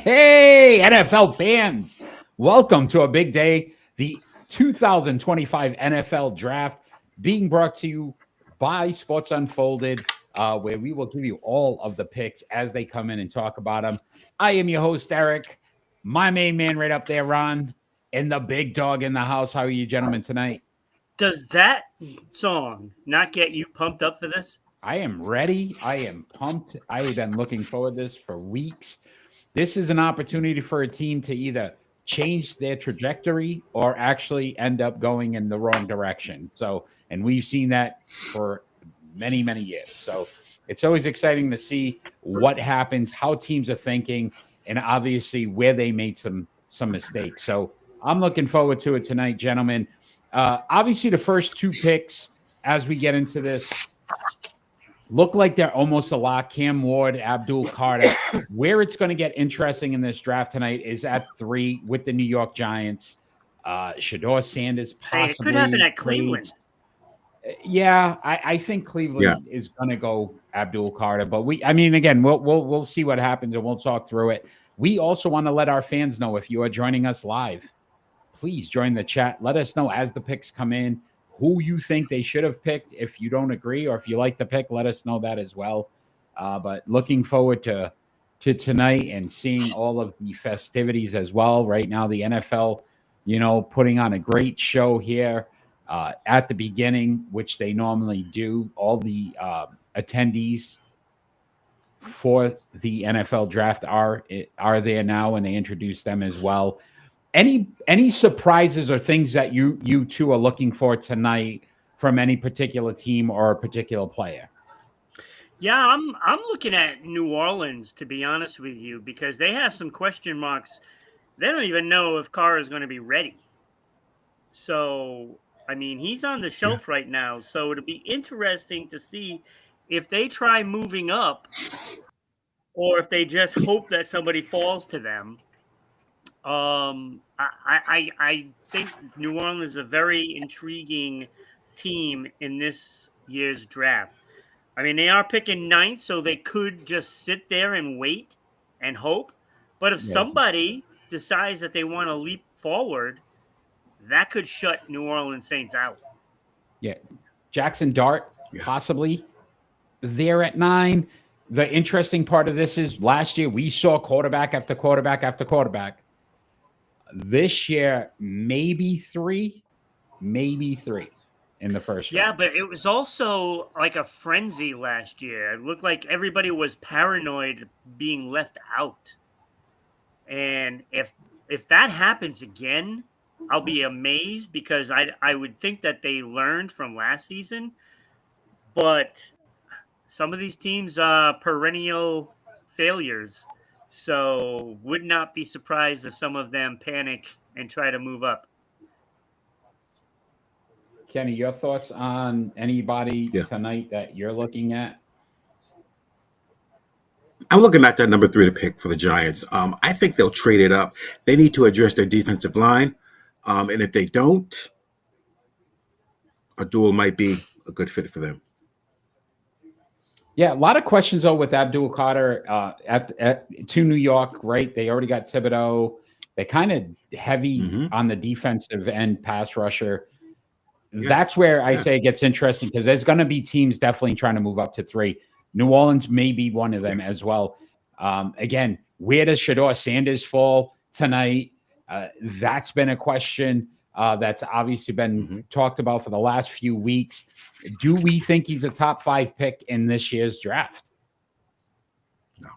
Hey, NFL fans, welcome to a big day, the 2025 NFL Draft, being brought to you by Sports Unfolded, where we will give you all of the picks as they come in and talk about them. I am your host, Eric, my main man right up there, Ron, and the big dog in the house. How are you gentlemen tonight? Does that song not get you pumped up for this? I am ready. I am pumped. I have been looking forward to this for weeks. This is an opportunity for a team to either change their trajectory or actually end up going in the wrong direction. So, and we've seen that for many, many years. So it's always exciting to see what happens, how teams are thinking, and obviously where they made some mistakes. So I'm looking forward to it tonight, gentlemen. Obviously, the first two picks as we get into this look like they're almost a lock. Cam Ward, Abdul Carter. Where it's going to get interesting in this draft tonight is at 3 with the New York Giants. Shedeur Sanders possibly. Hey, it could happen at Cleveland. Yeah, I think Cleveland is going to go Abdul Carter, but we'll see what happens and we'll talk through it. We also want to let our fans know if you are joining us live, please join the chat. Let us know as the picks come in who you think they should have picked. If you don't agree or if you like the pick, let us know that as well. But looking forward to tonight and seeing all of the festivities as well. Right now, the NFL, putting on a great show here at the beginning, which they normally do. All the attendees for the NFL draft are there now, and they introduce them as well. Any surprises or things that you two are looking for tonight from any particular team or a particular player? Yeah, I'm looking at New Orleans, to be honest with you, because they have some question marks. They don't even know if Carr is going to be ready. So, I mean, he's on the shelf right now. So it'll be interesting to see if they try moving up or if they just hope that somebody falls to them. I think New Orleans is a very intriguing team in this year's draft. I mean, they are picking 9th, so they could just sit there and wait and hope. But if somebody decides that they want to leap forward, that could shut New Orleans Saints out. Yeah. Jackson Dart, possibly there at 9. The interesting part of this is last year we saw quarterback after quarterback after quarterback. This year, maybe three in the first round. Yeah, but it was also like a frenzy last year. It looked like everybody was paranoid being left out. And if that happens again, I'll be amazed because I would think that they learned from last season. But some of these teams are perennial failures. So would not be surprised if some of them panic and try to move up. Kenny, your thoughts on anybody tonight that you're looking at? I'm looking at that number 3 to pick for the Giants. I think they'll trade it up. They need to address their defensive line. And if they don't, a duel might be a good fit for them. Yeah, a lot of questions though with Abdul Carter to New York, right? They already got Thibodeau. They're kind of heavy on the defensive end pass rusher. Yeah. That's where I say it gets interesting because there's going to be teams definitely trying to move up to 3. New Orleans may be one of them as well. Again, where does Shedeur Sanders fall tonight? That's been a question that's obviously been talked about for the last few weeks. Do we think he's a top 5 pick in this year's draft? No.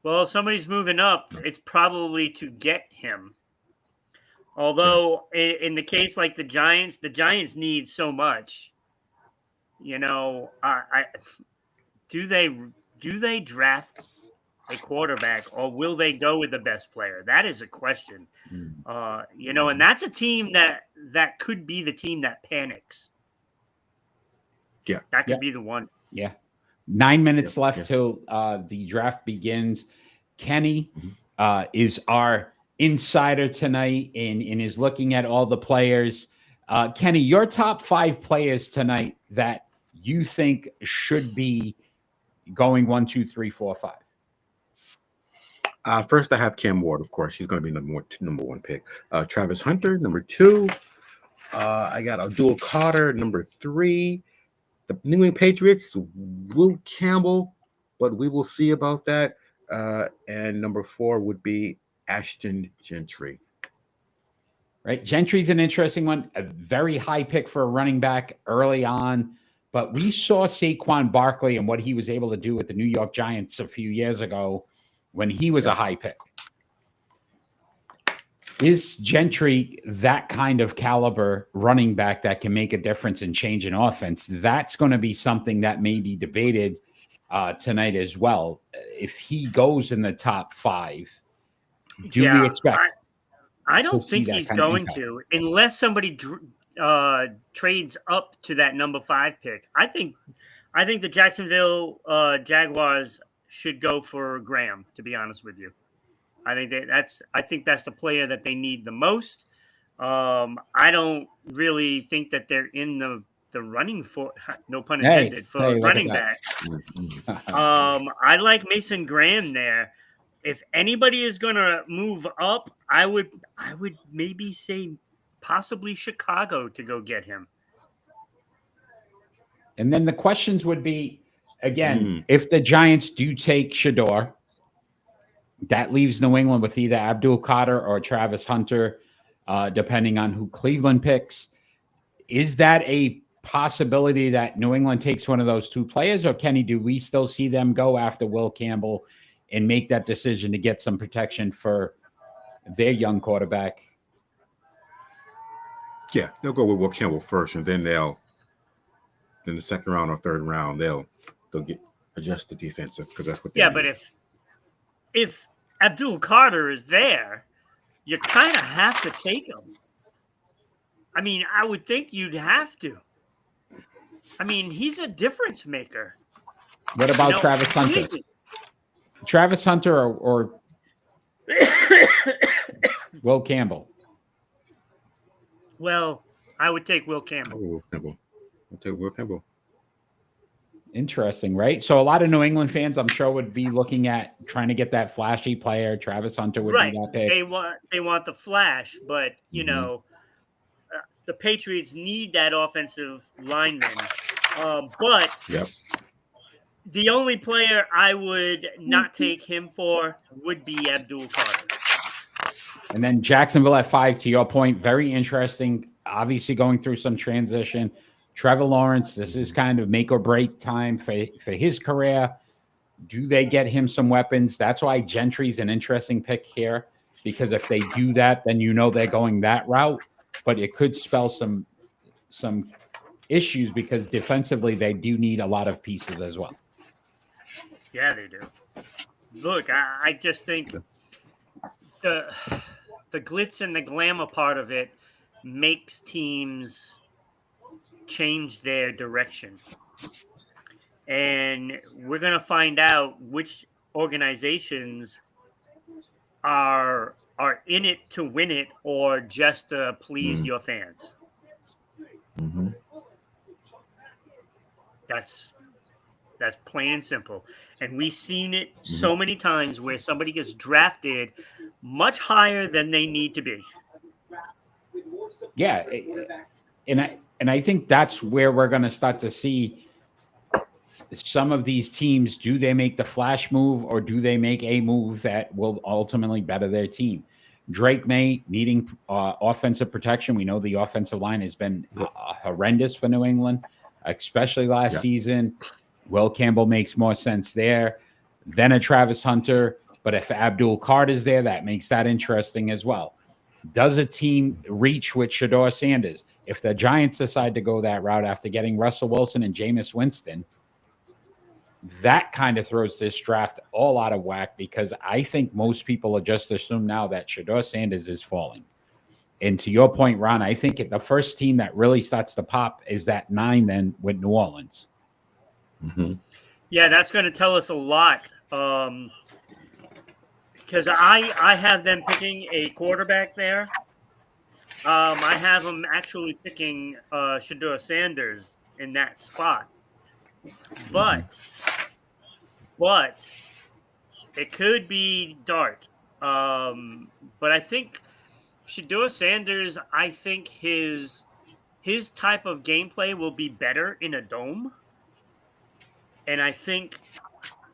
Well, if somebody's moving up, it's probably to get him. Although in the case like the Giants need so much. Do they draft a quarterback or will they go with the best player? That is a question. And that's a team that could be the team that panics. Yeah. That could be the one. Yeah. 9 minutes left till the draft begins. Kenny is our insider tonight and is looking at all the players. Kenny, your top 5 players tonight that you think should be going 1, 2, 3, 4, 5. First, I have Cam Ward, of course. He's going to be number one pick. Travis Hunter, number 2. I got Abdul Carter, number 3. The New England Patriots, Will Campbell, but we will see about that. And number 4 would be Ashton Gentry. Right. Gentry's an interesting one. A very high pick for a running back early on. But we saw Saquon Barkley and what he was able to do with the New York Giants a few years ago when he was a high pick. Is Gentry that kind of caliber running back that can make a difference and change an offense? That's going to be something that may be debated tonight as well. If he goes in the top 5, do we expect? I don't think he's going to, unless somebody trades up to that number 5 pick. I think the Jacksonville Jaguars should go for Graham, to be honest with you. I think that's the player that they need the most. I don't really think that they're in the running for, no pun intended, for running back. I like Mason Graham there. If anybody is going to move up, I would maybe say possibly Chicago to go get him. And then the questions would be, again, if the Giants do take Shedeur, that leaves New England with either Abdul Carter or Travis Hunter, depending on who Cleveland picks. Is that a possibility that New England takes one of those 2 players, or Kenny, do we still see them go after Will Campbell and make that decision to get some protection for their young quarterback? Yeah, they'll go with Will Campbell first, and then the second round or third round, they'll adjust the defensive, because that's what they need. But if Abdul Carter is there, you kind of have to take him. I mean, I would think you'd have to. I mean, he's a difference maker. What about Travis Hunter? Travis Hunter or Will Campbell? Well, I would take Will Campbell. I'll take Will Campbell. Interesting, right? So a lot of New England fans, I'm sure, would be looking at trying to get that flashy player. Travis Hunter would be that pick. They want the flash, but you know, the Patriots need that offensive lineman. But the only player I would not take him for would be Abdul Carter. And then Jacksonville at 5, to your point, very interesting. Obviously going through some transition. Trevor Lawrence, this is kind of make or break time for his career. Do they get him some weapons? That's why Gentry's an interesting pick here, because if they do that, then you know they're going that route. But it could spell some issues, because defensively they do need a lot of pieces as well. Yeah, they do. Look, I just think the glitz and the glamour part of it makes teams change their direction. And we're going to find out which organizations are in it to win it, or just to please your fans. That's plain and simple. And we've seen it so many times where somebody gets drafted much higher than they need to be. Yeah. And I think that's where we're going to start to see some of these teams. Do they make the flash move, or do they make a move that will ultimately better their team? Drake May needing offensive protection. We know the offensive line has been horrendous for New England, especially last season. Will Campbell makes more sense there than a Travis Hunter. But if Abdul Carter is there, that makes that interesting as well. Does a team reach with Shedeur Sanders? If the Giants decide to go that route after getting Russell Wilson and Jameis Winston, that kind of throws this draft all out of whack, because I think most people will just assume now that Shedeur Sanders is falling. And to your point, Ron, I think the first team that really starts to pop is that 9 then with New Orleans. Yeah, that's going to tell us a lot. Because I have them picking a quarterback there. I have them actually picking Shedeur Sanders in that spot. But It could be Dart. But I think Shedeur Sanders, I think his type of gameplay will be better in a dome. And I think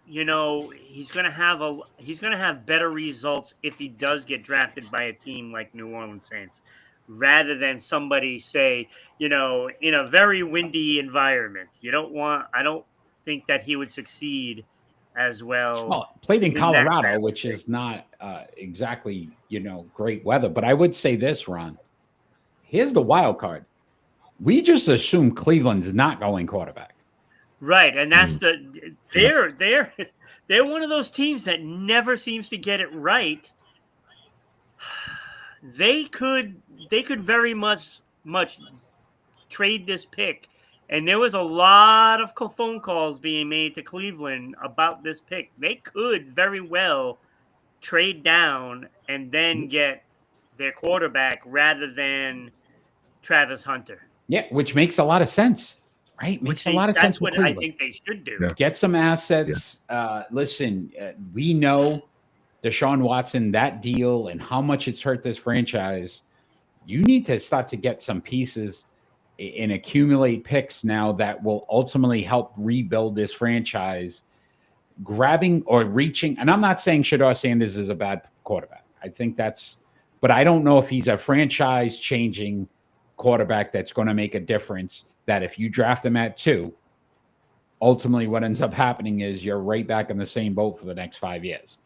he's gonna have better results if he does get drafted by a team like New Orleans Saints, rather than somebody say, in a very windy environment. I don't think that he would succeed as well. Well, played in in Colorado, which is not exactly, great weather. But I would say this, Ron. Here's the wild card. We just assume Cleveland's not going quarterback. Right, and that's they're one of those teams that never seems to get it right. They could very much trade this pick, and there was a lot of phone calls being made to Cleveland about this pick. They could very well trade down and then get their quarterback rather than Travis Hunter. Yeah, which makes a lot of sense. Right, makes a lot of sense. That's what I think they should do. Yeah. Get some assets. Yeah. Listen, we know Deshaun Watson, that deal, and how much it's hurt this franchise. You need to start to get some pieces and accumulate picks now that will ultimately help rebuild this franchise. Grabbing or reaching, and I'm not saying Shedeur Sanders is a bad quarterback. I think but I don't know if he's a franchise-changing quarterback that's going to make a difference. That if you draft him at 2, ultimately what ends up happening is you're right back in the same boat for the next 5 years.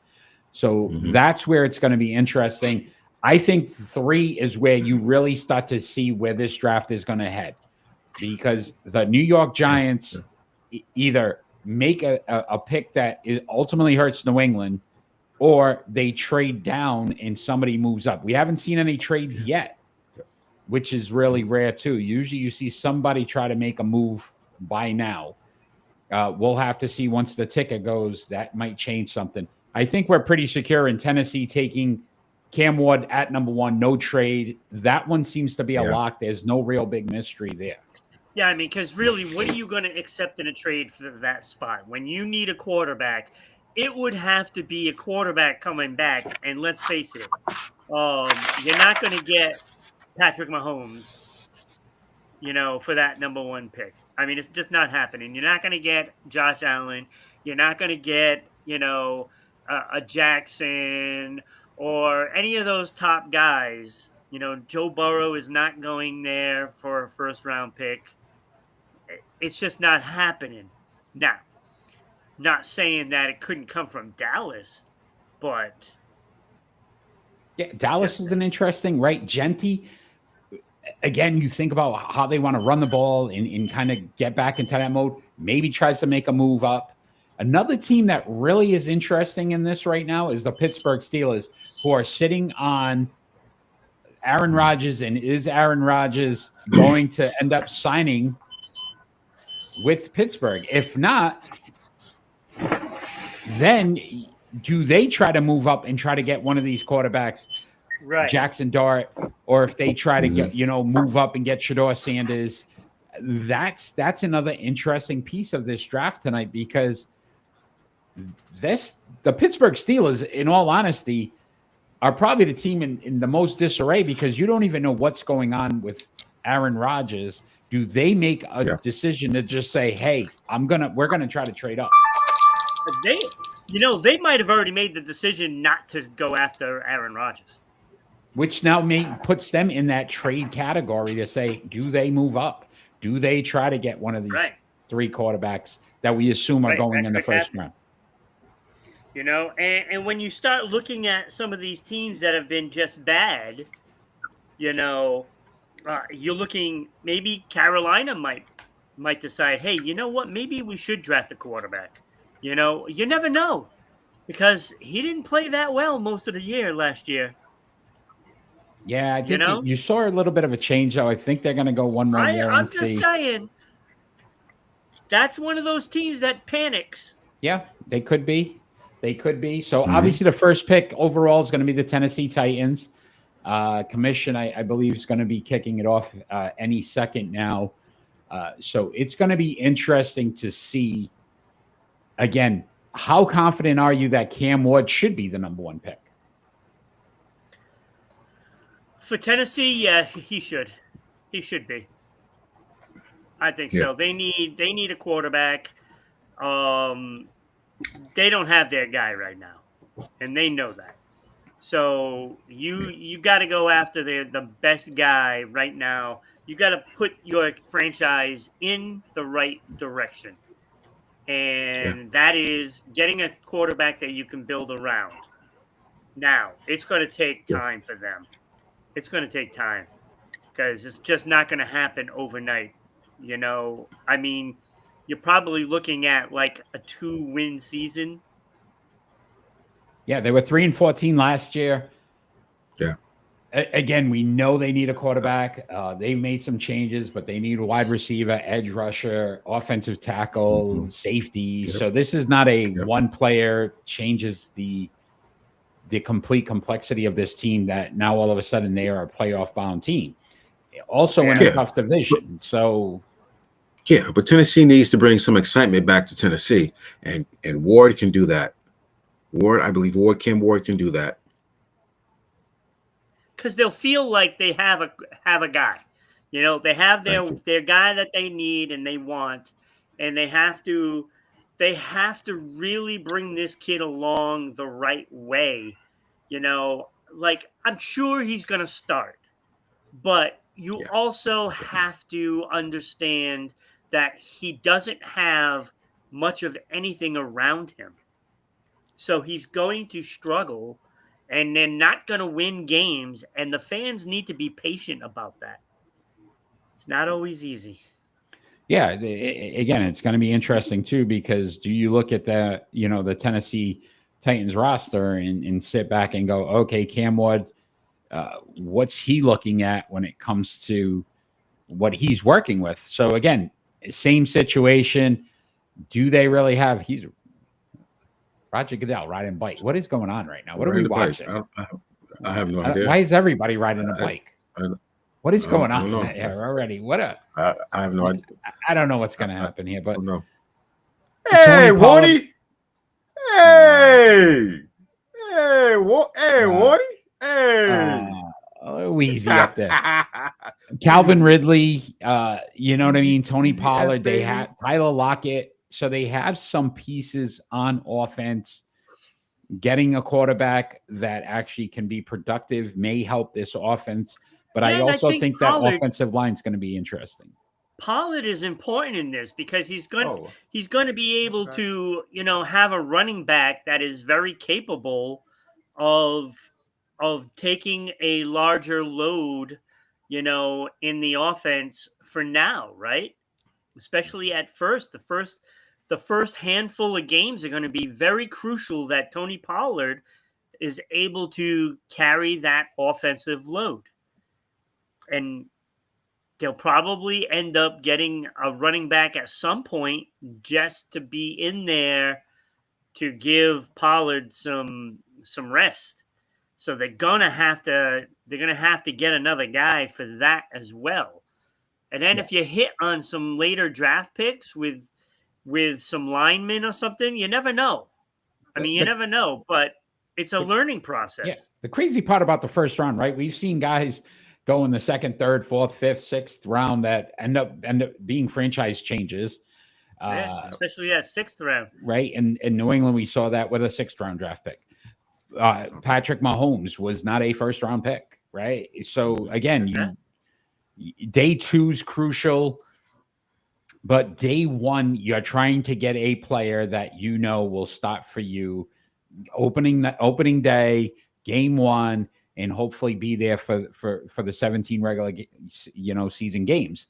So that's where it's going to be interesting. I think 3 is where you really start to see where this draft is going to head, because the New York Giants either make a pick that ultimately hurts New England, or they trade down and somebody moves up. We haven't seen any trades yet, which is really rare too. Usually you see somebody try to make a move by now. We'll have to see once the ticket goes. That might change something. I think we're pretty secure in Tennessee taking Cam Ward at number 1, no trade. That one seems to be a lock. There's no real big mystery there. Yeah, I mean, because really, what are you going to accept in a trade for that spot? When you need a quarterback, it would have to be a quarterback coming back. And let's face it, you're not going to get Patrick Mahomes, for that number 1 pick. I mean, it's just not happening. You're not going to get Josh Allen. You're not going to get, a Jackson or any of those top guys. Joe Burrow is not going there for a first-round pick. It's just not happening. Now, not saying that it couldn't come from Dallas, but... Yeah, Dallas is an interesting, right? Genty, again, you think about how they want to run the ball and kind of get back into that mode. Maybe tries to make a move up. Another team that really is interesting in this right now is the Pittsburgh Steelers, who are sitting on Aaron Rodgers. And is Aaron Rodgers going to end up signing with Pittsburgh? If not, then do they try to move up and try to get one of these quarterbacks, right, Jackson Dart, or if they try to get, move up and get Shedeur Sanders? That's another interesting piece of this draft tonight, because the Pittsburgh Steelers, in all honesty, are probably the team in the most disarray, because you don't even know what's going on with Aaron Rodgers. Do they make a decision to just say, hey, we're gonna try to trade up? They might have already made the decision not to go after Aaron Rodgers, which now puts them in that trade category to say, do they move up? Do they try to get one of these 3 quarterbacks that we assume are going in the first round? And when you start looking at some of these teams that have been just bad, you're looking, maybe Carolina might decide, hey, you know what? Maybe we should draft a quarterback. You never know, because he didn't play that well most of the year last year. Yeah, I think you saw a little bit of a change, though. I think they're going to go one more year. I'm just saying, that's one of those teams that panics. Yeah, they could be. So obviously the first pick overall is going to be the Tennessee Titans. Commission, I believe, is going to be kicking it off any second now. So it's going to be interesting to see. Again, how confident are you that Cam Ward should be the number 1 pick? For Tennessee, yeah, he should. He should be. I think so. They need a quarterback. They don't have their guy right now, and they know that. So you got to go after the best guy right now. You got to put your franchise in the right direction, and that is getting a quarterback that you can build around. Now, it's going to take time for them. It's going to take time because it's just not going to happen overnight. I mean, you're probably looking at like a 2-win season. Yeah, they were 3-14 last year. Yeah. Again, we know they need a quarterback. They made some changes, but they need a wide receiver, edge rusher, offensive tackle, safety. So this is not a one player changes the complete complexity of this team that now all of a sudden they are a playoff bound team. Also in a tough division. So yeah, but Tennessee needs to bring some excitement back to Tennessee, and Ward can do that. I believe Cam Ward can do that. Because they'll feel like they have a guy. They have their guy that they need and they want, and they have to really bring this kid along the right way. Like, I'm sure he's going to start, but you also have to understand that he doesn't have much of anything around him. So he's going to struggle, and they're not going to win games, and the fans need to be patient about that. It's not always easy. Yeah, again, it's going to be interesting too, because do you look at the Tennessee Titans roster and sit back and go, okay, Cam Ward, what's he looking at when it comes to what he's working with? So again, same situation. Do they really have? He's Roger Goodell riding a bike. What is going on right now? What are we watching? I have no idea. Why is everybody riding a bike? What is going on here already? I have no idea. I don't know what's going to happen here, but hey, Woody. Hey, Woody. Hey. Easy up there. Calvin Ridley, you know what I mean? Tony Pollard, they have Tyler Lockett. So they have some pieces on offense. Getting a quarterback that actually can be productive may help this offense. But I also think that offensive line is going to be interesting. Pollard is important in this because he's going to be able to, have a running back that is very capable of taking a larger load, in the offense for now, right? Especially at first. The first handful of games are going to be very crucial that Tony Pollard is able to carry that offensive load. And they'll probably end up getting a running back at some point just to be in there to give Pollard some rest. So they're gonna have to get another guy for that as well. And then if you hit on some later draft picks with some linemen or something, you never know. You never know, but it's a learning process. Yeah. The crazy part about the first round, right? We've seen guys go in the second, third, fourth, fifth, sixth round that end up being franchise changes. Especially that sixth round. Right. And in New England, we saw that with a 6th round draft pick. Patrick Mahomes was not a 1st round pick. Right. So again, day 2's crucial. But day 1, you're trying to get a player that will start for you opening day, game 1, and hopefully be there for the 17 regular season games.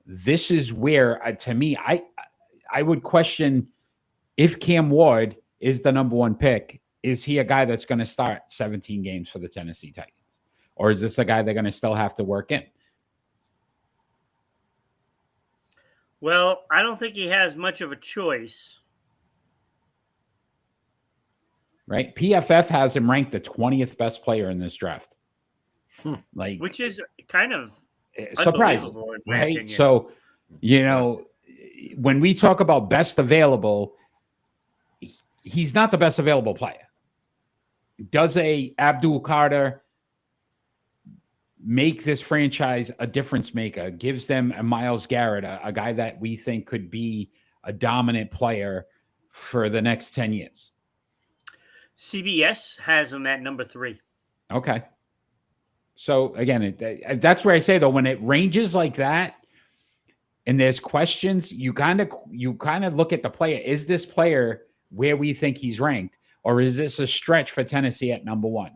This is where, to me, I would question if Cam Ward is the number 1 pick. Is he a guy that's going to start 17 games for the Tennessee Titans, or is this a guy they're going to still have to work in? Well, I don't think he has much of a choice. Right? PFF has him ranked the 20th best player in this draft. Which is kind of surprising, right? So, when we talk about best available, he's not the best available player. Does a Abdul Carter make this franchise a difference maker? Gives them a Myles Garrett, a guy that we think could be a dominant player for the next 10 years. CBS has him at number 3. Okay. So again, that's where I say though, when it ranges like that and there's questions, you kind of look at the player. Is this player where we think he's ranked, or is this a stretch for Tennessee at number 1?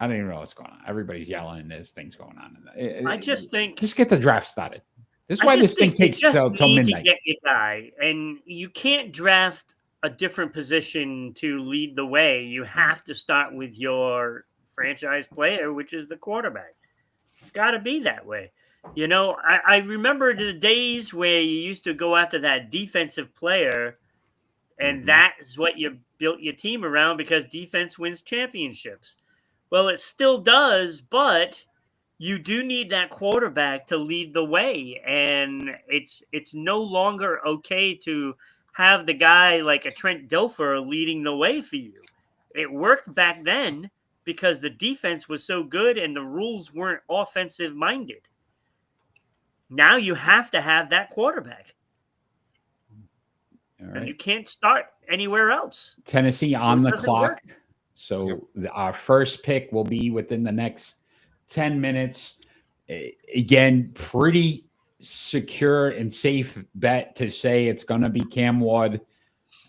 I don't even know what's going on. Everybody's yelling. There's things going on. I just think just get the draft started. This is why this thing takes till midnight. To get your guy, and you can't draft a different position to lead the way. You have to start with your franchise player, which is the quarterback. It's got to be that way. You know, I remember the days where you used to go after that defensive player, and that is what you built your team around because defense wins championships. Well, it still does, but you do need that quarterback to lead the way, and it's no longer okay to have the guy like a Trent Dilfer leading the way for you. It worked back then because the defense was so good and the rules weren't offensive-minded. Now you have to have that quarterback. All right. And you can't start anywhere else. Tennessee on the clock. So our first pick will be within the next 10 minutes. Again, pretty secure and safe bet to say it's going to be Cam Ward.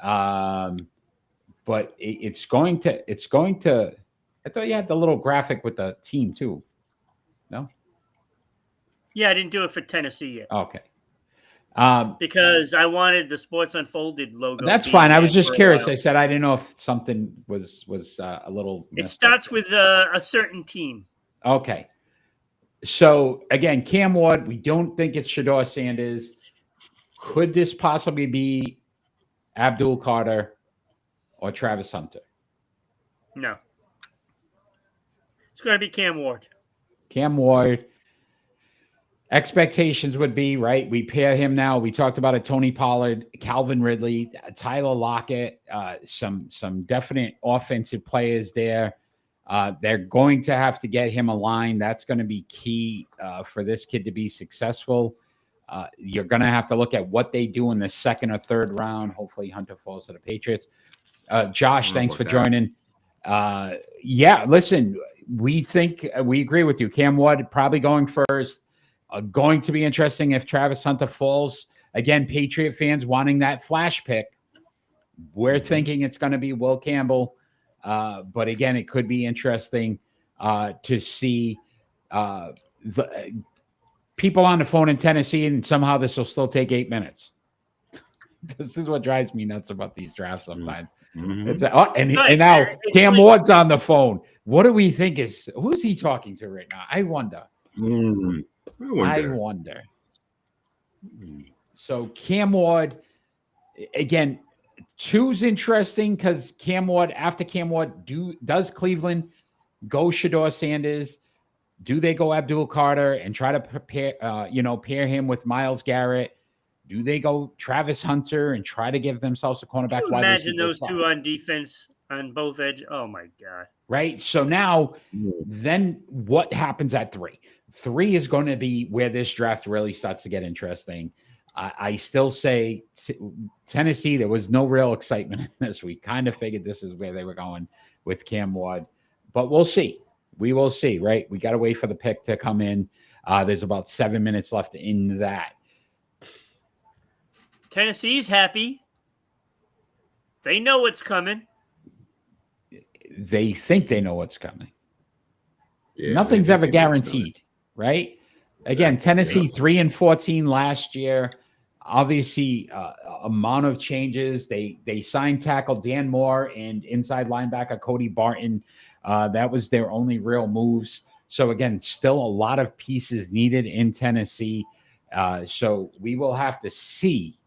But it's going to, I thought you had the little graphic with the team too. No? Yeah, I didn't do it for Tennessee yet. Okay. Because I wanted the Sports Unfolded logo. That's fine. I was just curious. I said I didn't know if something was a little. It starts with a certain team. Okay. So again, Cam Ward. We don't think it's Shedeur Sanders. Could this possibly be Abdul Carter or Travis Hunter? No. It's going to be Cam Ward. Cam Ward. Expectations would be, right, we pair him now. We talked about it, Tony Pollard, Calvin Ridley, Tyler Lockett, some definite offensive players there. They're going to have to get him aligned. That's going to be key for this kid to be successful. You're going to have to look at what they do in the second or third round. Hopefully Hunter falls to the Patriots. Josh, thanks for joining. Yeah, listen, we think we agree with you. Cam Ward probably going first. Going to be interesting if Travis Hunter falls. Again, Patriot fans wanting that flash pick. We're thinking it's going to be Will Campbell. But again, it could be interesting to see the people on the phone in Tennessee, and somehow this will still take 8 minutes. This is what drives me nuts about these drafts sometimes. It's and now Cam Ward's on the phone. What do we think who's he talking to right now? I wonder. I wonder. So Cam Ward, again, 2's interesting because Cam Ward, after Cam Ward, does Cleveland go Shedeur Sanders? Do they go Abdul Carter and try to pair him with Myles Garrett? Do they go Travis Hunter and try to give themselves a cornerback? Can you imagine those two on defense on both edges? Oh my God. Right. So now, then what happens at 3? 3 is going to be where this draft really starts to get interesting. I still say Tennessee, there was no real excitement in this. We kind of figured this is where they were going with Cam Ward, but we'll see. We will see, right? We got to wait for the pick to come in. There's about 7 minutes left in that. Tennessee's happy. They know what's coming. They think they know what's coming. Yeah, nothing's ever guaranteed, right? Again, Tennessee 3-14 last year. Obviously, amount of changes. They signed tackle Dan Moore and inside linebacker Cody Barton. That was their only real moves. So again, still a lot of pieces needed in Tennessee. So we will have to see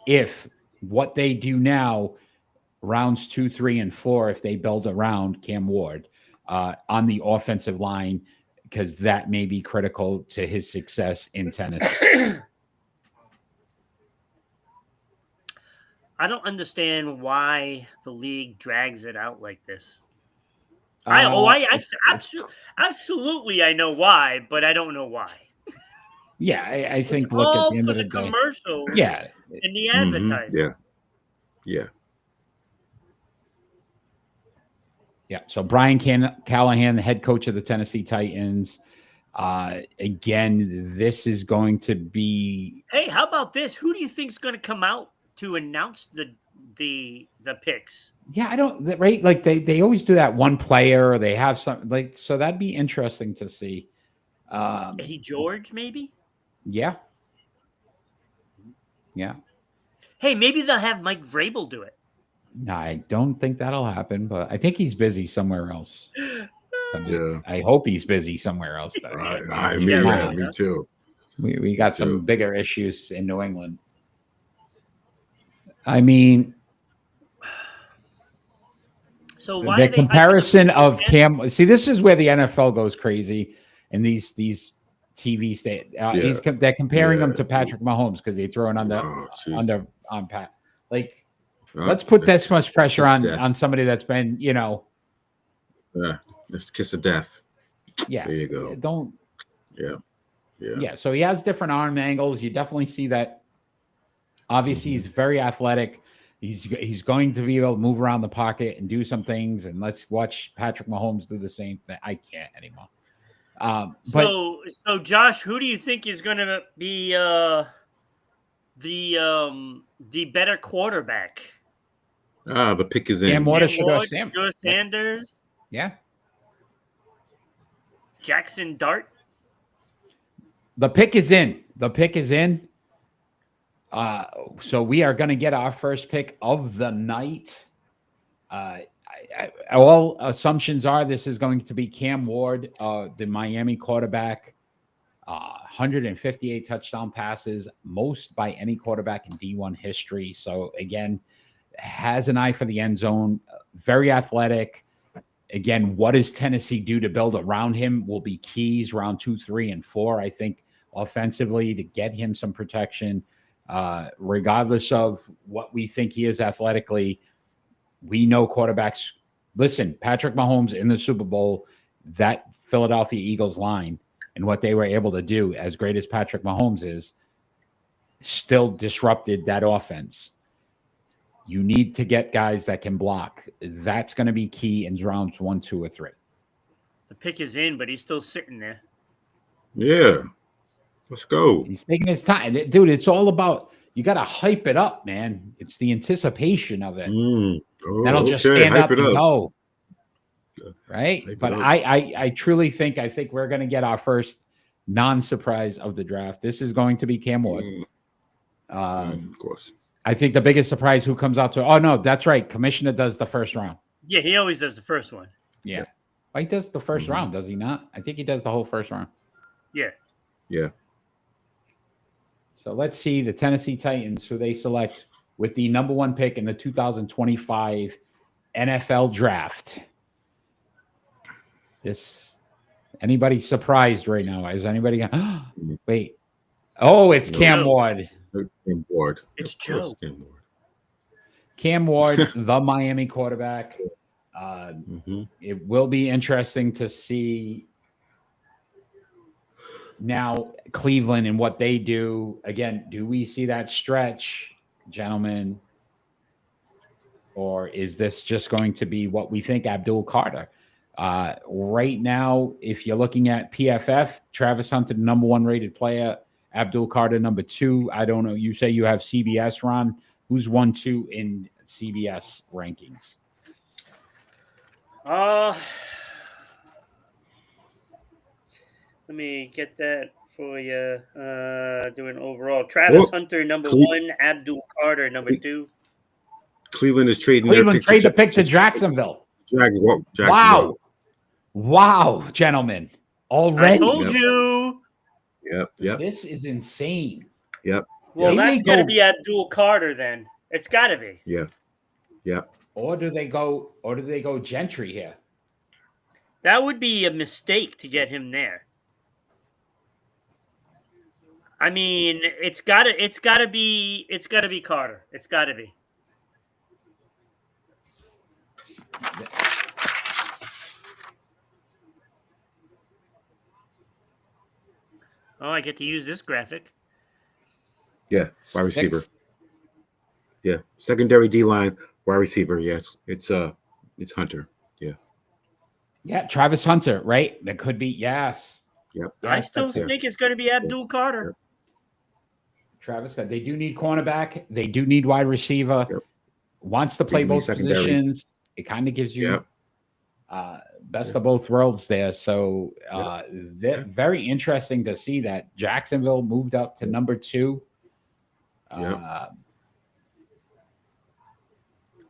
if what they do now, rounds 2, 3, and 4, if they build around Cam Ward on the offensive line, because that may be critical to his success in Tennessee. I don't understand why the league drags it out like this. Absolutely I know why, but I don't know why. Yeah, I think. It's Look, at all the end for of the the day, commercials yeah, and the advertising. Yeah. yeah. So Brian Callahan, the head coach of the Tennessee Titans. Again, this is going to be. Hey, how about this? Who do you think's going to come out to announce the picks? Yeah, I don't right. Like they always do that one player, or they have some like so that'd be interesting to see. Eddie George, maybe. Yeah. Yeah. Hey, maybe they'll have Mike Vrabel do it. No, I don't think that'll happen, but I think he's busy somewhere else. Yeah. I hope he's busy somewhere else. Me too. We got some bigger issues in New England. I mean, so why the comparison of Cam? See, this is where the NFL goes crazy, and these TV state. They're comparing him to Patrick Mahomes because they throw it on Pat. Like, let's put this much pressure on somebody that's been, just kiss of death. Yeah, there you go. Don't. Yeah. So he has different arm angles. You definitely see that. Obviously, he's very athletic. He's going to be able to move around the pocket and do some things. And let's watch Patrick Mahomes do the same thing. I can't anymore. So Josh, who do you think is going to be the better quarterback? The pick is in. Cam Ward or Sanders? Yeah. Jackson Dart? The pick is in. So we are going to get our first pick of the night. All assumptions are this is going to be Cam Ward, the Miami quarterback. 158 touchdown passes, most by any quarterback in D1 history. So again, has an eye for the end zone, very athletic. Again, what does Tennessee do to build around him will be keys round 2, 3, and 4, I think, offensively to get him some protection. Regardless of what we think he is athletically, we know quarterbacks. Listen, Patrick Mahomes in the Super Bowl, that Philadelphia Eagles line and what they were able to do, as great as Patrick Mahomes is, still disrupted that offense. You need to get guys that can block. That's going to be key in rounds 1, 2, or 3. The pick is in, but he's still sitting there. Yeah. Let's go. He's taking his time. Dude, it's all about, you got to hype it up, man. It's the anticipation of it. That'll just stand up and go. Right? But I truly think, we're going to get our first non-surprise of the draft. This is going to be Cam Ward. Of course. I think the biggest surprise who comes out to, oh, no, that's right. Commissioner does the first round. Yeah, he always does the first one. Yeah. Well, he does the first round, does he not? I think he does the whole first round. Yeah. Yeah. So let's see the Tennessee Titans, who they select with the number 1 pick in the 2025 NFL draft. Anybody surprised right now? Is anybody wait? Oh, it's Cam Ward. Cam Ward. It's Joe. Cam Ward, the Miami quarterback. It will be interesting to see now Cleveland and what they do. Again, do we see that stretch, gentlemen? Or is this just going to be what we think Abdul Carter? Right now, if you're looking at PFF, Travis Hunter, the number 1 rated player, Abdul Carter, number 2. I don't know. You say you have CBS, Ron. Who's 1, 2 in CBS rankings? Let me get that for you. Doing overall. Travis Hunter, number 1. Abdul Carter, number 2. Cleveland is trading. Cleveland trade the pick to Jacksonville. Jacksonville. Wow, gentlemen. Already. I told you. Yep. This is insane. Yep. Well, that's got to be Abdul Carter then. It's got to be. Yeah. Or do they go Gentry here? That would be a mistake to get him there. I mean, it's got to be Carter. It's got to be. Oh, I get to use this graphic. Yeah, wide receiver. Yeah, secondary D line, wide receiver. Yes, it's Hunter. Yeah. Yeah, Travis Hunter, right? That could be, yes. Yep. Yes, I still that's it. think it's going to be Abdul Carter. Yep. Travis, they do need cornerback. They do need wide receiver. Yep. Wants to play Give me both secondary. positions. It kind of gives you Yep. best of both worlds there. So very interesting to see that Jacksonville moved up to number 2.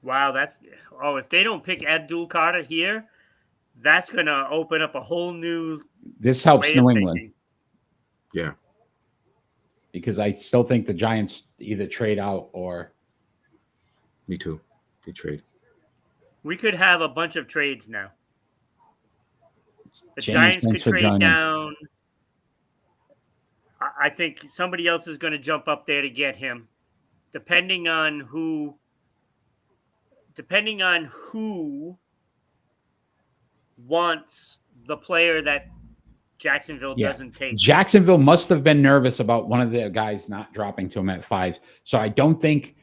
Wow, if they don't pick Abdul Carter here, that's going to open up a whole new this helps way New of England. thinking. Yeah. Because I still think the Giants either trade out or. Me too. They trade. We could have a bunch of trades now. The James, Giants could thanks for trade joining. down. I think somebody else is going to jump up there to get him, depending on who wants the player that Jacksonville doesn't take. Jacksonville must have been nervous about one of the guys not dropping to him at 5. So I don't think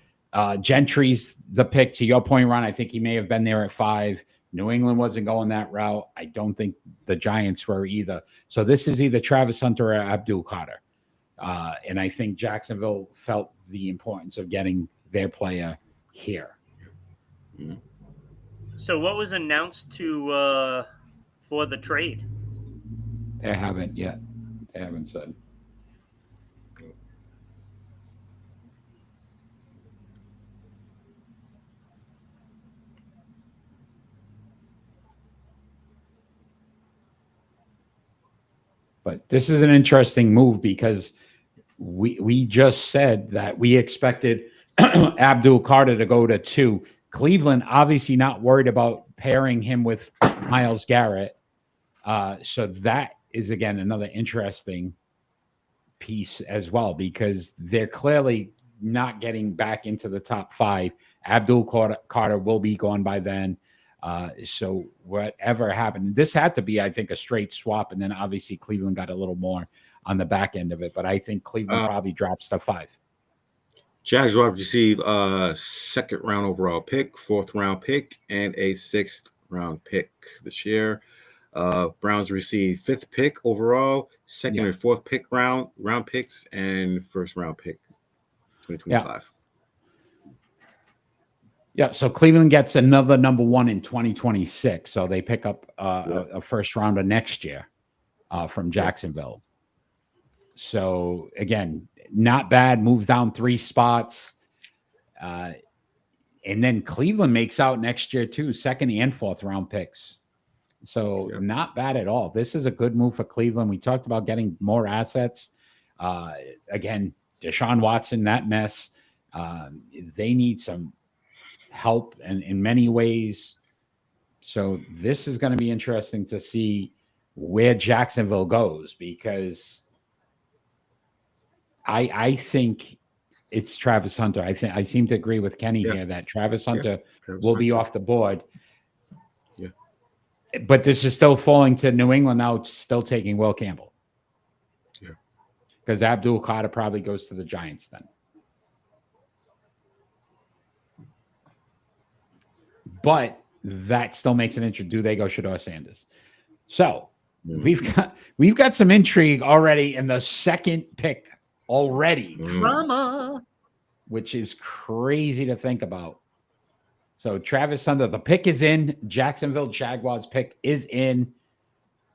Gentry's the pick. To your point, Ron, I think he may have been there at 5. New England wasn't going that route. I don't think the Giants were either. So this is either Travis Hunter or Abdul Carter. And I think Jacksonville felt the importance of getting their player here. Mm-hmm. So what was announced for the trade? They haven't yet. They haven't said. But this is an interesting move because we just said that we expected Abdul Carter to go to 2. Cleveland obviously not worried about pairing him with Myles Garrett. So that is, again, another interesting piece as well, because they're clearly not getting back into the top 5. Abdul Carter will be gone by then. So whatever happened, this had to be, I think, a straight swap. And then obviously Cleveland got a little more on the back end of it. But I think Cleveland probably drops to 5. Jags will receive a 2nd round overall pick, 4th round pick, and a 6th round pick this year. Browns receive 5th pick overall, 2nd and 4th pick round picks, and 1st round pick 2025. Yeah, so Cleveland gets another number 1 in 2026. So they pick up a 1st rounder next year from Jacksonville. So again, not bad. Moves down 3 spots. And then Cleveland makes out next year too, 2nd and 4th round picks. So not bad at all. This is a good move for Cleveland. We talked about getting more assets. Again, Deshaun Watson, that mess. They need some help in many ways. So this is going to be interesting to see where Jacksonville goes, because I think it's Travis Hunter. I seem to agree with Kenny here that Travis Hunter will be off the board. Yeah. But this is still falling to New England now, still taking Will Campbell. Yeah. Because Abdul Carter probably goes to the Giants then. But that still makes an interest. Do they go Shedeur Sanders? So we've got some intrigue already in the 2nd pick already. Drama. Which is crazy to think about. So Travis Hunter, the pick is in. Jacksonville Jaguars pick is in.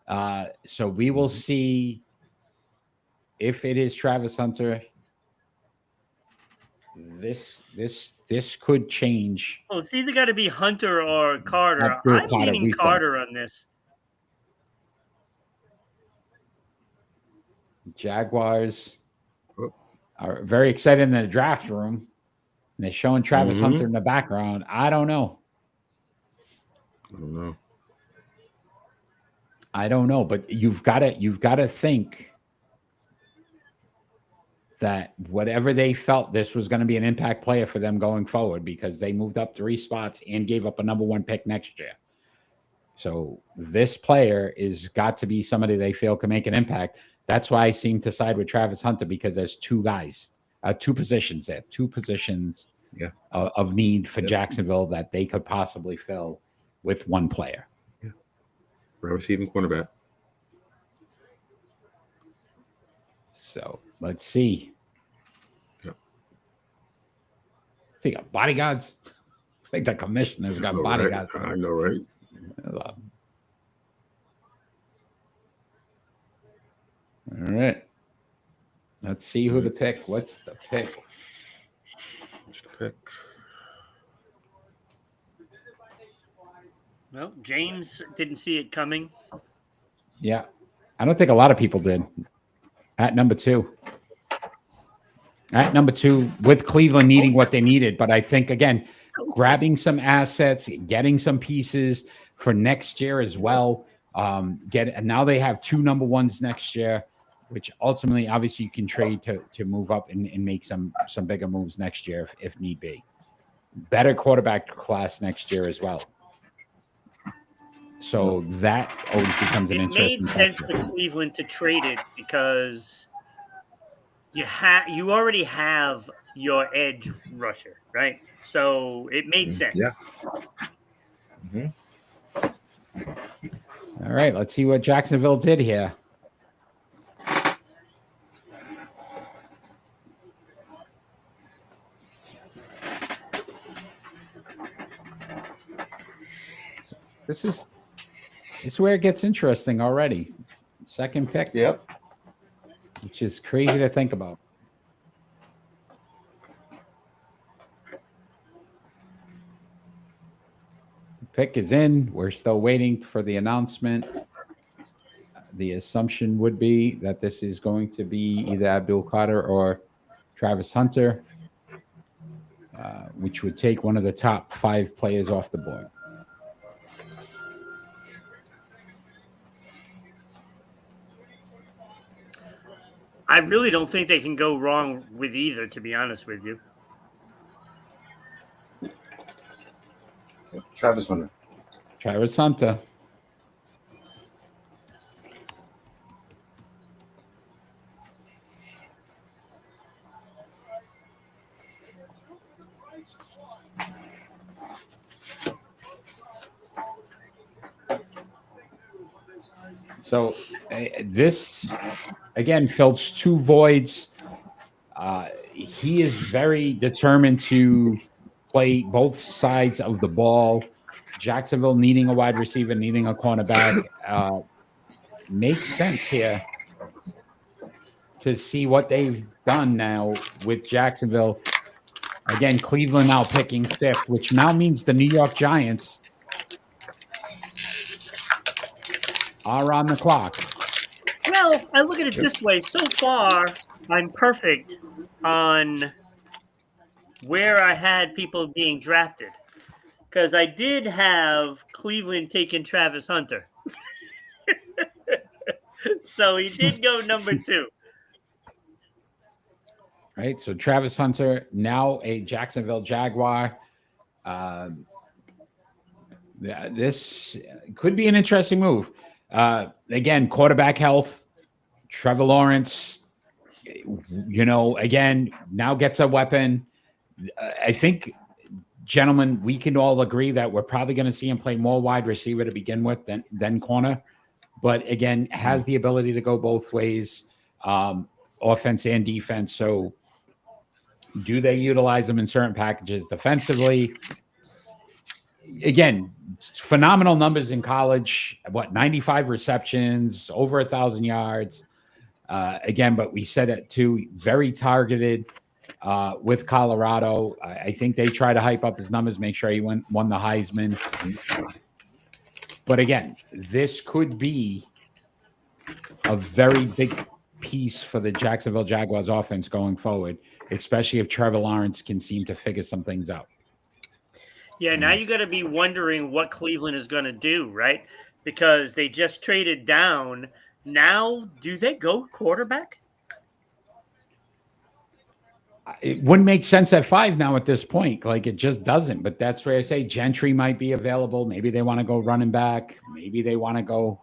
So we will see if it is Travis Hunter. This could change. Well, it's either got to be Hunter or Carter. I'm leaning Carter on this. Jaguars are very excited in the draft room. And they're showing Travis Hunter in the background. I don't know. I don't know, but you've got to think that whatever they felt, this was going to be an impact player for them going forward because they moved up 3 spots and gave up a number 1 pick next year. So this player is got to be somebody they feel can make an impact. That's why I seem to side with Travis Hunter, because there's 2 guys, 2 positions there, 2 positions of need for Jacksonville that they could possibly fill with 1 player. Yeah. Right receiving cornerback. So let's see. Yep. See, got bodyguards. It's like the commissioner's got bodyguards. Right? I know, right? All right. Let's see who the pick. What's the pick? What's the pick? Well, James didn't see it coming. Yeah. I don't think a lot of people did. At number 2. At number 2, with Cleveland needing what they needed. But I think, again, grabbing some assets, getting some pieces for next year as well. And now they have 2 number 1s next year, which ultimately, obviously, you can trade to move up and make some bigger moves next year if need be. Better quarterback class next year as well. So that always becomes an interesting factor. It made sense for Cleveland to trade it because you already have your edge rusher, right? So it made sense. Yeah. All right, let's see what Jacksonville did here. This is where it gets interesting already. Second pick. Yep. Which is crazy to think about. The pick is in. We're still waiting for the announcement. The assumption would be that this is going to be either Abdul Carter or Travis Hunter, which would take one of the top 5 players off the board. I really don't think they can go wrong with either, to be honest with you. Travis Hunter. Travis Hunter. So this, again, fills 2 voids. He is very determined to play both sides of the ball. Jacksonville needing a wide receiver, needing a cornerback. Makes sense here to see what they've done now with Jacksonville. Again, Cleveland now picking 5th, which now means the New York Giants are on the clock. Well, I look at it this way. So far, I'm perfect on where I had people being drafted. Because I did have Cleveland taking Travis Hunter. So he did go number 2. Right, so Travis Hunter, now a Jacksonville Jaguar. This could be an interesting move. Again, quarterback health. Trevor Lawrence, again, now gets a weapon. I think, gentlemen, we can all agree that we're probably going to see him play more wide receiver to begin with than corner. But again, has the ability to go both ways, offense and defense. So do they utilize him in certain packages defensively? Again, phenomenal numbers in college. 95 receptions, over 1,000 yards. Again, but we said it too, very targeted with Colorado. I think they try to hype up his numbers, make sure he won the Heisman. But again, this could be a very big piece for the Jacksonville Jaguars offense going forward, especially if Trevor Lawrence can seem to figure some things out. Yeah, now you got to be wondering what Cleveland is going to do, right? Because they just traded down. Now, do they go quarterback? It wouldn't make sense at 5 now at this point. Like it just doesn't. But that's where I say Gentry might be available. Maybe they want to go running back. Maybe they want to go,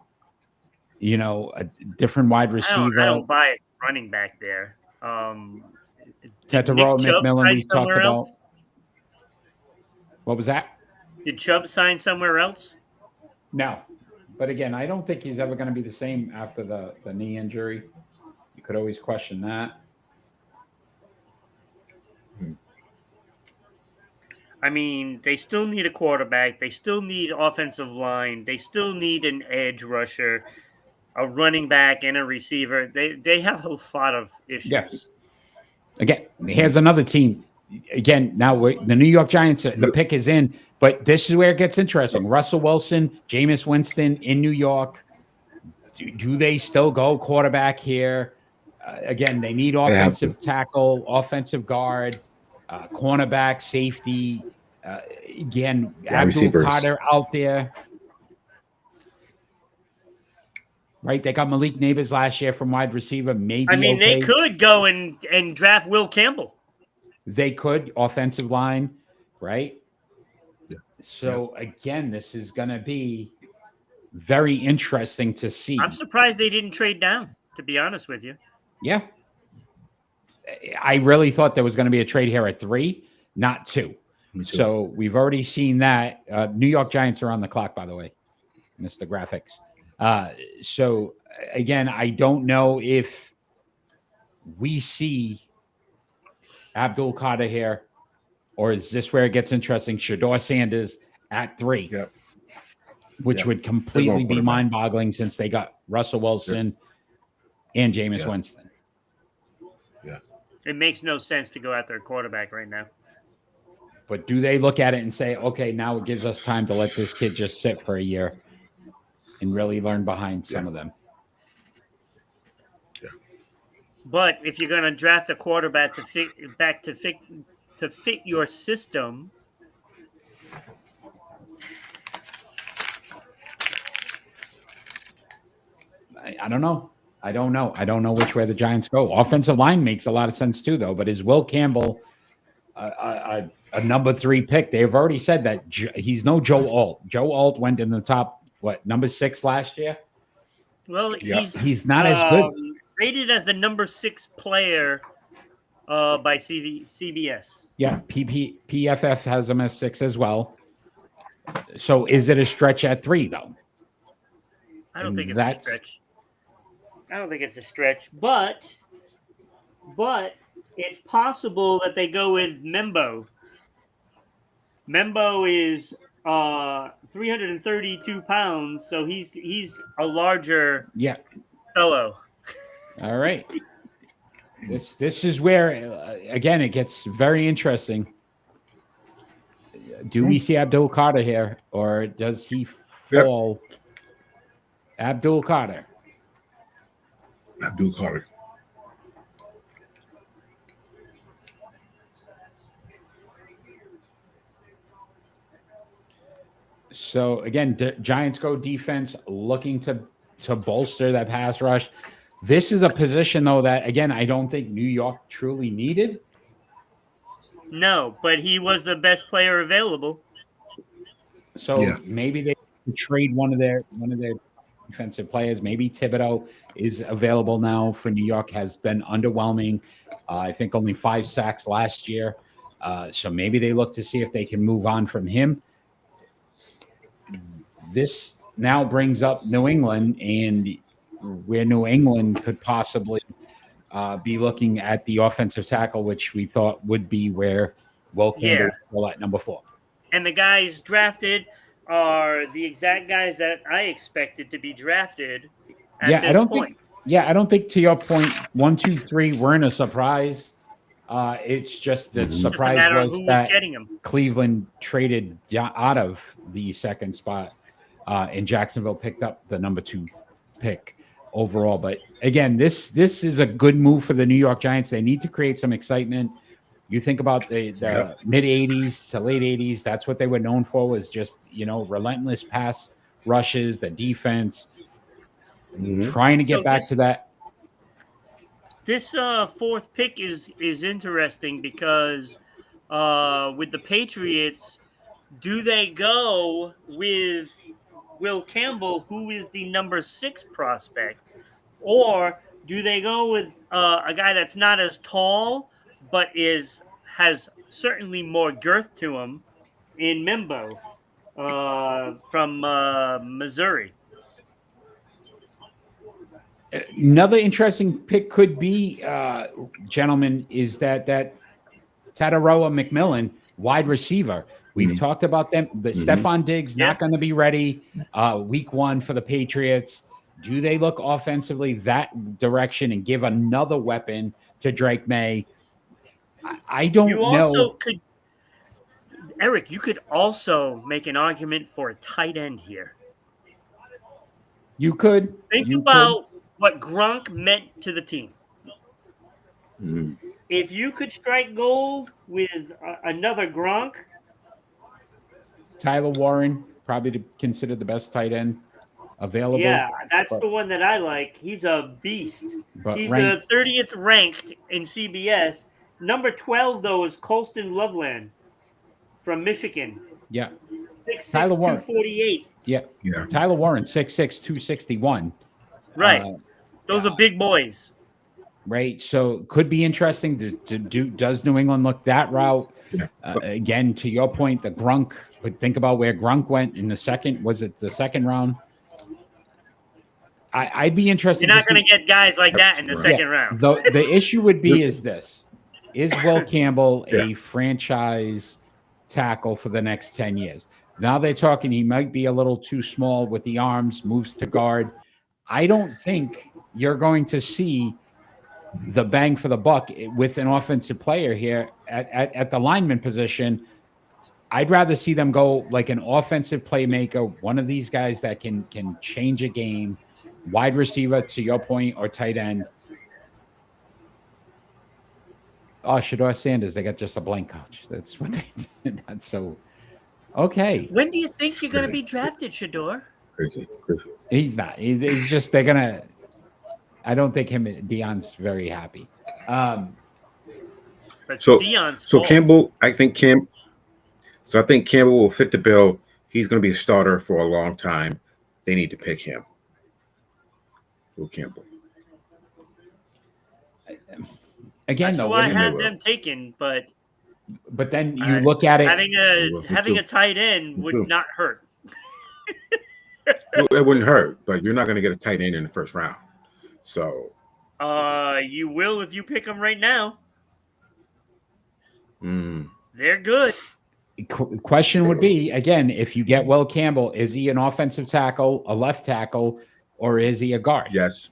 a different wide receiver. I don't buy it running back there. Did Nick McMillan we talked about. Else? What was that? Did Chubb sign somewhere else? No. But again, I don't think he's ever going to be the same after the knee injury. You could always question that. I mean, they still need a quarterback. They still need offensive line. They still need an edge rusher, a running back, and a receiver. They have a lot of issues. Yeah. Again, here's another team. Again, now the New York Giants, the pick is in, but this is where it gets interesting. Russell Wilson, Jameis Winston in New York. Do they still go quarterback here? Again, they need offensive tackle, offensive guard, cornerback, safety. Again, Abdul Carter out there. Right, they got Malik Neighbors last year from wide receiver. Maybe they could go and draft Will Campbell. They could offensive line, right? Yeah. So again, this is going to be very interesting to see. I'm surprised they didn't trade down, to be honest with you. Yeah, I really thought there was going to be a trade here at 3, not 2. So we've already seen that. New York Giants are on the clock, by the way. Missed the graphics. So again, I don't know if we see Abdul Carter here, or is this where it gets interesting? Shedeur Sanders at 3, which would completely be mind-boggling since they got Russell Wilson and Jameis Winston. Yeah, it makes no sense to go after a quarterback right now. But do they look at it and say, okay, now it gives us time to let this kid just sit for a year and really learn behind some of them? Yeah. But if you're going to draft a quarterback to fit your system, I don't know. I don't know which way the Giants go. Offensive line makes a lot of sense too, though. But is Will Campbell a number 3 pick? They've already said that he's no Joe Alt. Joe Alt went in the top, number 6 last year? Well, he's not as good. Rated as the number 6 player by CBS. Yeah, PFF has him as 6 as well. So is it a stretch at 3, though? I don't think it's a stretch. I don't think it's a stretch, but it's possible that they go with Membo. Membo is 332 pounds, so he's a larger fellow. All right. This is where again it gets very interesting. Do we see Abdul Carter here, or does he fall? Yep. Abdul Carter. Abdul Carter. So again, Giants go defense, looking to bolster that pass rush. This is a position, though, that again I don't think New York truly needed. No, but he was the best player available. So maybe they trade one of their defensive players. Maybe Thibodeau is available now for New York. Has been underwhelming. I think only 5 sacks last year. So maybe they look to see if they can move on from him. This now brings up New England, and where New England could possibly be looking at the offensive tackle, which we thought would be where Will Campbell will at number 4. And the guys drafted are the exact guys that I expected to be drafted at this point. I don't think to your point, 1, 2, 3 weren't a surprise. It's just the surprise was that Cleveland traded out of the 2nd spot, and Jacksonville picked up the number 2 pick overall. But again, this is a good move for the New York Giants. They need to create some excitement. You think about the mid 80s to late 80s. That's what they were known for, was just, relentless pass rushes, the defense, trying to get back to that. This fourth pick is interesting because with the Patriots, do they go with Will Campbell, who is the number 6 prospect, or do they go with a guy that's not as tall but has certainly more girth to him in Mimbo from Missouri? Another interesting pick could be, gentlemen, is that Tataroa McMillan, wide receiver. We've talked about them. The Stephon Diggs not going to be ready week 1 for the Patriots. Do they look offensively that direction and give another weapon to Drake May? I don't know. Also could, Eric, you could also make an argument for a tight end here. You could. Think about what Gronk meant to the team. If you could strike gold with another Gronk. Tyler Warren, probably considered the best tight end available. Yeah, that's the one that I like. He's a beast. He's the 30th ranked in CBS. Number 12, though, is Colston Loveland from Michigan. Yeah. 6'6", 248. Yeah. Tyler Warren, 6'6", 261. Right. Those are big boys. Right. So could be interesting does New England look that route? Again, to your point, the Gronk, but think about where Gronk went in the second. Was it the second round? I'd be interested. You're not going to get guys like that in the second round. The issue would be is this. Is Will Campbell a franchise tackle for the next 10 years? Now they're talking he might be a little too small with the arms, moves to guard. I don't think you're going to see the bang for the buck with an offensive player here at the lineman position. I'd rather see them go like an offensive playmaker, one of these guys that can change a game, wide receiver, to your point, or tight end. Oh, Shedeur Sanders, they got just a blank coach. That's what they did. That's so okay. When do you think you're going to be drafted, Shedeur? Crazy. He's not. He's just, they're going to, I don't think Deion's very happy. So Deion's Campbell, I think Campbell will fit the bill. He's going to be a starter for a long time. They need to pick him. Will Campbell. Again, that's who I had them taken, but then you look at it. Having a tight end would not hurt. It wouldn't hurt, but you're not going to get a tight end in the first round. So, you will if you pick them right now. They're good. Question would be, again, if you get Will Campbell, is he an offensive tackle, a left tackle, or is he a guard? Yes.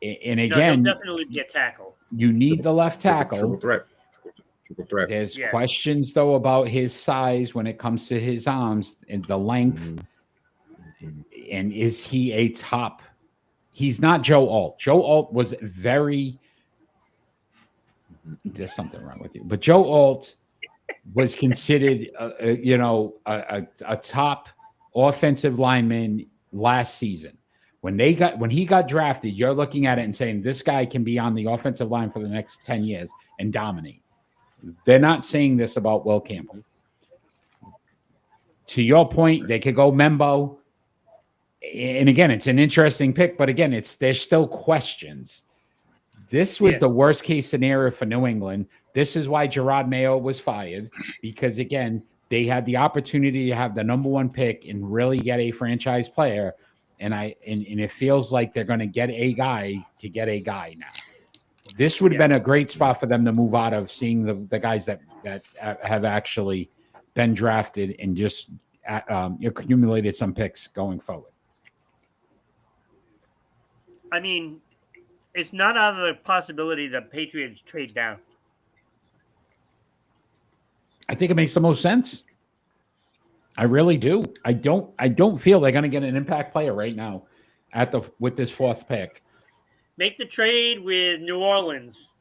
And again, he'll definitely be a tackle. You need the left tackle. Triple threat. There's questions, though, about his size when it comes to his arms and the length. And is he a top? He's not Joe Alt. Joe Alt was very. There's something wrong with you. But Joe Alt was considered, a top offensive lineman last season. When he got drafted, you're looking at it and saying this guy can be on the offensive line for the next 10 years and dominate. They're not saying this about Will Campbell. To your point, they could go Membo. And again, it's an interesting pick, but again, there's still questions. This was the worst case scenario for New England. This is why Gerard Mayo was fired, because again, they had the opportunity to have the number 1 pick and really get a franchise player. And it feels like they're going to get a guy now. This would have been a great spot for them to move out of, seeing the guys that have actually been drafted and just accumulated some picks going forward. I mean, it's not out of the possibility that Patriots trade down. I think it makes the most sense. I really do. I don't feel they're going to get an impact player right now with this 4th pick. Make the trade with New Orleans.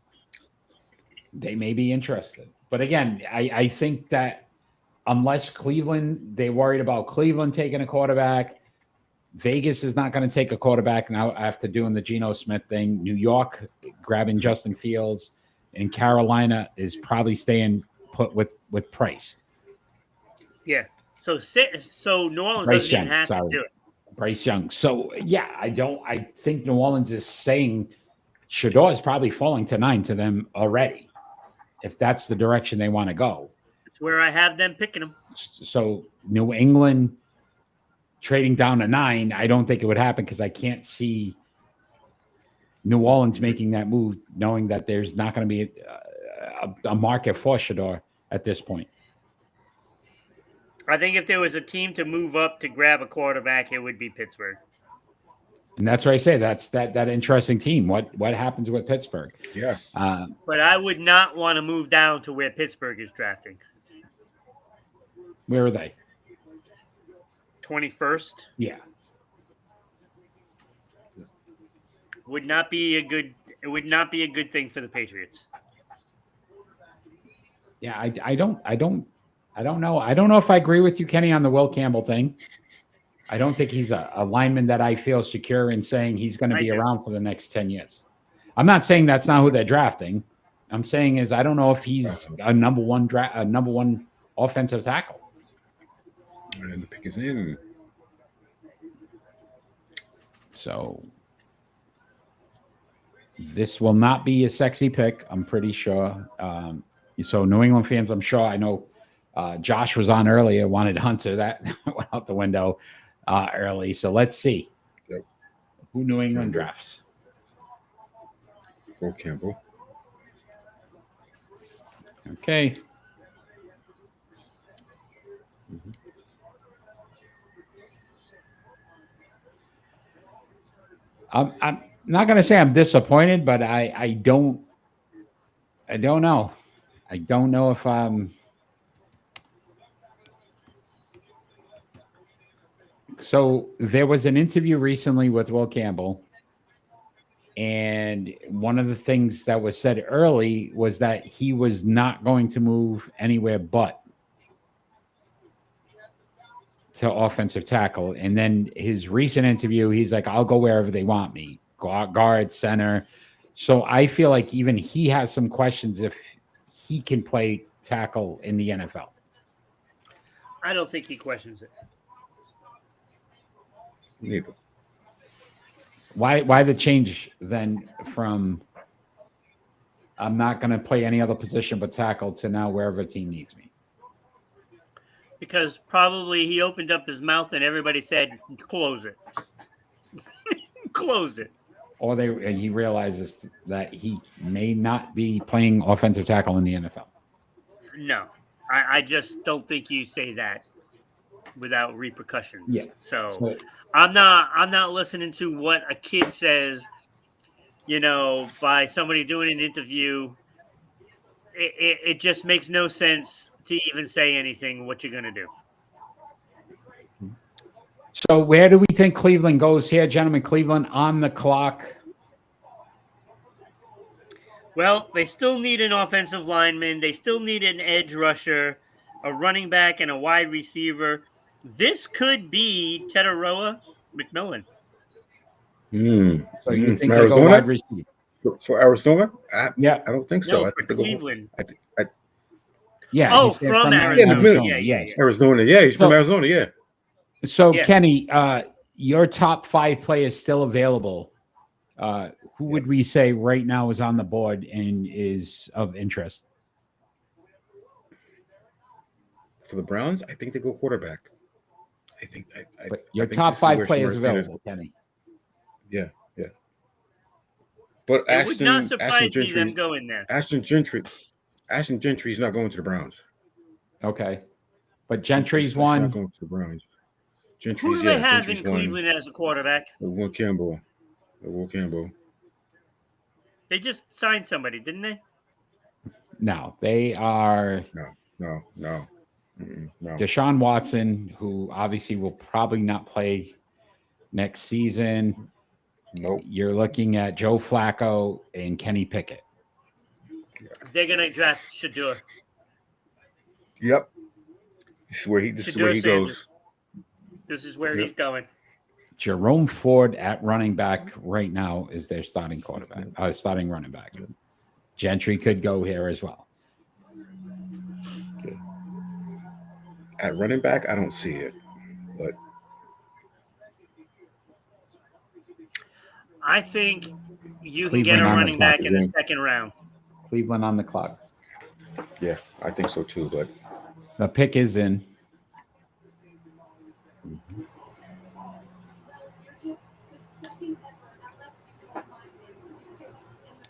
They may be interested. But again, I think that unless they're worried about Cleveland taking a quarterback, Vegas is not going to take a quarterback now after doing the Geno Smith thing. New York grabbing Justin Fields, and Carolina is probably staying put with Price. Yeah. So New Orleans Bryce doesn't even Young, have sorry. to do it. Bryce Young. So yeah, I think New Orleans is saying Shador is probably falling to 9 to them already, if that's the direction they want to go. It's where I have them picking them. So New England trading down to 9, I don't think it would happen because I can't see New Orleans making that move, knowing that there's not going to be a market for Shador at this point. I think if there was a team to move up to grab a quarterback, it would be Pittsburgh. And that's what I say. That's that interesting team. What happens with Pittsburgh? Yeah. But I would not want to move down to where Pittsburgh is drafting. Where are they? 21st. Yeah. Would not be a good. It would not be a good thing for the Patriots. Yeah, I don't know. I don't know if I agree with you, Kenny, on the Will Campbell thing. I don't think he's a lineman that I feel secure in saying he's going to be around for the next 10 years. I'm not saying that's not who they're drafting. I'm saying is I don't know if he's a number one offensive tackle. And the pick is in. So this will not be a sexy pick, I'm pretty sure. So New England fans, I'm sure, I know Josh was on earlier, wanted Hunter. That went out the window early. So let's see who New England drafts. Go Campbell. Okay. Mm-hmm. I'm not going to say I'm disappointed, but I don't know. I don't know if I'm. So there was an interview recently with Will Campbell, and one of the things that was said early was that he was not going to move anywhere but to offensive tackle. And then his recent interview, he's like, I'll go wherever they want me, guard, center. So I feel like even he has some questions if he can play tackle in the NFL. I don't think he questions it. Neither. Why the change then from I'm not going to play any other position but tackle to now wherever a team needs me? Because probably he opened up his mouth and everybody said, close it. Close it. Or he realizes that he may not be playing offensive tackle in the NFL. No, I just don't think you say that without repercussions. Yeah. So I'm not listening to what a kid says, by somebody doing an interview. It just makes no sense to even say anything what you're going to do. So where do we think Cleveland goes here, gentlemen? Cleveland on the clock. Well, they still need an offensive lineman. They still need an edge rusher, a running back, and a wide receiver. This could be Teteroa McMillan. So you think they go wide receiver? For Arizona? Yeah. I don't think so. No, I for think Cleveland. Yeah. Oh, from Arizona. Yeah. Arizona. Yeah, he's from Arizona. Yeah. So, Kenny, your top 5 players still available. Who would we say right now is on the board and is of interest? For the Browns, I think they go quarterback. But your top 5 players available, Kenny. Yeah. But it would not surprise me them going there. Ashton Gentry's not going to the Browns. Okay. But Gentry's one. Not going to the Browns. Who do they have in Cleveland as a quarterback? Will Campbell. They just signed somebody, didn't they? No, they are. No. No. Deshaun Watson, who obviously will probably not play next season. Nope. You're looking at Joe Flacco and Kenny Pickett. They're going to draft Shador. Yep. This is where he goes. This is where he's going. Jerome Ford at running back right now is their starting quarterback, starting running back. Gentry could go here as well. At running back, I don't see it, but I think you can Cleveland get a on the running clock back in the second round. Cleveland on the clock. yeah, I think so too. But The pick is in.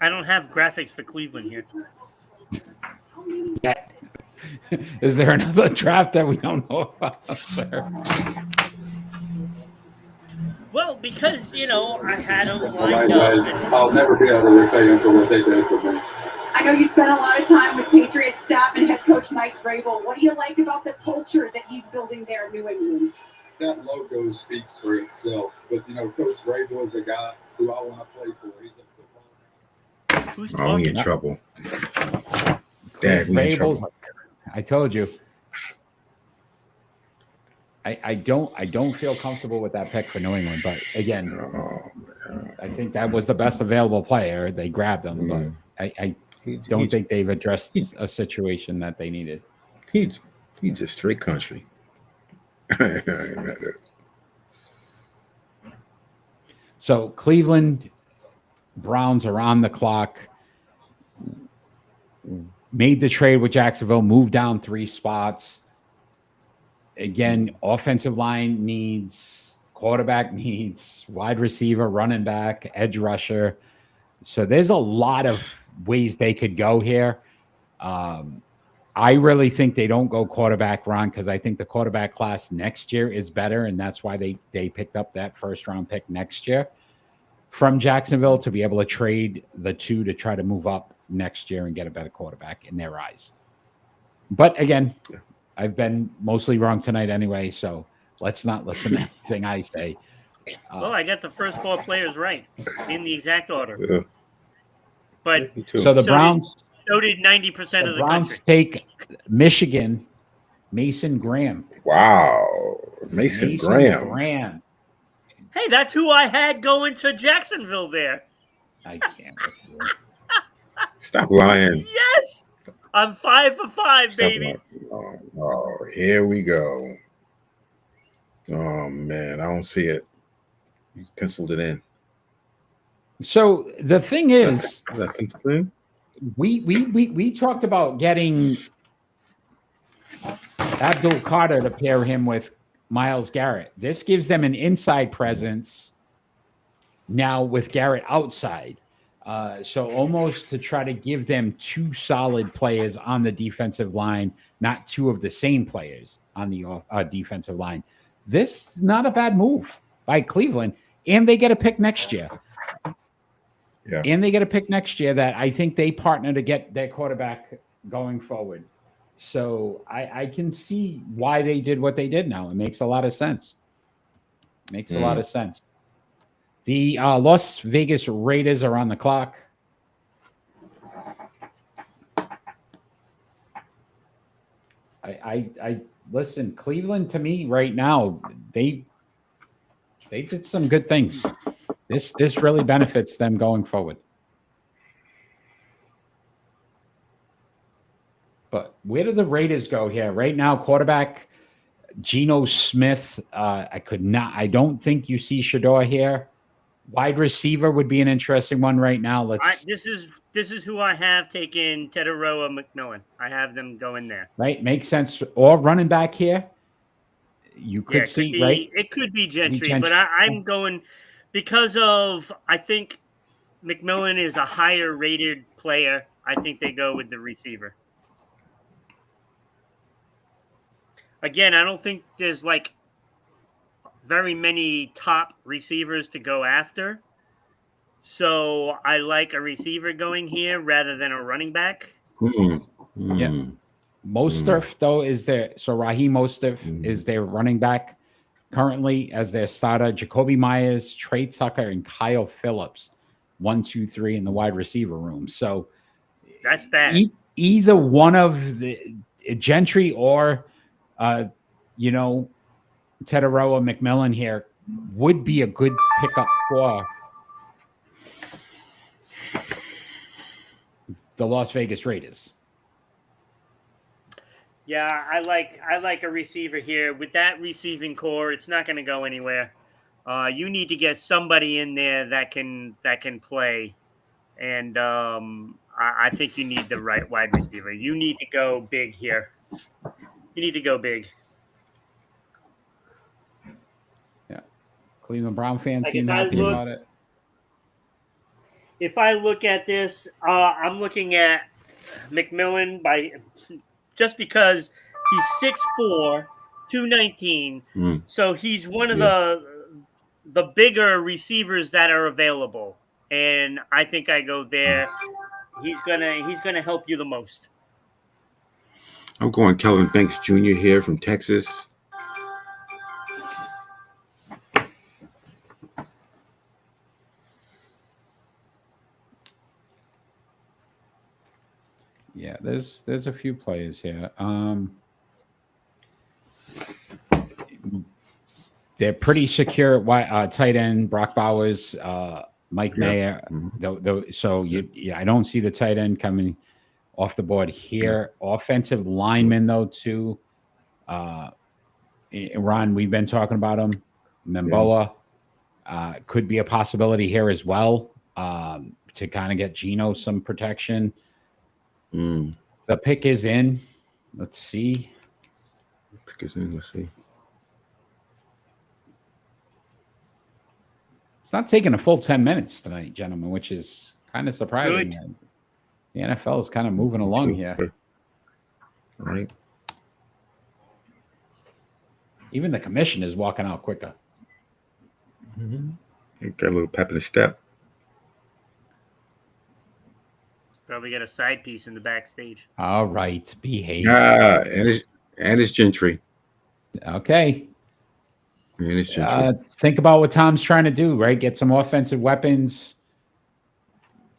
I don't have graphics for Cleveland here. Yeah. Is there another draft that we don't know about, sir? Well, because, I had them All lined right, up. guys, I'll never be able to repay them for what they did for me. I know you spent a lot of time with Patriots staff and head coach Mike Vrabel. What do you like about the culture that he's building there in New England? That logo speaks for itself. But, Coach Vrabel is a guy who I want to play for. He's a football guy. Who's we talking? in trouble. Dad, we in trouble. I told you. I don't feel comfortable with that pick for New England, but again, I think that was the best available player. They grabbed him, but I don't think they've addressed a situation that they needed. He's just straight country. So Cleveland Browns are on the clock. Made the trade with Jacksonville, moved down 3 spots. Again, offensive line needs, quarterback needs, wide receiver, running back, edge rusher. So there's a lot of ways they could go here. I really think they don't go quarterback, Ron, because I think the quarterback class next year is better, and that's why they picked up that first-round pick next year from Jacksonville to be able to trade the 2 to try to move up next year and get a better quarterback in their eyes. But again, I've been mostly wrong tonight anyway, so let's not listen to anything I say. Well, I got the first 4 players right in the exact order. Yeah. But so the Browns... So did 90% of the Browns country. take Michigan, Mason Graham. Wow. Mason Graham. Hey, that's who I had going to Jacksonville there. I can't. Stop lying. Yes! I'm 5 for 5, baby. Oh, here we go. Oh, man. I don't see it. He's penciled it in. So the thing is, Is that penciled in? we talked about getting Abdul Carter to pair him with Myles Garrett. This gives them an inside presence now with Garrett outside. So almost to try to give them 2 solid players on the defensive line, not 2 of the same players on the defensive line. This is not a bad move by Cleveland, and they get a pick next year. Yeah. And they get a pick next year that I think they partner to get their quarterback going forward. So I can see why they did what they did now. It makes a lot of sense. Makes a lot of sense. The Las Vegas Raiders are on the clock. I listen, Cleveland to me right now, they did some good things. This really benefits them going forward. But where do the Raiders go here? Right now, quarterback Geno Smith. I don't think you see Shador here. Wide receiver would be an interesting one right now. This is who I have taken Tedoroa McMillan. I have them going there. Right, makes sense. Or running back here. You could see, right? It could be Gentry, but I'm going because of I think McMillan is a higher rated player. I think they go with the receiver. Again, I don't think there's like very many top receivers to go after. So I like a receiver going here rather than a running back. Yeah. Mostert, though, is there. So Raheem Mostert is their running back currently as their starter. Jacoby Myers, Trey Tucker, and Kyle Phillips. 1, 2, 3 in the wide receiver room. So that's bad. Either one of the Gentry or, Tedoroa McMillan here would be a good pickup for the Las Vegas Raiders. Yeah, I like a receiver here. With that receiving core, it's not going to go anywhere. You need to get somebody in there that can play, and I think you need the right wide receiver. You need to go big here. You need to go big. Yeah, Cleveland Brown fans Like seem happy about it. If I look at this, I'm looking at McMillan just because he's 6'4", 219. So he's one of the bigger receivers that are available. And I think I go there. He's gonna help you the most. I'm going Kelvin Banks Jr. here from Texas. Yeah, there's a few players here. They're pretty secure at tight end. Brock Bowers, Mike Mayer. So I don't see the tight end coming off the board here. Offensive linemen though too. Ron, we've been talking about him. Memboa could be a possibility here as well to kind of get Geno some protection. The pick is in. Let's see. Pick is in. Let's see. It's not taking a full 10 minutes tonight, gentlemen, which is kind of surprising. Good. The NFL is kind of moving along here. All right. Even the commission is walking out quicker. Got a little pep in the step. Probably got a side piece in the backstage. All right, behave. And it's Gentry. Okay. And it's Gentry. Think about what Tom's trying to do, right? Get some offensive weapons.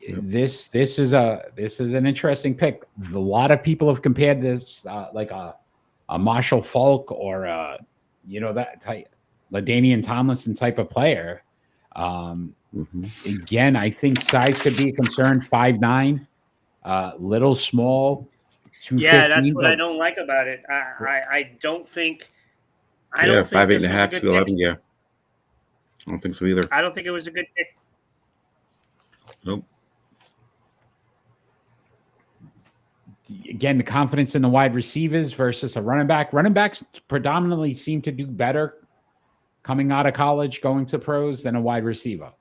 Yep. This is an interesting pick. A lot of people have compared this like a Marshall Faulk or that type, LaDainian Tomlinson type of player. Again, I think size could be a concern. 5'9", little small. 215. Yeah, that's what I don't like about it. I don't think. I don't think 5'8.5", 211. Yeah, I don't think so either. I don't think it was a good pick. Nope. Again, the confidence in the wide receivers versus a running back. Running backs predominantly seem to do better coming out of college, going to pros than a wide receiver.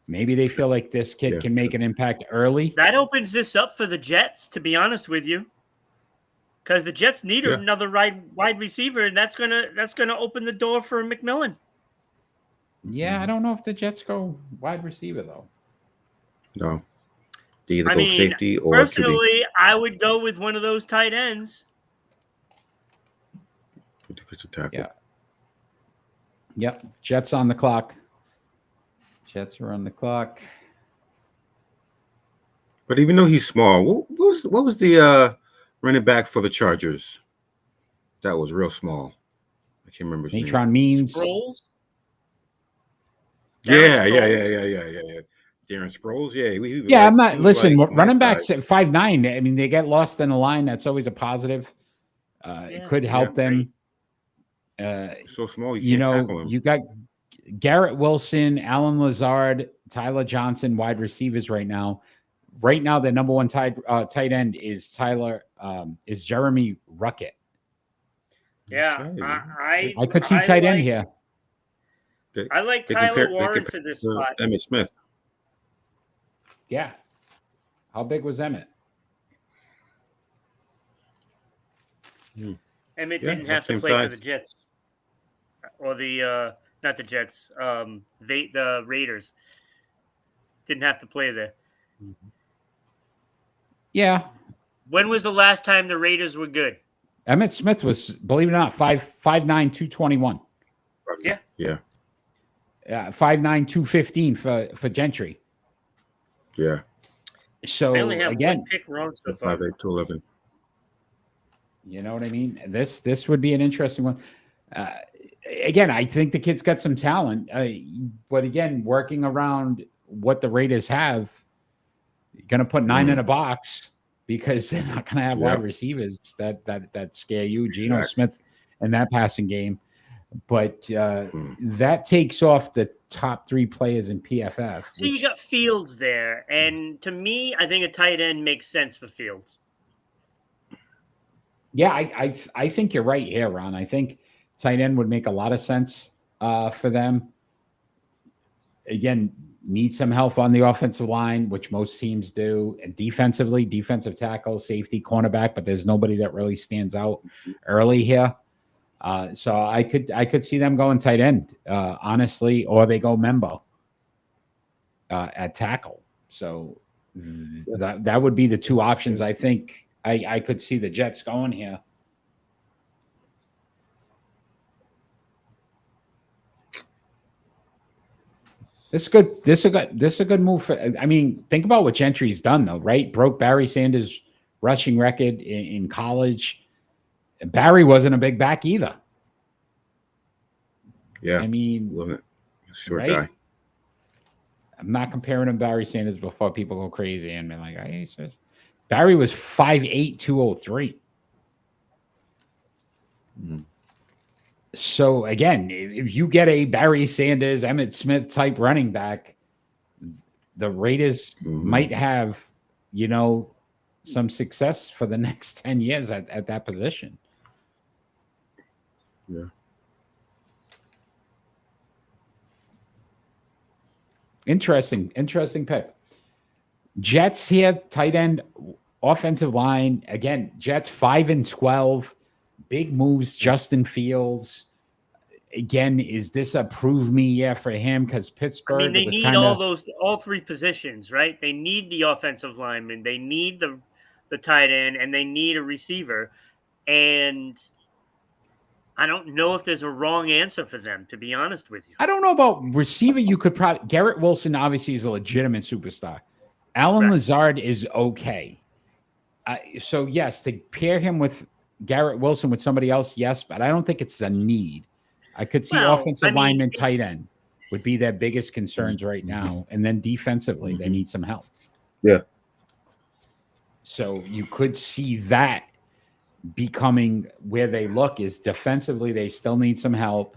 Maybe they feel like this kid can make an impact early. That opens this up for the Jets, to be honest with you, because the Jets need another wide receiver, and that's gonna open the door for McMillan. Yeah, I don't know if the Jets go wide receiver though. No. They either go safety or personally, I would go with one of those tight ends. Defensive tackle. Yeah. Yep. Jets on the clock. Jets are on the clock. But even though he's small, what was the running back for the Chargers? That was real small. I can't remember his name. Means. Sproles? Yeah. Darren Sproles, I'm not. Listen, running backs at 5'9". I mean, they get lost in the line. That's always a positive. It could help them. So small, you can't tackle him. You got Garrett Wilson, Alan Lazard, Tyler Johnson, wide receivers right now. Right now, the number one tight end is Jeremy Ruckett. Yeah, okay. I could see tight end here. I like Tyler Warren for this spot. Emmitt Smith. Yeah. How big was Emmitt? Emmitt didn't have to play for the Jets. Or the not the Jets, the Raiders. Didn't have to play there. Yeah. When was the last time the Raiders were good? Emmitt Smith was, believe it or not, 5'9", 221. Yeah. Yeah. 5'9", 215 for Gentry. Yeah. So I only have again, one pick wrong so far. 5'8", 211. You know what I mean? This would be an interesting one. again, I think the kid's got some talent. But again, working around what the Raiders have, you're going to put 9 in a box because they're not going to have wide receivers that scare you. Geno Smith in that passing game. But that takes off the top 3 players in PFF. So you got Fields there. And to me, I think a tight end makes sense for Fields. Yeah, I think you're right here, Ron. I think tight end would make a lot of sense for them. Again, need some help on the offensive line, which most teams do. And defensively, defensive tackle, safety, cornerback, but there's nobody that really stands out early here. So I could see them going tight end, honestly, or they go Membo at tackle. So that would be the 2 options. I think I could see the Jets going here. This is a good move for. I mean, think about what Gentry's done though, right? Broke Barry Sanders' rushing record in college. Barry wasn't a big back either. Yeah, I mean, short right? guy. I'm not comparing him to Barry Sanders before people go crazy and be like, "Hey, Barry was 5'8", 203." So again, if you get a Barry Sanders, Emmitt Smith type running back, the Raiders might have, some success for the next 10 years at that position. Yeah. Interesting pick. Jets here, tight end, offensive line. Again, Jets 5-12. Big moves, Justin Fields. Again, is this a prove me year for him? Because Pittsburgh, I mean, they need all 3 positions, right? They need the offensive lineman, they need the tight end, and they need a receiver. And I don't know if there's a wrong answer for them, to be honest with you. I don't know about receiver. You could probably Garrett Wilson obviously is a legitimate superstar. Alan Lazard is okay. So yes, to pair him with Garrett Wilson with somebody else, yes, but I don't think it's a need. I could see offensive lineman, tight end would be their biggest concerns right now, and then defensively they need some help. Yeah. So you could see that becoming where they look is defensively they still need some help.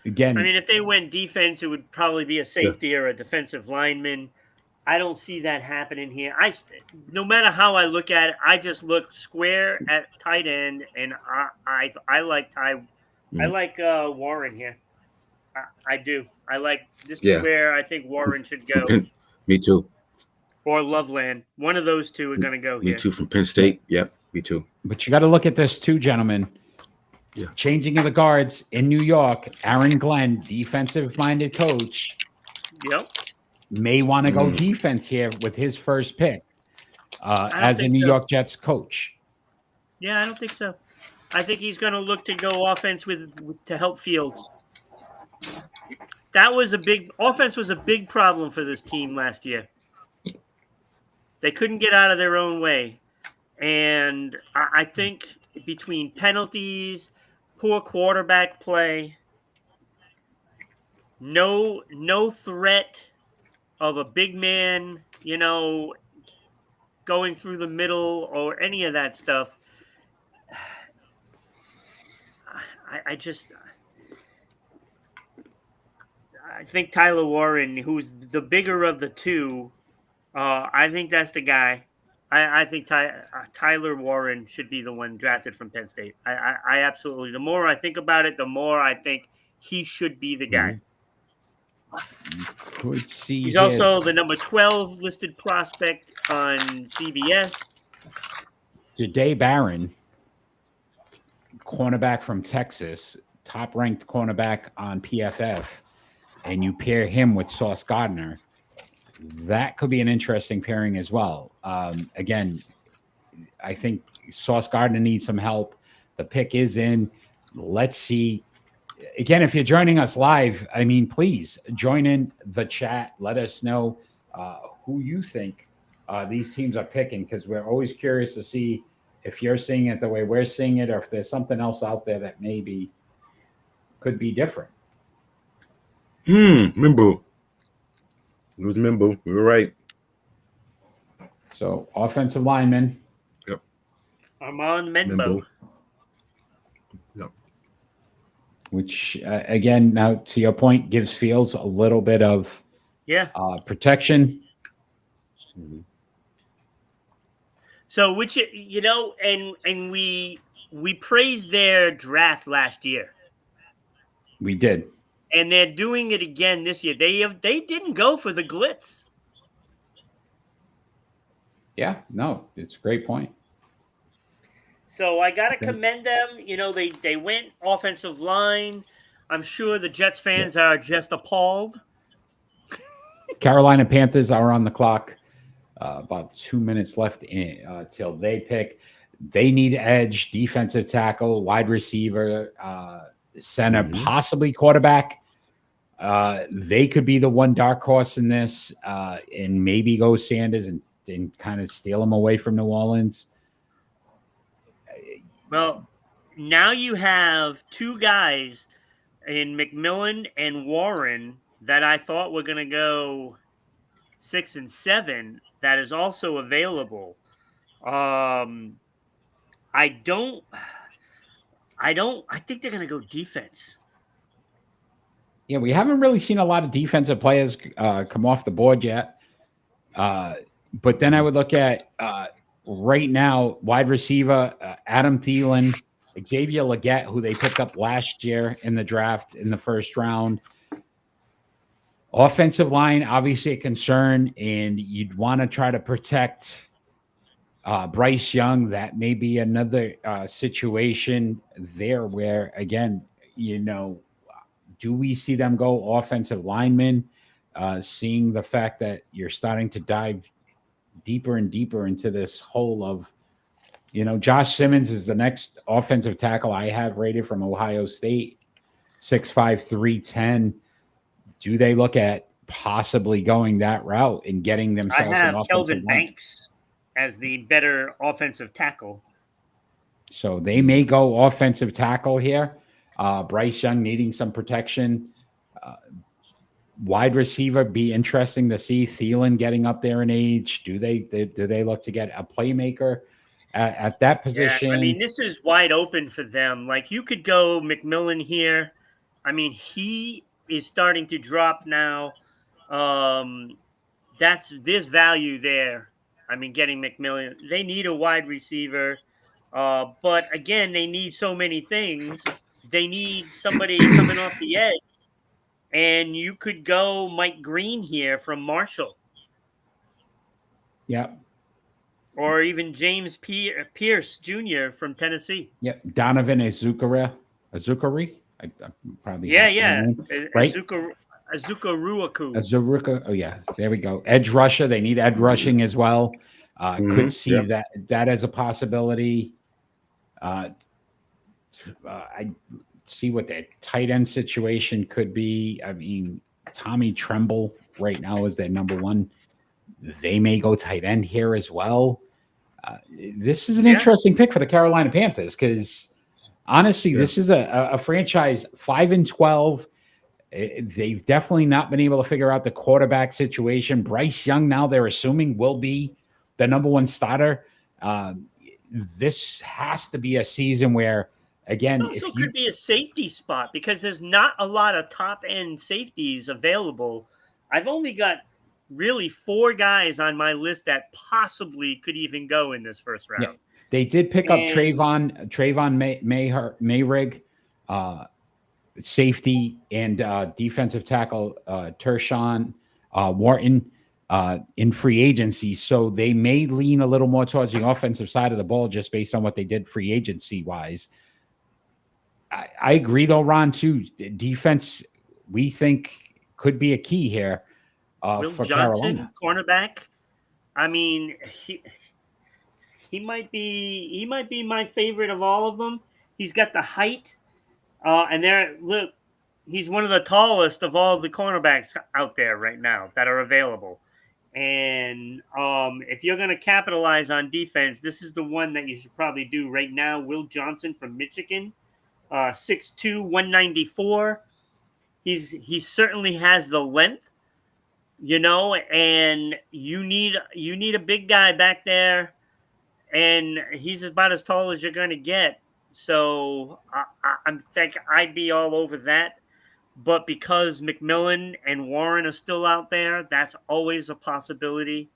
Again, I mean, if they went defense, it would probably be a safety or a defensive lineman. I don't see that happening here. No matter how I look at it, I just look square at tight end, and I like Warren here. I do. This is where I think Warren should go. Me too. Or Loveland. One of those 2 are going to go here. Me too, from Penn State. Yep, me too. But you got to look at this too, gentlemen. Yeah. Changing of the guards in New York. Aaron Glenn, defensive-minded coach. Yep. May want to go defense here with his first pick as a New York Jets coach. Yeah, I don't think so. I think he's going to look to go offense to help Fields. Offense was a big problem for this team last year. They couldn't get out of their own way. And I think between penalties, poor quarterback play, no threat of a big man, going through the middle or any of that stuff. I think Tyler Warren, who's the bigger of the 2, I think that's the guy. I think Tyler Warren should be the one drafted from Penn State. I absolutely. The more I think about it, the more I think he should be the guy. He's also the number 12 listed prospect on CBS. Jahdae Barron, cornerback from Texas, top-ranked cornerback on PFF, and you pair him with Sauce Gardner, that could be an interesting pairing as well. Again, I think Sauce Gardner needs some help. The pick is in. Let's see. Again, if you're joining us live, I mean, please join in the chat. Let us know who you think these teams are picking, because we're always curious to see if you're seeing it the way we're seeing it, or if there's something else out there that maybe could be different. Mimbu. It was Mimbu. We were right. So offensive lineman. Yep. Armand Menbo. Yep. Which again, now to your point, gives Fields a little bit of protection. Mm-hmm. So which and we praised their draft last year. We did. And they're doing it again this year. They didn't go for the glitz. Yeah, no, it's a great point. So I got to commend them. They went offensive line. I'm sure the Jets fans are just appalled. Carolina Panthers are on the clock. About 2 minutes left till they pick. They need edge, defensive tackle, wide receiver, center, possibly quarterback. They could be the one dark horse in this, and maybe go Sanders and kind of steal them away from New Orleans. Well, now you have two guys in McMillan and Warren that I thought were going to go 6 and 7. That is also available. I think they're going to go defense. Yeah, we haven't really seen a lot of defensive players come off the board yet. But then I would look at right now, wide receiver, Adam Thielen, Xavier Legette, who they picked up last year in the draft in the first round. Offensive line, obviously a concern, and you'd want to try to protect Bryce Young. That may be another situation there where, again, do we see them go offensive linemen, seeing the fact that you're starting to dive deeper and deeper into this hole of, Josh Simmons is the next offensive tackle I have rated from Ohio State, 6'5", 310. Do they look at possibly going that route and getting themselves I have an offensive Kelvin line? Banks as the better offensive tackle. So they may go offensive tackle here. Bryce Young needing some protection. Wide receiver, be interesting to see. Thielen getting up there in age. Do they look to get a playmaker at that position? Yeah, I mean, this is wide open for them. Like, you could go McMillan here. I mean, he is starting to drop now. There's value there. I mean, getting McMillan. They need a wide receiver. But again, they need so many things. They need somebody coming off the edge. And you could go Mike Green here from Marshall. Yeah. Or even James Pierce Jr. from Tennessee. Yeah. Donovan Azukari. I probably right? Azuka. Oh, yeah. There we go. Edge rusher. They need edge rushing as well. Could see that as a possibility. I see what their tight end situation could be. I mean, Tommy Tremble right now is their number one. They may go tight end here as well. This is an interesting pick for the Carolina Panthers because, honestly, this is a franchise 5-12. They've definitely not been able to figure out the quarterback situation. Bryce Young now they're assuming will be the number one starter. This has to be a season where, again, it also could be a safety spot because there's not a lot of top end safeties available. I've only got really 4 guys on my list that possibly could even go in this first round. Yeah. They did pick up Trayvon Mayrig, safety, and defensive tackle Tershawn Wharton in free agency. So they may lean a little more towards the offensive side of the ball just based on what they did free agency wise. I agree, though, Ron, too. Defense, we think, could be a key here Will for Johnson, Carolina. cornerback. I mean, he might be my favorite of all of them. He's got the height, and he's one of the tallest of all of the cornerbacks out there right now that are available. And if you're going to capitalize on defense, this is the one that you should probably do right now. Will Johnson from Michigan, 6'2", 194. He certainly has the length, and you need a big guy back there, and he's about as tall as you're going to get. So I think I'd be all over that. But because McMillan and Warren are still out there, that's always a possibility.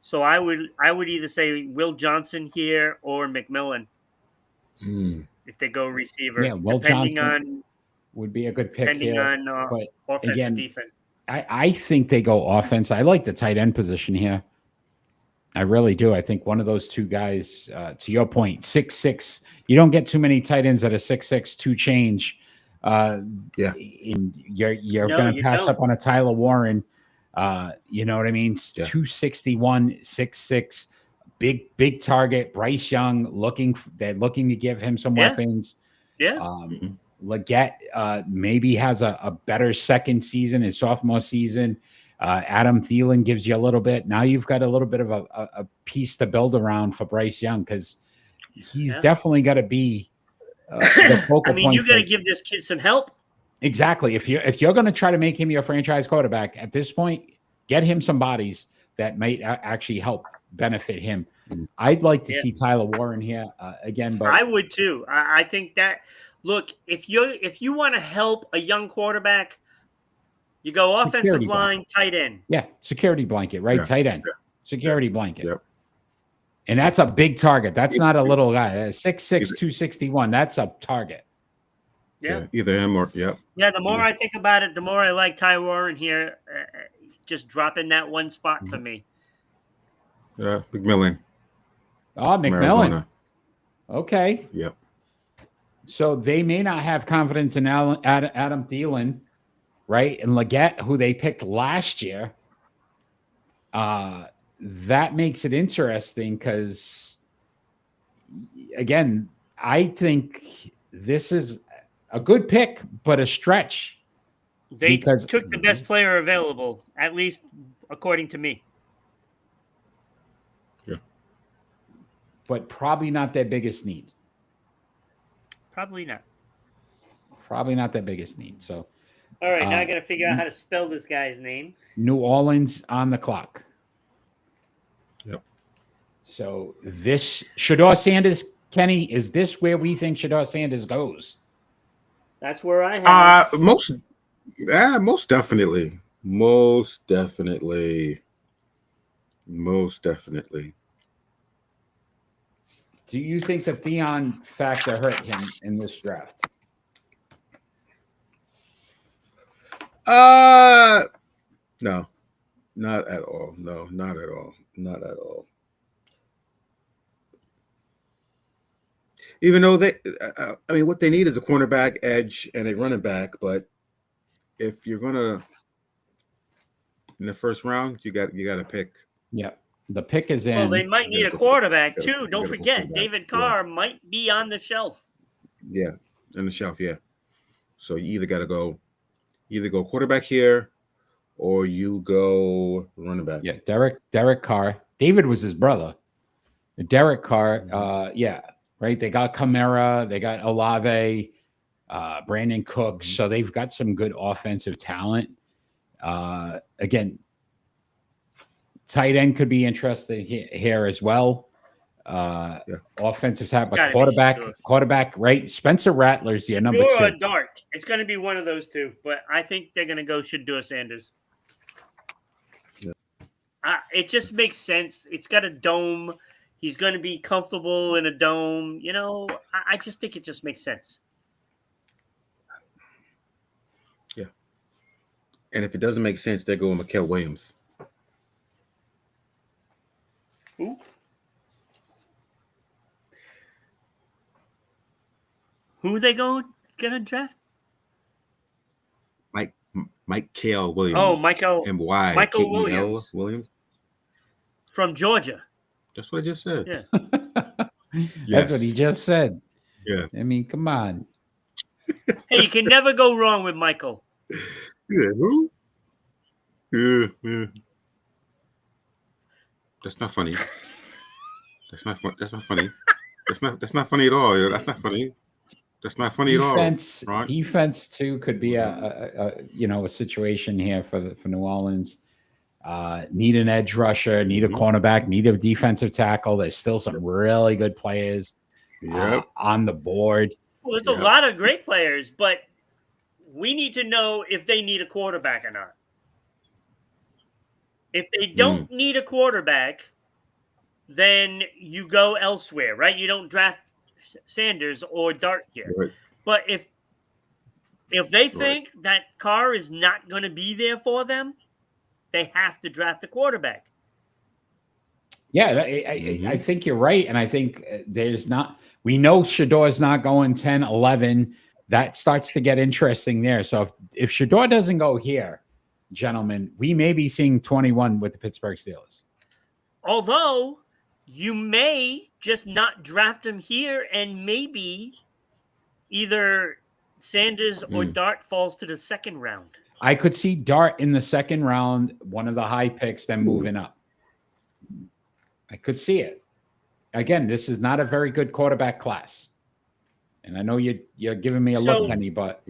So I would either say Will Johnson here or McMillan if they go receiver. Yeah, Will Johnson would be a good pick depending here. on But offense again, and defense. I think they go offense. I like the tight end position here. I really do. I think one of those two guys, to your point, 6'6". You don't get too many tight ends that are 6'6", 2 change. You're going to pass up on a Tyler Warren. You know what I mean? Yeah. 261, 6'6", big target. Bryce Young they're looking to give him some weapons. Yeah. Leggett maybe has a better second season, his sophomore season. Adam Thielen gives you a little bit. Now you've got a little bit of a piece to build around for Bryce Young, because he's definitely got to be the focal point. You got to give this kid some help. Exactly. If you're going to try to make him your franchise quarterback at this point, get him some bodies that might actually help benefit him. I'd like to see Tyler Warren here again, but I would too. I think that. Look, if you want to help a young quarterback, you go offensive line, tight end. Yeah, security blanket, right? Yeah. Tight end, security blanket. Yep. And that's a big target. That's not a little guy. 6'6", 261. That's a target. Yeah. Either him or Yeah, the more I think about it, the more I like Ty Warren here. Just dropping that one spot for me. McMillan. Oh, McMillan. Arizona. Okay. Yep. So they may not have confidence in Adam Thielen, right? And Leggett, who they picked last year. That makes it interesting because, again, I think this is a good pick, but a stretch. They took the best player available, at least according to me. Yeah. But probably not their biggest need. Probably not. Probably not their biggest need. So, all right, now I got to figure out how to spell this guy's name. New Orleans on the clock. Yep. So this Shedeur Sanders, Kenny, is this where we think Shedeur Sanders goes? That's where I have. Most definitely. Most definitely. Do you think the Theon factor hurt him in this draft? No, not at all. No, not at all. Not at all. Even though what they need is a cornerback, edge, and a running back. But if you're gonna in the first round, you got to pick. Yeah, the pick is in. Well, they might need a quarterback too. Don't forget, David Carr might be on the shelf. Yeah, on the shelf. Yeah. So you either got to go quarterback here, or you go running back. Yeah, Derek Carr. David was his brother. Derek Carr. Right. They got Kamara. They got Olave, Brandon Cooks. So they've got some good offensive talent. Again, tight end could be interesting here as well. Offensive talent, but quarterback, right? Spencer Rattler's the number 2. Or Dart. It's going to be one of those two, but I think they're going to go Shedeur Sanders. Yeah. It just makes sense. It's got a dome. He's going to be comfortable in a dome. I just think it just makes sense. Yeah. And if it doesn't make sense, they go with Mikael Williams. Who? Who are they going to draft? Mikael Williams. Oh, Michael Williams. Williams. From Georgia. That's what I just said. Yeah. That's what he just said. Yeah. I mean, come on. Hey, you can never go wrong with Michael. Yeah. Who? Yeah. That's not funny. That's not funny. That's not funny. That's not funny at all. Yo. That's not funny. That's not funny at all. Right? Defense too could be a situation here for New Orleans. Need an edge rusher, need a cornerback, need a defensive tackle. There's still some really good players on the board. Well, there's a lot of great players, but we need to know if they need a quarterback or not. If they don't need a quarterback, then you go elsewhere, right? You don't draft Sanders or Dart here. Right. But if they think that Carr is not going to be there for them, they have to draft a quarterback. Yeah, I think you're right. And I think we know Shador's not going 10, 11. That starts to get interesting there. So if Shador doesn't go here, gentlemen, we may be seeing 21 with the Pittsburgh Steelers. Although you may just not draft him here, and maybe either Sanders or Dart falls to the second round. I could see Dart in the second round, one of the high picks, then moving up. I could see it. Again, this is not a very good quarterback class. And I know you're giving me a look, Penny, but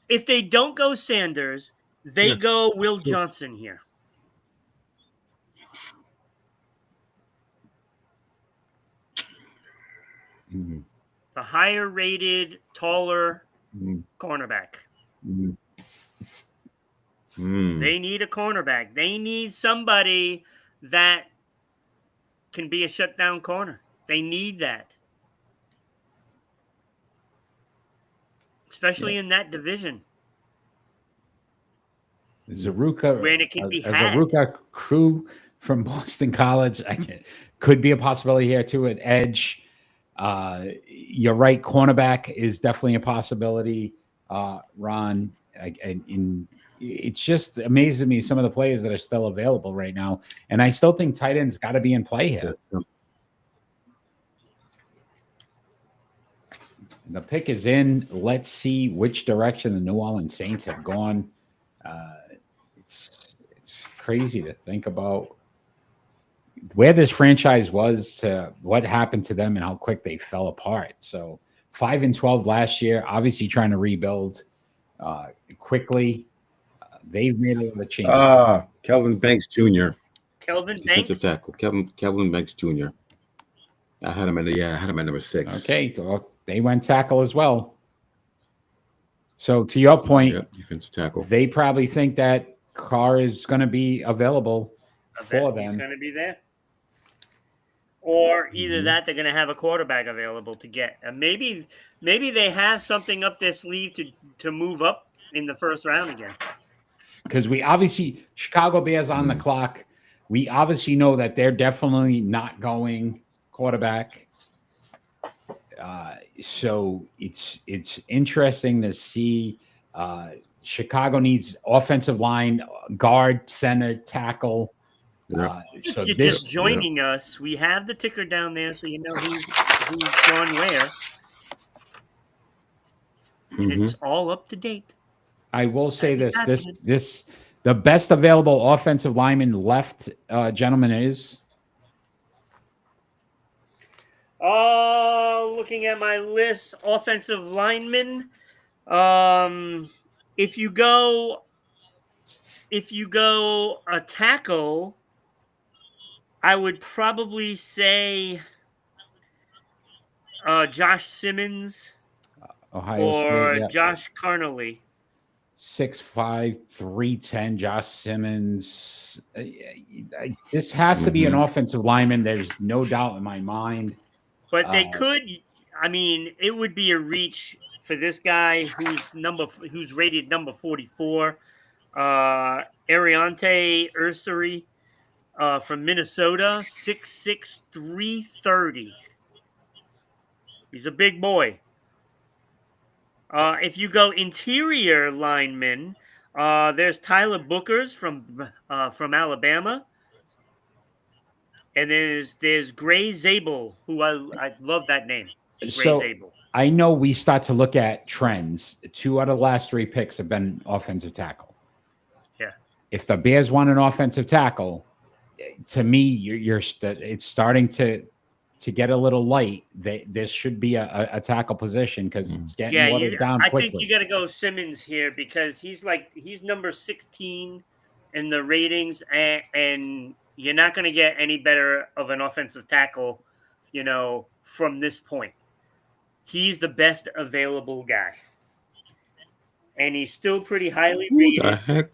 if they don't go Sanders, they go Will Johnson here. The higher rated, taller cornerback. They need a cornerback. They need somebody that can be a shutdown corner. They need that. Especially in that division. Zaruka, when it can be Zaruka Crew from Boston College could be a possibility here too at edge. You're right. Cornerback is definitely a possibility. Ron, it's just amazing to me some of the players that are still available right now, and I still think tight end's got to be in play here. The pick is in. Let's see which direction the New Orleans Saints have gone. It's crazy to think about where this franchise was, what happened to them, and how quick they fell apart. So 5-12 last year, obviously trying to rebuild quickly. They've made a lot of changes. Kelvin Banks Jr. Kelvin Banks? Defensive tackle. Kelvin Banks Jr. I had him at number 6. Okay, well, they went tackle as well. So to your point, defensive tackle. They probably think that Carr is going to be available for them. He's going to be there. Or either that, they're going to have a quarterback available to get. And maybe they have something up their sleeve to move up in the first round again. Because we obviously, Chicago Bears on the clock. We obviously know that they're definitely not going quarterback. So it's interesting to see. Chicago needs offensive line, guard, center, tackle. If you're just joining us, we have the ticker down there, so you know who's gone where. And it's all up to date. I will say this the best available offensive lineman left, gentlemen, is looking at my list, offensive lineman. If you go a tackle, I would probably say Josh Simmons Ohio State, Josh Carnley. 6'5", 310, Josh Simmons. This has to be an offensive lineman. There's no doubt in my mind. But they could. I mean, it would be a reach for this guy who's rated number 44, Ariante Ursary from Minnesota, 6'6", 330. He's a big boy. If you go interior lineman, there's Tyler Bookers from Alabama, and there's Gray Zabel, who I love that name. Gray Zabel. I know we start to look at trends. 2 out of the last 3 picks have been offensive tackle. Yeah. If the Bears want an offensive tackle, to me, it's starting to get a little light. This should be a tackle position because it's getting watered down I quickly. think you got to go Simmons here because he's number 16 in the ratings, and you're not going to get any better of an offensive tackle, from this point. He's the best available guy, and he's still pretty highly rated. Who the heck?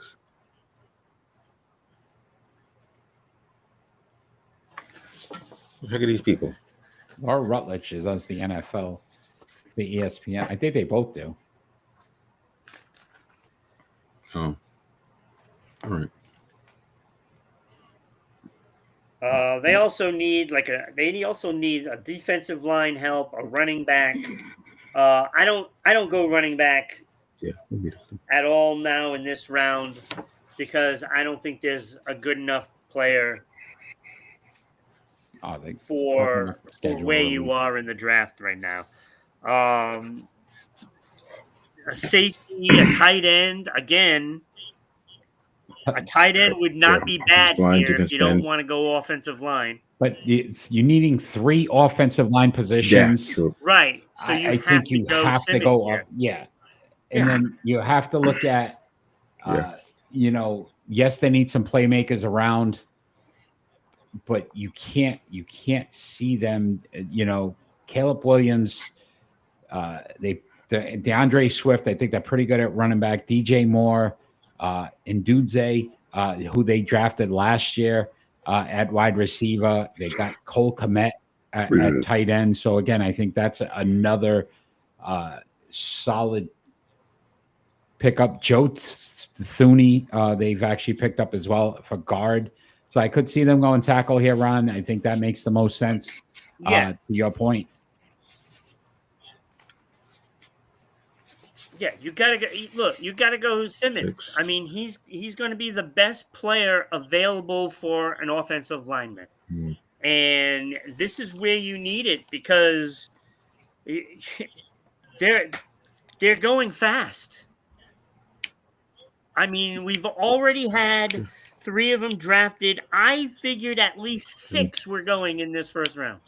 What the heck are these people? Or Rutledge does the NFL, the ESPN. I think they both do. Oh, all right. They also need a defensive line help, a running back. I don't go running back at all now in this round because I don't think there's a good enough player for where you are in the draft right now. A safety, a tight end, again. A tight end would not be bad here if you don't want to go offensive line. But you're needing 3 offensive line positions. Yeah, true. Right. So I think you have to go up. Yeah. And then you have to look at, yes, they need some playmakers around, but you can't see them, Caleb Williams, DeAndre Swift, I think they're pretty good at running back. DJ Moore, and Dudze, who they drafted last year at wide receiver. They got Cole Kmet at tight end. So again, I think that's another solid pickup. Joe Thuney, they've actually picked up as well for guard. So I could see them going tackle here, Ron. I think that makes the most sense. To your point. Yeah, you gotta go Simmons. I mean, he's going to be the best player available for an offensive lineman, and this is where you need it because they're going fast. I mean, we've already had 3 of them drafted. I figured at least 6 were going in this first round.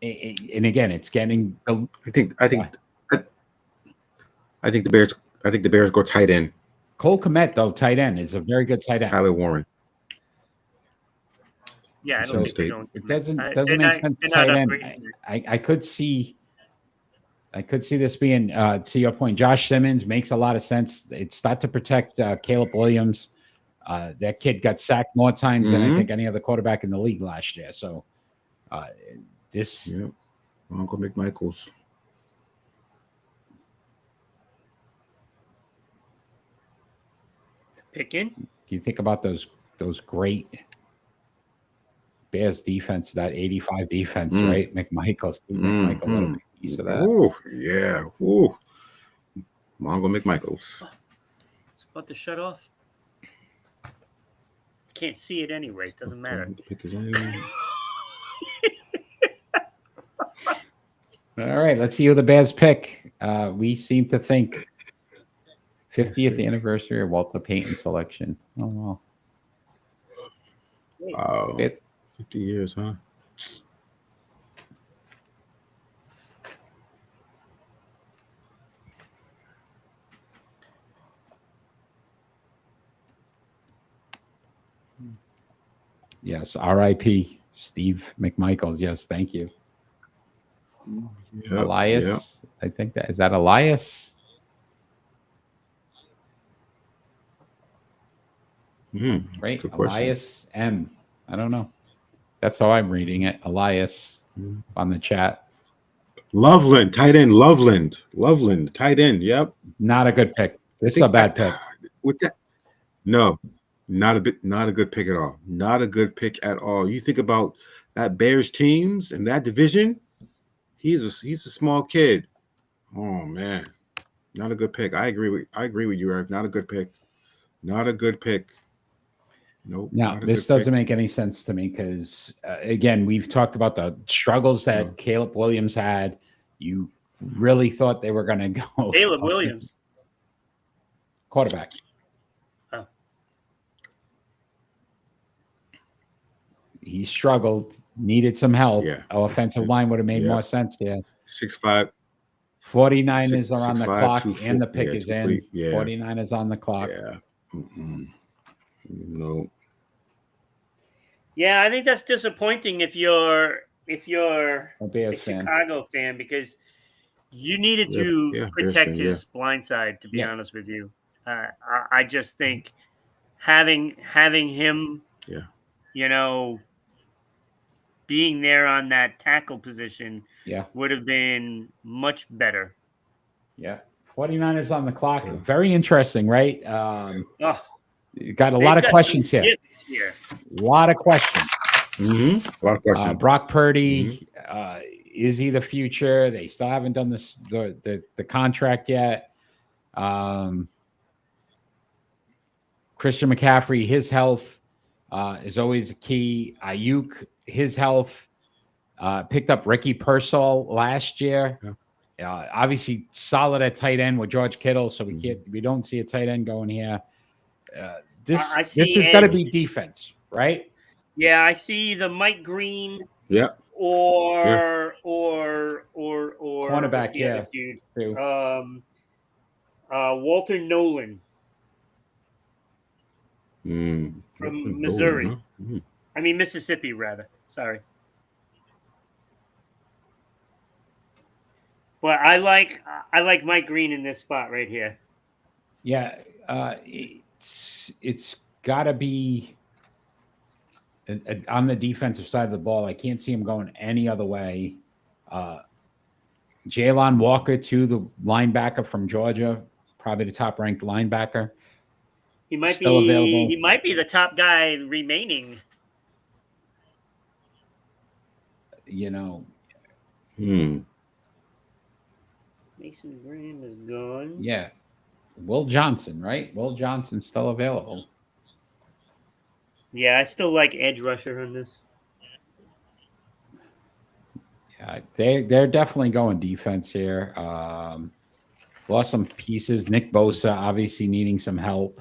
And again, it's getting. I think the Bears go tight end. Cole Kmet, though, tight end is a very good tight end. Tyler Warren. Yeah, I don't think they're going. It doesn't make sense. Tight end. I could see this being to your point. Josh Simmons makes a lot of sense. It's not to protect Caleb Williams. That kid got sacked more times than I think any other quarterback in the league last year. So this. Yep. Uncle McMichaels. Picking. You think about those great Bears defense, that 85 defense, right? McMichael, what a big piece of that. Oh, yeah. Ooh. Mongo McMichaels. It's about to shut off. Can't see it anyway. It doesn't matter. All right, let's see who the Bears pick. We seem to think 50th anniversary of Walter Payton selection. Oh, wow. Wow. 50 years, huh? Yes, R.I.P. Steve McMichaels. Yes, thank you. Yep, Elias. Yep. I think is that Elias? Right, Elias M. I don't know. That's how I'm reading it. Elias on the chat. Loveland, tight end. Loveland, tight end. Yep. Not a good pick. This is a bad pick. With that, no, not a good pick at all. Not a good pick at all. You think about that Bears teams and that division. He's a small kid. Oh man, not a good pick. I agree with you, Eric. Not a good pick. Not a good pick. Nope. Now, this doesn't make any sense to me because, again, we've talked about the struggles that Caleb Williams had. You really thought they were going to go. Caleb Williams. Quarterback. Oh. he struggled, needed some help. Yeah. Offensive line would have made Yeah. more sense there. 6'5". 49ers are on the 6'5", clock, 240, and the pick is in. 240, yeah. 49ers on the clock. Yeah. No. Yeah, I think that's disappointing if you're A Bears a fan. Chicago fan, because you needed Yeah, to Bears protect fan, his blind side, to be Yeah. honest with you. I just think having him, Yeah. you know, being there on that tackle position Yeah. would have been much better. Yeah. 49ers on the clock. Yeah. Very interesting, right? Oh, Got a they've lot of got questions some here. gifts here. A lot of questions. A lot of questions. Brock Purdy, is he the future? They still haven't done this the contract yet. Christian McCaffrey, his health is always a key. Ayuk, his health. Picked up Ricky Pearsall last year. Yeah. Obviously solid at tight end with George Kittle, so we don't see a tight end going here. This has got to be defense, right? Yeah, I see the Mike Green. Yeah. Or Cornerback, what's the other yeah, dude? too. Walter Nolan From Missouri. I mean Mississippi, rather. Sorry. But I like Mike Green in this spot right here. Yeah, it's got to be on the defensive side of the ball. I can't see him going any other way. Jalen Walker, too, the linebacker from Georgia, probably the top-ranked linebacker. He might Still be available. He might be the top guy remaining. You know. Mason Graham is gone. Yeah. Will Johnson, right? Will Johnson's still available. Yeah, I still like edge rusher on this. Yeah, they're definitely going defense here. Lost some pieces. Nick Bosa obviously needing some help.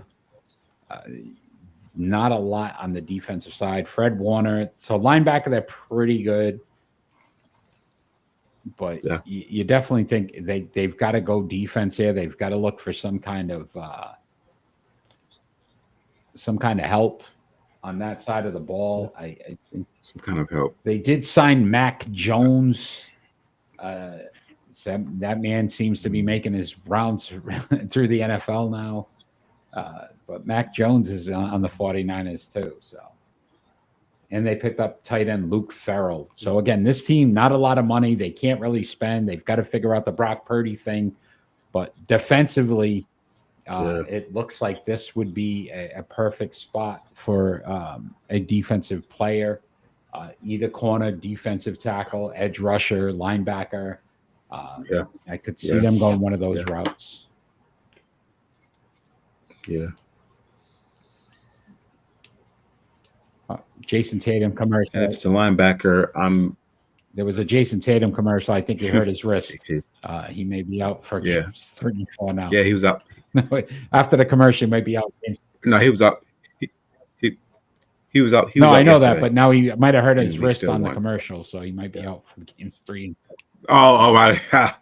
Not a lot on the defensive side. Fred Warner. So linebacker, they're pretty good. But Yeah. you definitely think they've got to go defense here. They've got to look for some kind of help on that side of the ball. I think Some kind of help. they did sign Mac Jones. So that man seems to be making his rounds through the NFL now. But Mac Jones is on the 49ers too. So, and they picked up tight end Luke Farrell. So again, this team, not a lot of money. They can't really spend. They've got to figure out the Brock Purdy thing. But defensively, it looks like this would be a perfect spot for a defensive player, either corner, defensive tackle, edge rusher, linebacker. I could see them going one of those routes. Yeah. Jason Tatum commercial. And if it's a linebacker, There was a Jason Tatum commercial. I think he hurt his wrist. He may be out for games 3 and 4 now. Yeah, he was out. After the commercial, he might be out. No, he was out. He was out. He was no, out I know yesterday. that, but now he might have hurt his He wrist still on the won. commercial, so he might be out for games 3. Oh my! Say that.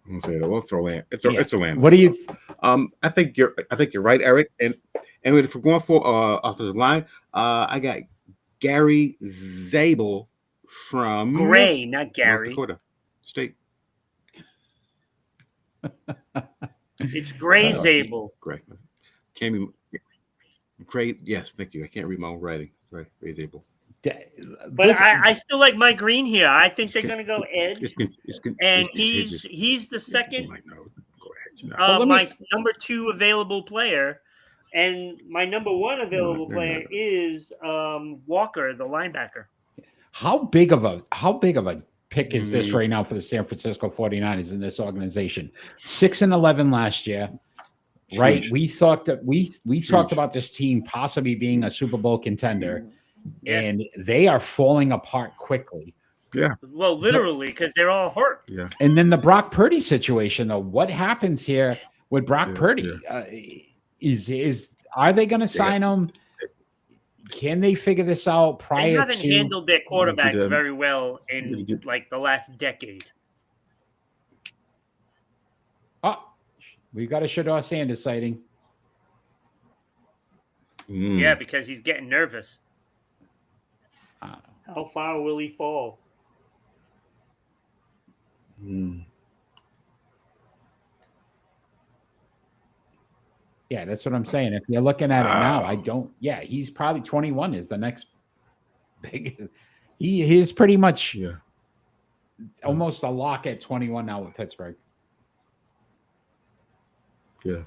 Don't say that. Well, it's a land. It's a land. What do you? I think you're right, Eric. And if we're going for offensive line, I got Gary Zabel from Gray, not Gary. North Dakota State. It's Gray Zabel. Gray. Can't be Gray. Yes, thank you. I can't read my own writing. Right, Gray Zabel. But I still like Mike Green here. I think they're going to go edge. And he's the second, my number 2 available player. And my number 1 available player is Walker, the linebacker. How big of a pick is this right now for the San Francisco 49ers in this organization? 6-11 last year, right? We thought that we talked about this team possibly being a Super Bowl contender. Yeah. And they are falling apart quickly. Yeah. Well, literally, because they're all hurt. Yeah. And then the Brock Purdy situation, though, what happens here with Brock Purdy? Are they going to sign him? Can they figure this out They prior haven't to? handled their quarterbacks did, very well they in did. like the last decade. Oh, we got a Shador Sanders sighting. Yeah, because he's getting nervous. Uh, How far will he fall? Yeah, that's what I'm saying. If you're looking at it now, I don't. Yeah, he's probably 21 is the next biggest. He is pretty much almost a lock at 21 now with Pittsburgh. Yeah.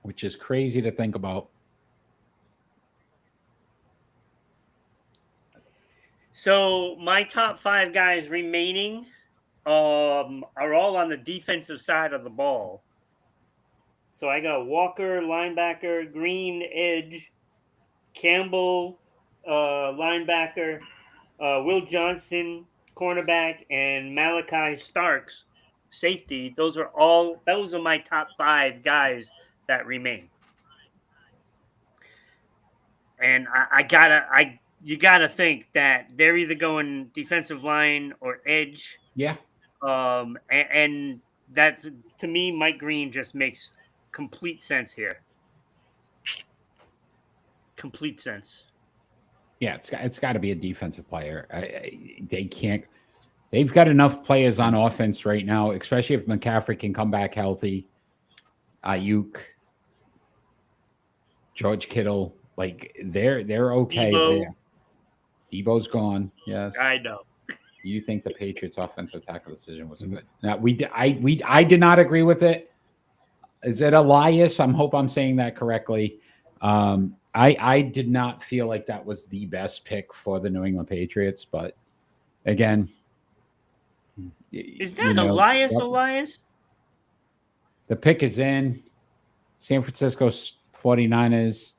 Which is crazy to think about. So my top 5 guys remaining are all on the defensive side of the ball. So I got Walker, linebacker, Green, edge, Campbell, linebacker, Will Johnson, cornerback, and Malachi Starks, safety. Those are my top 5 guys that remain. And you gotta think that they're either going defensive line or edge. Yeah. And that's, to me, Mike Green just makes complete sense here. Complete sense. Yeah, it's got to be a defensive player. They can't. They've got enough players on offense right now, especially if McCaffrey can come back healthy. Ayuk, George Kittle, like they're okay there. Debo's gone. Yes, I know. You think the Patriots' offensive tackle decision was good? Now I did not agree with it. Is it Elias? I hope I'm saying that correctly. I did not feel like that was the best pick for the New England Patriots, but again, is that Elias? The pick is in. San Francisco 49ers.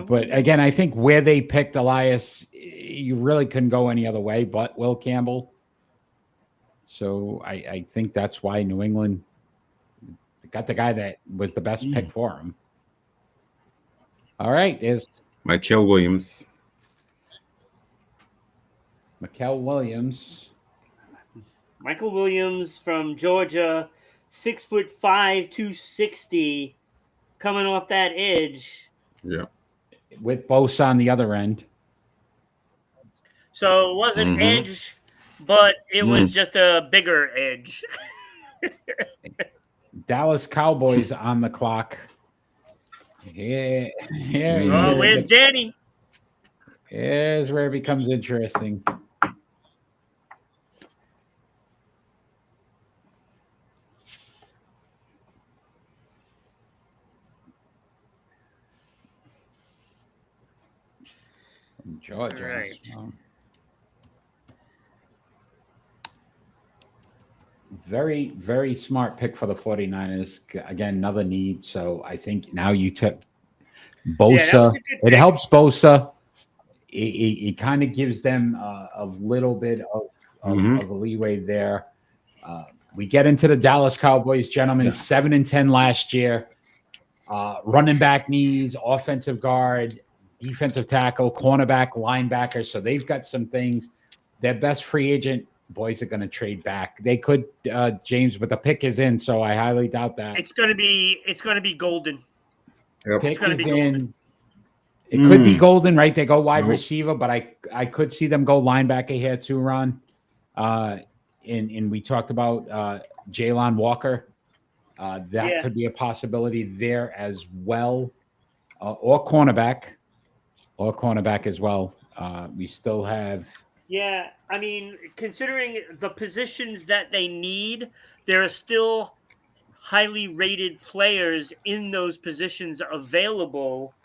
But again, I think where they picked Elias, you really couldn't go any other way but Will Campbell. So I think that's why New England got the guy that was the best pick for him. All right, there's Michael Williams. Michael Williams from Georgia, 6'5", 260, coming off that edge. Yeah. With Bosa on the other end. So it wasn't edge, but it was just a bigger edge. Dallas Cowboys on the clock. Yeah. Where's Danny? Here's where it becomes interesting. From Georgia. Right. Very, very smart pick for the 49ers. Again, another need. So I think now you took Bosa. It helps Bosa. It kind of gives them a little bit of a leeway there. We get into the Dallas Cowboys, gentlemen. 7-10 last year. Running back needs, offensive guard, defensive tackle, cornerback, linebacker. So they've got some things. Their best free agent boys are going to trade back. They could, James, but the pick is in, so I highly doubt that. It's going to be Golden. Yep. Pick is in. It could be Golden, right? They go wide receiver, but I could see them go linebacker here too, Ron. And we talked about Jalen Walker. That could be a possibility there as well, or cornerback as well. We still have. Yeah, I mean, considering the positions that they need, there are still highly rated players in those positions available.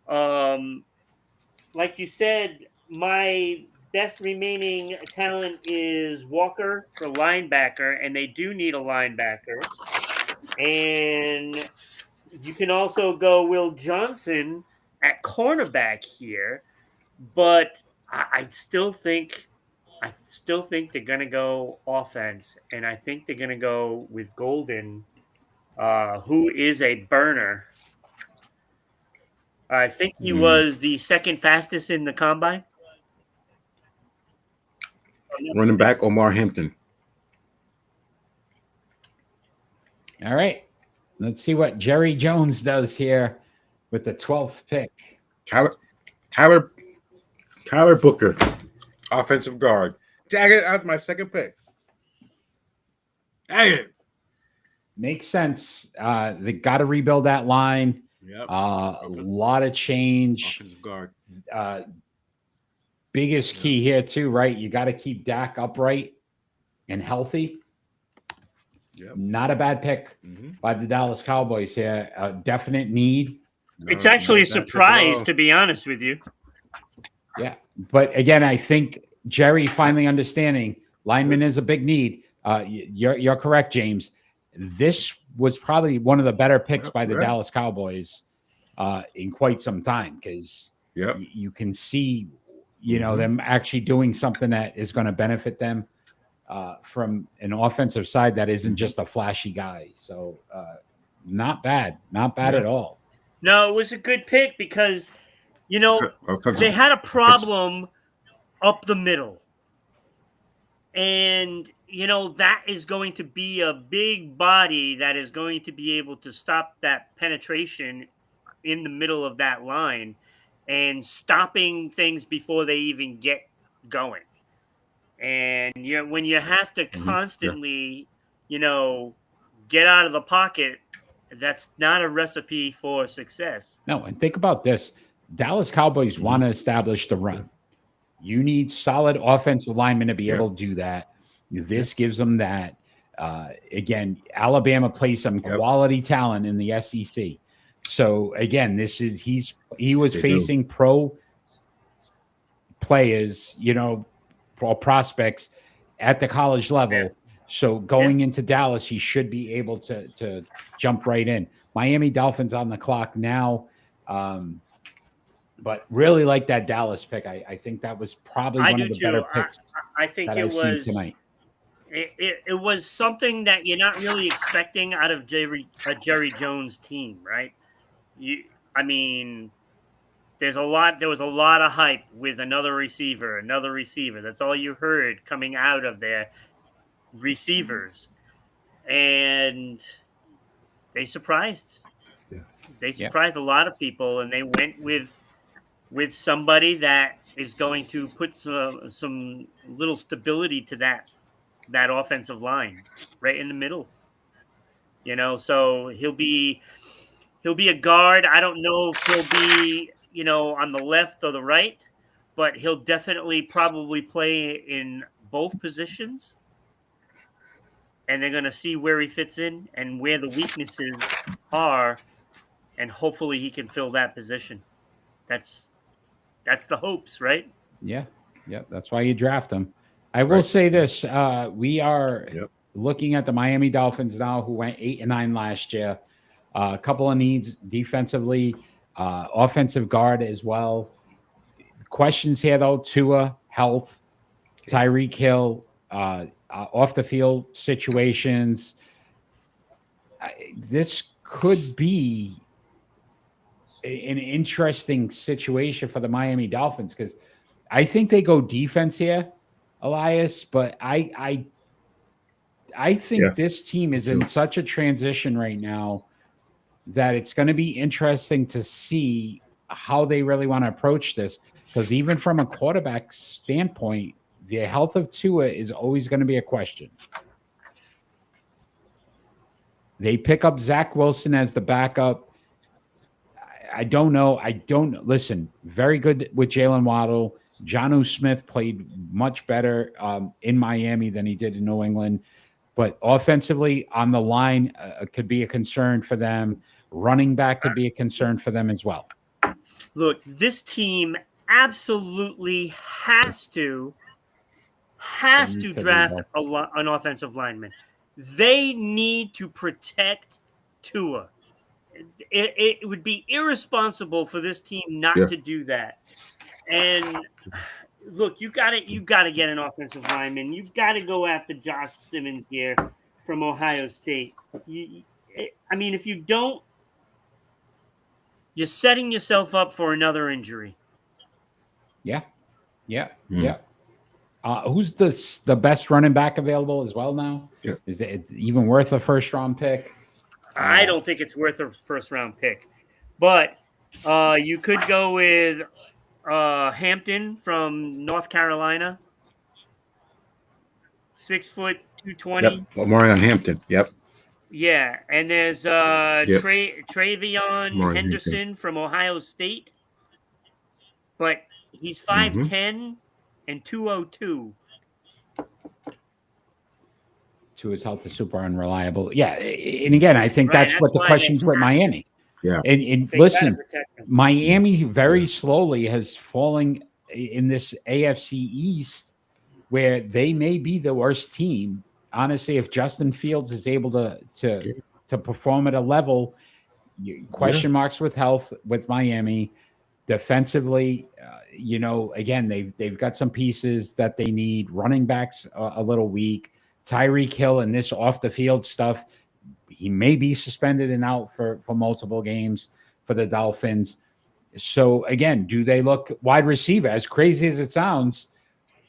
Like you said, my best remaining talent is Walker for linebacker, and they do need a linebacker. And you can also go Will Johnson at cornerback here, but I still think I still think they're going to go offense, and I think they're going to go with Golden, who is a burner. I think he was the second fastest in the combine. Running back Omar Hampton. All right. Let's see what Jerry Jones does here with the 12th pick. Tyler Booker, offensive guard. Dang it, that's my second pick. Dang it. Makes sense. They got to rebuild that line. Yep. A lot of change. Offensive guard. Biggest key here too, right? You got to keep Dak upright and healthy. Yep. Not a bad pick by the Dallas Cowboys here. A definite need. It's actually a surprise, to be honest with you. Yeah. But again, I think Jerry finally understanding lineman is a big need. You're correct, James. This was probably one of the better picks by the Dallas Cowboys in quite some time, because you can see, them actually doing something that is going to benefit them from an offensive side that isn't just a flashy guy. So not bad at all. No, it was a good pick because, they had a problem up the middle. And, that is going to be a big body that is going to be able to stop that penetration in the middle of that line and stopping things before they even get going. And when you have to constantly, get out of the pocket, that's not a recipe for success. No, and think about this. Dallas Cowboys want to establish the run. You need solid offensive linemen to be able to do that. This gives them that. Again, Alabama plays some quality talent in the SEC. So again, he was facing pro players, pro prospects at the college level. Yeah. So going into Dallas, he should be able to jump right in. Miami Dolphins on the clock now. But really like that Dallas pick. I think that was probably one of the better picks. I think it was tonight. It was something that you're not really expecting out of Jerry Jones' team, right? There was a lot of hype with another receiver. That's all you heard coming out of their receivers, and they surprised. Yeah. They surprised a lot of people, and they went with somebody that is going to put some little stability to that offensive line right in the middle. So he'll be a guard. I don't know if he'll be, on the left or the right, but he'll definitely probably play in both positions. And they're going to see where he fits in and where the weaknesses are, and hopefully he can fill that position. That's the hopes, right? Yeah. That's why you draft them. I will say this: we are looking at the Miami Dolphins now, who went 8-9 last year. A couple of needs defensively, offensive guard as well. Questions here though: Tua, health, Tyreek Hill, off the field situations. This could be an interesting situation for the Miami Dolphins, because I think they go defense here, Elias, but I think this team is in such a transition right now that it's going to be interesting to see how they really want to approach this, because even from a quarterback standpoint, the health of Tua is always going to be a question. They pick up Zach Wilson as the backup. I don't know. Listen, very good with Jalen Waddle. Jonnu Smith played much better in Miami than he did in New England. But offensively, on the line, could be a concern for them. Running back could be a concern for them as well. Look, this team absolutely has to draft an offensive lineman. They need to protect Tua. It would be irresponsible for this team not to do that. And look, you got to get an offensive lineman. You got to go after Josh Simmons here from Ohio State. I mean, if you don't, you're setting yourself up for another injury. Yeah. Who's the best running back available as well now? Yeah. Is it even worth a first-round pick? I don't think it's worth a first-round pick, but you could go with Hampton from North Carolina, 6 foot 220. Yep. Well, more on Hampton. Yep. Yeah, and there's Travion Henderson from Ohio State, but he's 5'10" and 202. To his health is super unreliable. Yeah, and again, I think that's what the question's with Miami. Yeah, and listen, Miami very slowly has fallen in this AFC East, where they may be the worst team. Honestly, if Justin Fields is able to perform at a level, question marks with health with Miami. Defensively, again, they've got some pieces that they need. Running backs a little weak. Tyreek Hill and this off the field stuff, he may be suspended and out for multiple games for the Dolphins. So again, do they look wide receiver? As crazy as it sounds,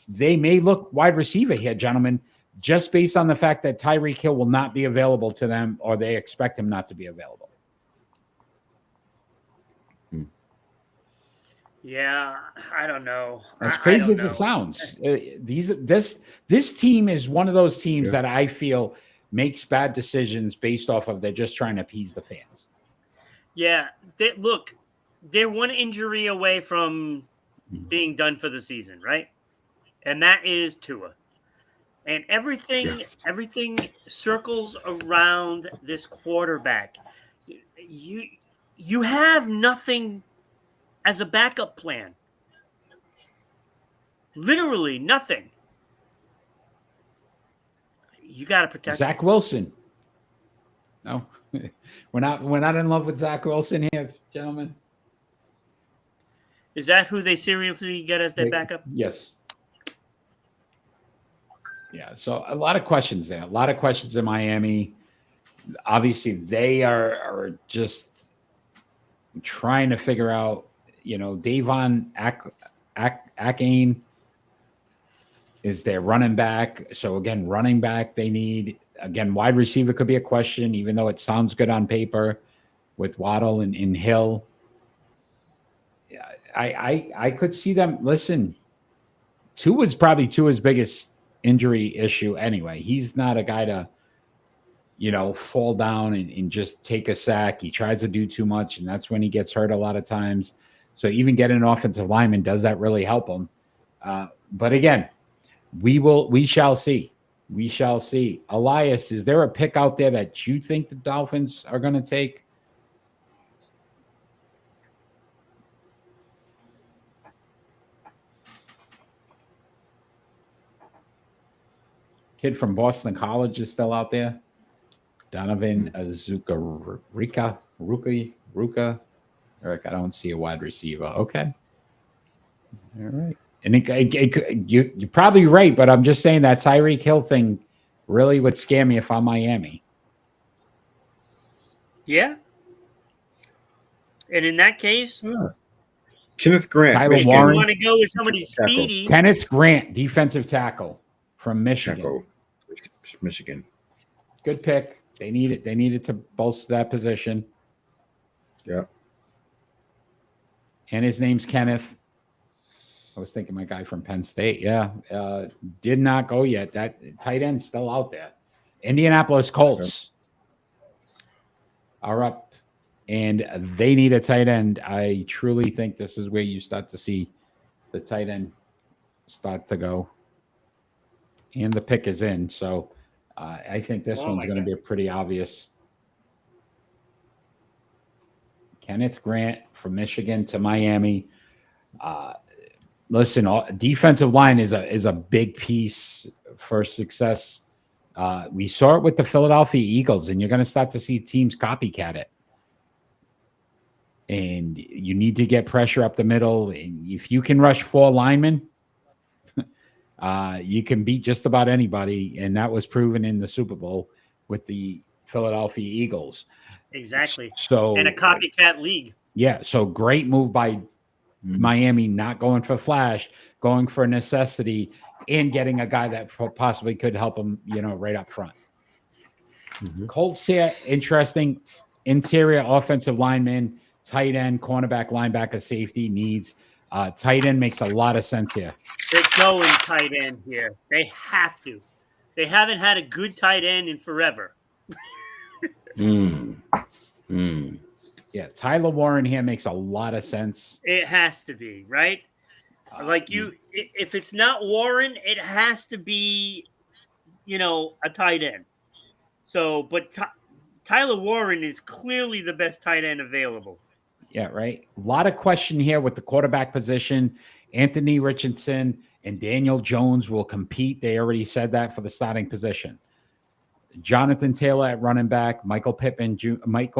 they may look wide receiver here, gentlemen, just based on the fact that Tyreek Hill will not be available to them, or they expect him not to be available. Yeah, I don't know. As crazy as it sounds, this team is one of those teams that I feel makes bad decisions based off of they're just trying to appease the fans. Yeah, they're one injury away from being done for the season, right? And that is Tua. And everything circles around this quarterback. You have nothing as a backup plan. Literally nothing. You got to protect Zach Wilson. No, we're not in love with Zach Wilson here, gentlemen. Is that who they seriously get as their backup? Yes. Yeah. So a lot of questions there. A lot of questions in Miami. Obviously, they are just trying to figure out. Davon Akane is their running back. So again, running back they need. Again, wide receiver could be a question, even though it sounds good on paper with Waddle and Hill. Yeah, I could see them. Listen, Tua's probably Tua's biggest injury issue anyway. He's not a guy to, fall down and just take a sack. He tries to do too much, and that's when he gets hurt a lot of times. So even getting an offensive lineman, does that really help him? But again, we shall see. We shall see. Elias, is there a pick out there that you think the Dolphins are going to take? Kid from Boston College is still out there. Donovan Ruka. Eric, I don't see a wide receiver. Okay. All right. And you're probably right, but I'm just saying that Tyreek Hill thing really would scare me if I'm Miami. Yeah. And in that case, Kenneth Grant. Tyler Warren. You want to go with somebody speedy. Kenneth Grant, defensive tackle from Michigan. Michigan. Good pick. They need it. They needed to bolster that position. Yeah. And his name's Kenneth. I was thinking my guy from Penn State. Yeah. Did not go yet. That tight end's still out there. Indianapolis Colts are up, and they need a tight end. I truly think this is where you start to see the tight end start to go. And the pick is in. So I think this one's going to be a pretty obvious. Kenneth Grant from Michigan to Miami. Listen, defensive line is a big piece for success. We saw it with the Philadelphia Eagles, and you're going to start to see teams copycat it. And you need to get pressure up the middle. And if you can rush 4 linemen, You can beat just about anybody, and that was proven in the Super Bowl with the Philadelphia Eagles. Exactly. So and a copycat league. Yeah, so great move by Miami, not going for flash, going for necessity, and getting a guy that possibly could help them, right up front. Colts here, interesting. Interior offensive lineman, tight end, cornerback, linebacker, safety needs. Tight end makes a lot of sense here. They're going tight end here. They have to. They haven't had a good tight end in forever. Yeah, Tyler Warren here makes a lot of sense. It has to be, right? If it's not Warren, it has to be, a tight end. So, but Tyler Warren is clearly the best tight end available. Yeah, right. A lot of question here with the quarterback position. Anthony Richardson and Daniel Jones will compete. They already said that for the starting position. Jonathan Taylor at running back, Michael Pittman Jr., not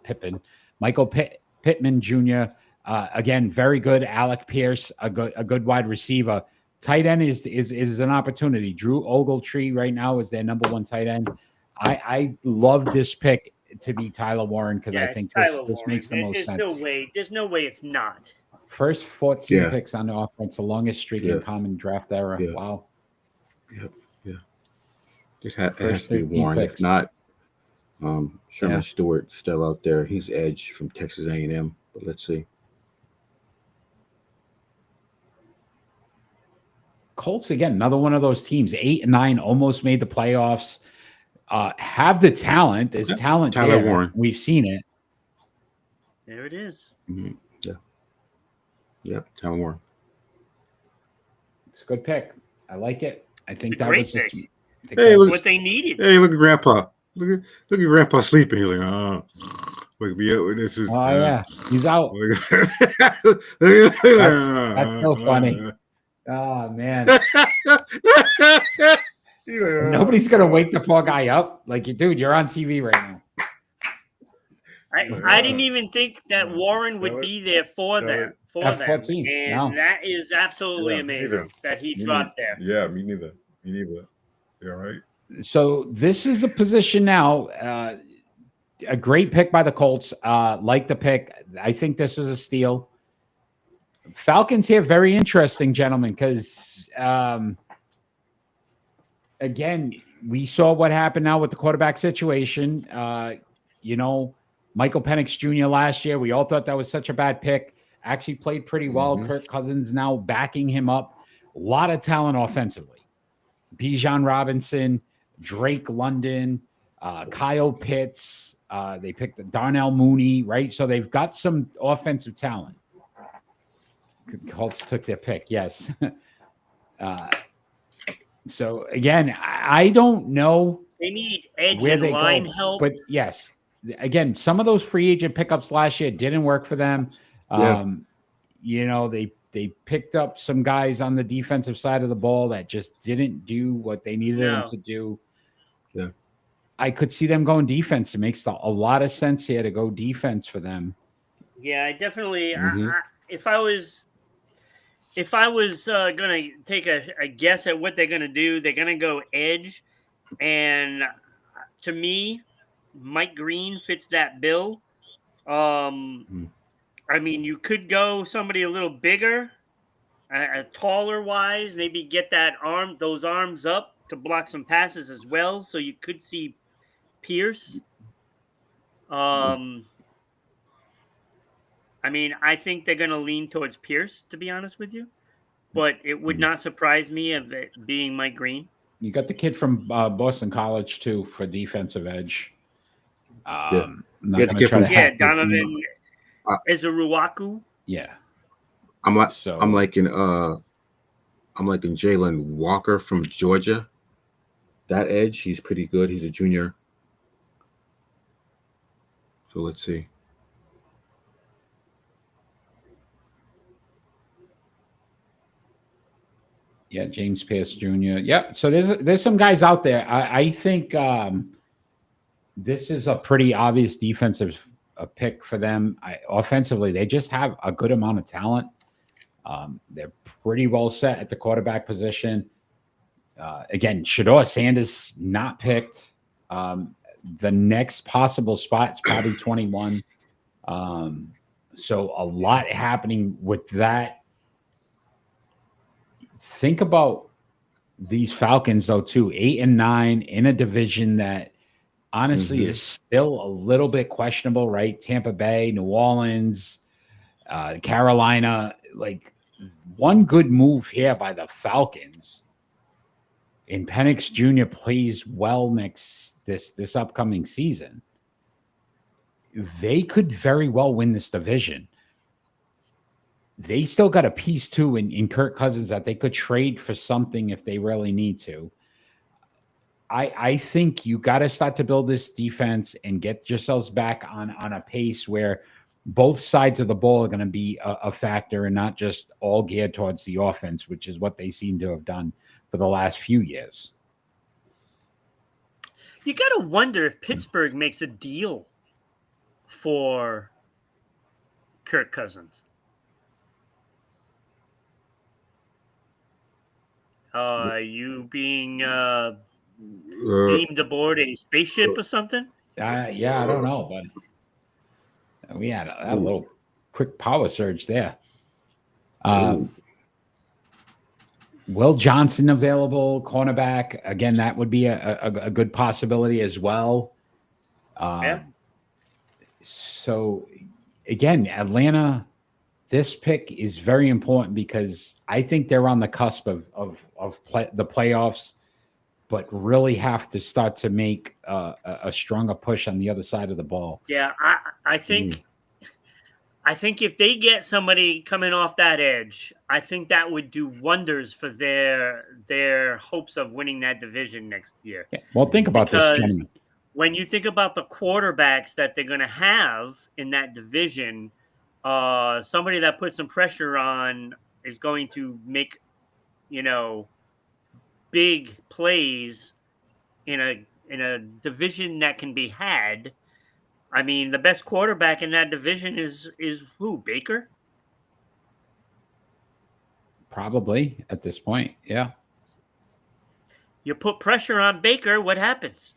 Pippin. Michael Pittman Jr., again, very good. Alec Pierce, a good wide receiver. Tight end is an opportunity. Drew Ogletree right now is their number one tight end. I love this pick to be Tyler Warren because I think this makes the most sense. There's no way it's not. First 14 picks on the offense, the longest streak in common draft era. Yeah. Wow. Yeah. It has to be Warren. Picks. If not, Sherman Stewart still out there. He's edge from Texas A&M, but let's see. Colts, again, another one of those teams, 8 and 9, almost made the playoffs. Have the talent. There's talent Tyler there. Warren. We've seen it. There it is. Mm-hmm. Yeah, Tyler Warren. It's a good pick. I like it. I think that was what they needed. Hey, look at Grandpa. Look at Grandpa sleeping. He's like, wake me up when this is. Yeah, he's out. That's so funny. Oh man. Nobody's gonna wake the poor guy up. Like, dude, you're on TV right now. I didn't even think that Warren would be there for them. And that is absolutely amazing that he dropped there. Yeah, me neither. Yeah, right. So this is a position now. A great pick by the Colts. Like the pick. I think this is a steal. Falcons here, very interesting, gentlemen, because again, we saw what happened now with the quarterback situation. Michael Penix Jr. last year, we all thought that was such a bad pick. Actually played pretty well. Kirk Cousins now backing him up. A lot of talent offensively. Bijan Robinson, Drake London, Kyle Pitts. They picked Darnell Mooney, right? So they've got some offensive talent. Colts took their pick, yes. So again, I don't know. They need edge and line help. But yes, again, some of those free agent pickups last year didn't work for them. They picked up some guys on the defensive side of the ball that just didn't do what they needed them to do. Yeah. I could see them going defense. It makes a lot of sense here to go defense for them. Yeah, I definitely. If I was going to take a guess at what they're going to do, they're going to go edge. And to me, Mike Green fits that bill. I mean, you could go somebody a little bigger, taller wise, maybe get those arms up to block some passes as well. So you could see Pierce. I mean, I think they're going to lean towards Pierce, to be honest with you. But it would not surprise me of it being Mike Green. You got the kid from Boston College, too, for defensive edge. Donovan Ezeruaku. Yeah. I'm liking Jalen Walker from Georgia. That edge, he's pretty good. He's a junior. So let's see. Yeah, James Pierce Jr. Yeah, so there's some guys out there. I think this is a pretty obvious defensive pick for them. Offensively, they just have a good amount of talent. They're pretty well set at the quarterback position. Again, Shador Sanders not picked. The next possible spot is probably 21. So a lot happening with that. Think about these Falcons, though, too. 8 and 9 in a division that honestly is still a little bit questionable, right? Tampa Bay, New Orleans, Carolina. Like, one good move here by the Falcons, and Penix Jr. plays well this upcoming season. They could very well win this division. They still got a piece too in Kirk Cousins that they could trade for something if they really need to. I think you got to start to build this defense and get yourselves back on a pace where both sides of the ball are going to be a factor and not just all geared towards the offense, which is what they seem to have done for the last few years. You got to wonder if Pittsburgh makes a deal for Kirk Cousins. You being beamed aboard a spaceship or something? Yeah, I don't know, but we had a little quick power surge there. Will Johnson available, cornerback. Again, that would be a good possibility as well. Yeah. So, again, Atlanta, this pick is very important because I think they're on the cusp of the playoffs, but really have to start to make a stronger push on the other side of the ball. Yeah, I think if they get somebody coming off that edge, I think that would do wonders for their hopes of winning that division next year. Yeah. Well, think about this, gentlemen. When you think about the quarterbacks that they're going to have in that division, somebody that puts some pressure on is going to make, big plays in a division that can be had. I mean, the best quarterback in that division is who? Baker? Probably at this point, yeah. You put pressure on Baker, what happens?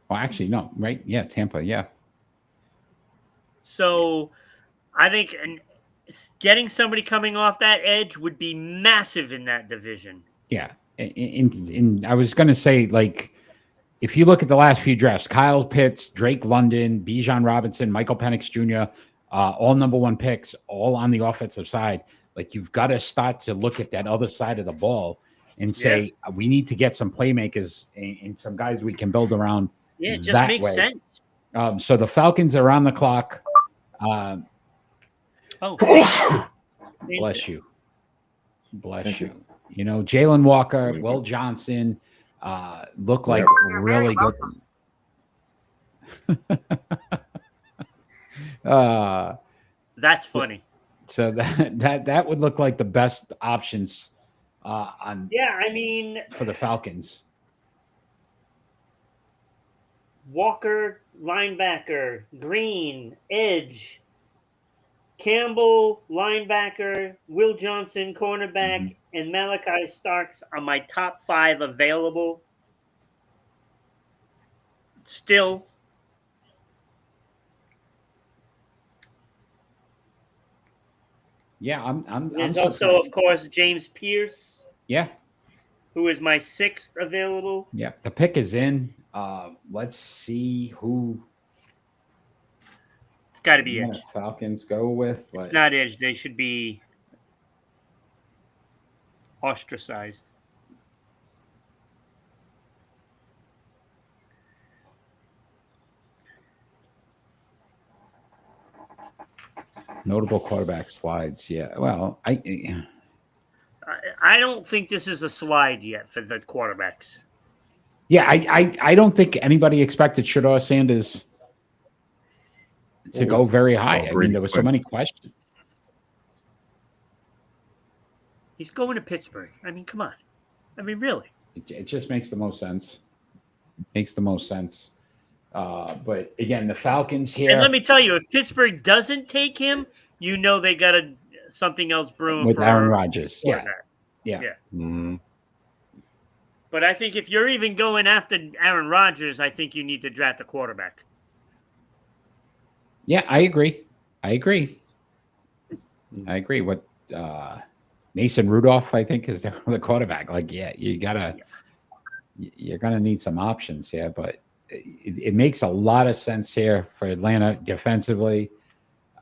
Well, actually, no, right? Yeah, Tampa, yeah. So I think getting somebody coming off that edge would be massive in that division. Yeah. And I was going to say, like, if you look at the last few drafts, Kyle Pitts, Drake London, Bijan Robinson, Michael Penix Jr., all number one picks, all on the offensive side. Like, you've got to start to look at that other side of the ball and say, we need to get some playmakers and some guys we can build around. Yeah, it just makes sense. So the Falcons are on the clock. Bless you. Bless you. Jalen Walker, Will Johnson look like really good. That's funny. So that would look like the best options for the Falcons. Walker, linebacker, Green, edge, Campbell, linebacker, Will Johnson, cornerback, and Malachi Starks are my top 5 available. Still. Yeah, There's also, of course, James Pierce. Yeah. Who is my 6th available. Yeah, the pick is in. Let's see who. It's got to be edge. Falcons go with. It's not edge. They should be ostracized. Notable quarterback slides. Yeah. Well, I don't think this is a slide yet for the quarterbacks. Yeah, I don't think anybody expected Shador Sanders to go very high. I mean, there were so many questions. He's going to Pittsburgh. I mean, come on. I mean, really. It just makes the most sense. But again, the Falcons here. And let me tell you, if Pittsburgh doesn't take him, they got to something else brewing with for Aaron Rodgers. Yeah. quarterback. Yeah. Yeah. Mm-hmm. But I think if you're even going after Aaron Rodgers, I think you need to draft a quarterback. Yeah, I agree. What Mason Rudolph, I think, is the quarterback. Like, yeah, you're gonna need some options here, but it makes a lot of sense here for Atlanta defensively.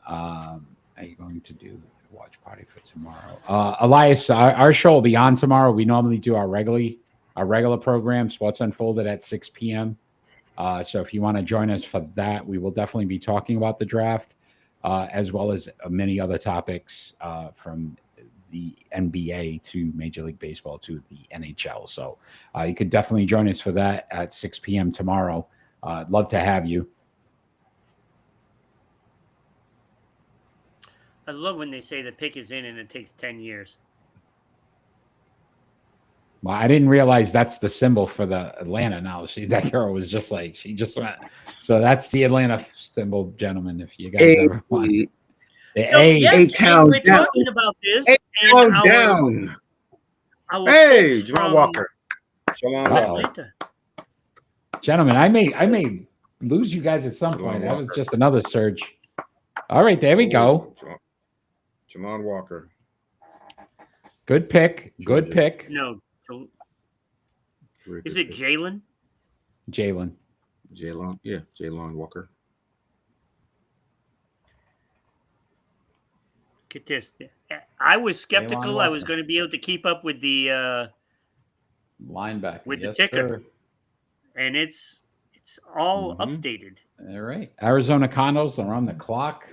Are you going to do a watch party for tomorrow? Elias, our show will be on tomorrow. We normally do our regular program, Sports Unfolded at 6 p.m. So if you want to join us for that, we will definitely be talking about the draft, as well as many other topics from the NBA to Major League Baseball to the NHL. So you could definitely join us for that at 6 p.m. tomorrow. I'd love to have you. I love when they say the pick is in and it takes 10 years. Well, I didn't realize that's the symbol for the Atlanta now. That girl was just like, she just went. So that's the Atlanta symbol, gentlemen, if you guys ever want. So, yes, we're talking about this. And down. Hey, Javon Walker. Atlanta. Gentlemen, I may lose you guys at some point. That was just another surge. All right, there we go. Javon Walker. Good pick. Good pick. No. Is it Jalen? Jalen. Yeah, Jalen Walker. Get this. I was skeptical I was going to be able to keep up with the linebacker with the ticker, sir. And it's all updated. All right, Arizona Condos are on the clock.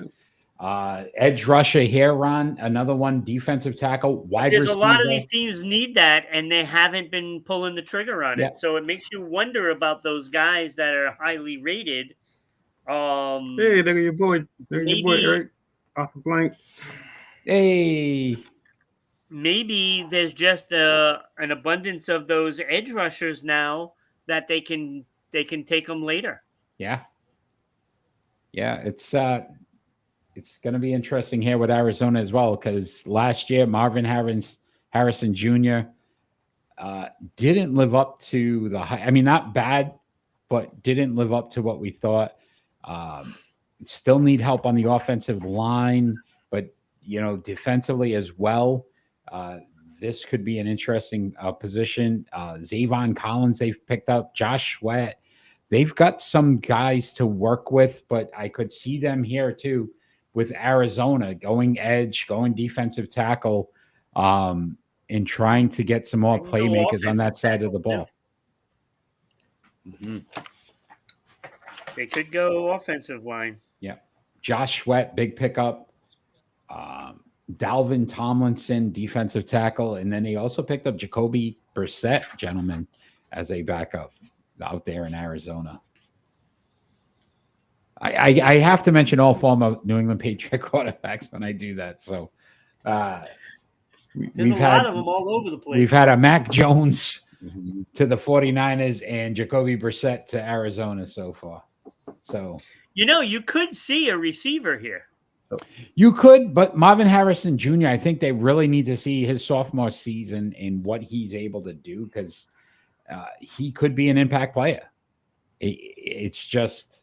Edge rusher here, Ron. Another one, defensive tackle. Wide There's receiver. A lot of these teams need that, and they haven't been pulling the trigger on it. So it makes you wonder about those guys that are highly rated. Hey, there your boy. There your boy, Eric. Off the blank. Hey. Maybe there's just an abundance of those edge rushers now that they can take them later. Yeah. Yeah, it's going to be interesting here with Arizona as well, because last year Marvin Harrison Jr. Didn't live up to the high. I mean, not bad, but didn't live up to what we thought. Still need help on the offensive line, but defensively as well. This could be an interesting position. Zavon Collins they've picked up. Josh Sweat. They've got some guys to work with, but I could see them here too with Arizona going edge, going defensive tackle, and trying to get some more playmakers on that side of the ball. Mm-hmm. They could go offensive line. Yeah. Josh Sweat, big pickup. Dalvin Tomlinson, defensive tackle. And then they also picked up Jacoby Brissett, gentlemen, as a backup out there in Arizona. I have to mention all former New England Patriot quarterbacks when I do that. So there's a lot of them all over the place. We've had a Mac Jones to the 49ers and Jacoby Brissett to Arizona so far. So you could see a receiver here. You could, but Marvin Harrison Jr., I think they really need to see his sophomore season and what he's able to do, because he could be an impact player. It's just.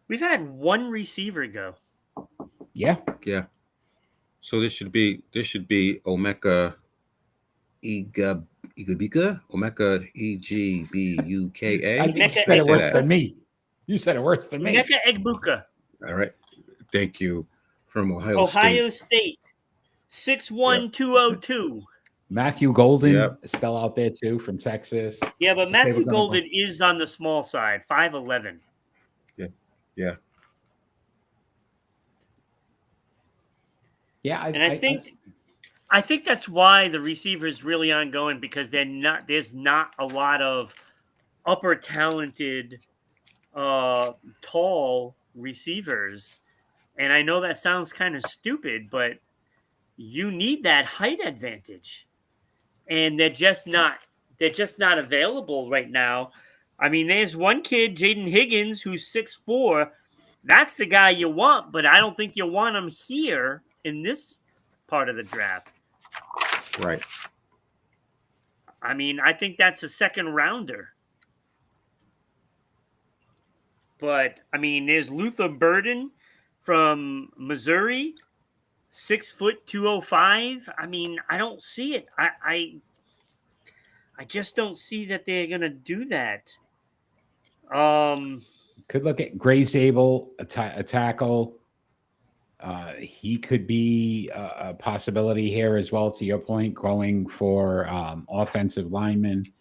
We've had one receiver go. Yeah. Yeah. So this should be Omeka Igabika? Omeka Egbuka. I think you said it worse than me. You said it worse than me. Omeka Egbuka. All right. Thank you. From Ohio State. 6'1", 202. Matthew Golden is still out there too from Texas. Yeah, but Matthew Golden is on the small side, 5'11". Yeah. Yeah, I think that's why the receivers really aren't going, because there's not a lot of upper talented tall receivers. And I know that sounds kind of stupid, but you need that height advantage. And they're just not available right now. I mean, there's one kid, Jaden Higgins, who's 6'4", That's the guy you want, but I don't think you want him here in this part of the draft. Right. I mean, I think that's a second rounder. But, I mean, there's Luther Burden from Missouri, 6 foot 205. I mean, I don't see it. I just don't see that they're gonna do that. Could look at Gray Zabel, a tackle. He could be a possibility here as well, to your point, going for offensive lineman.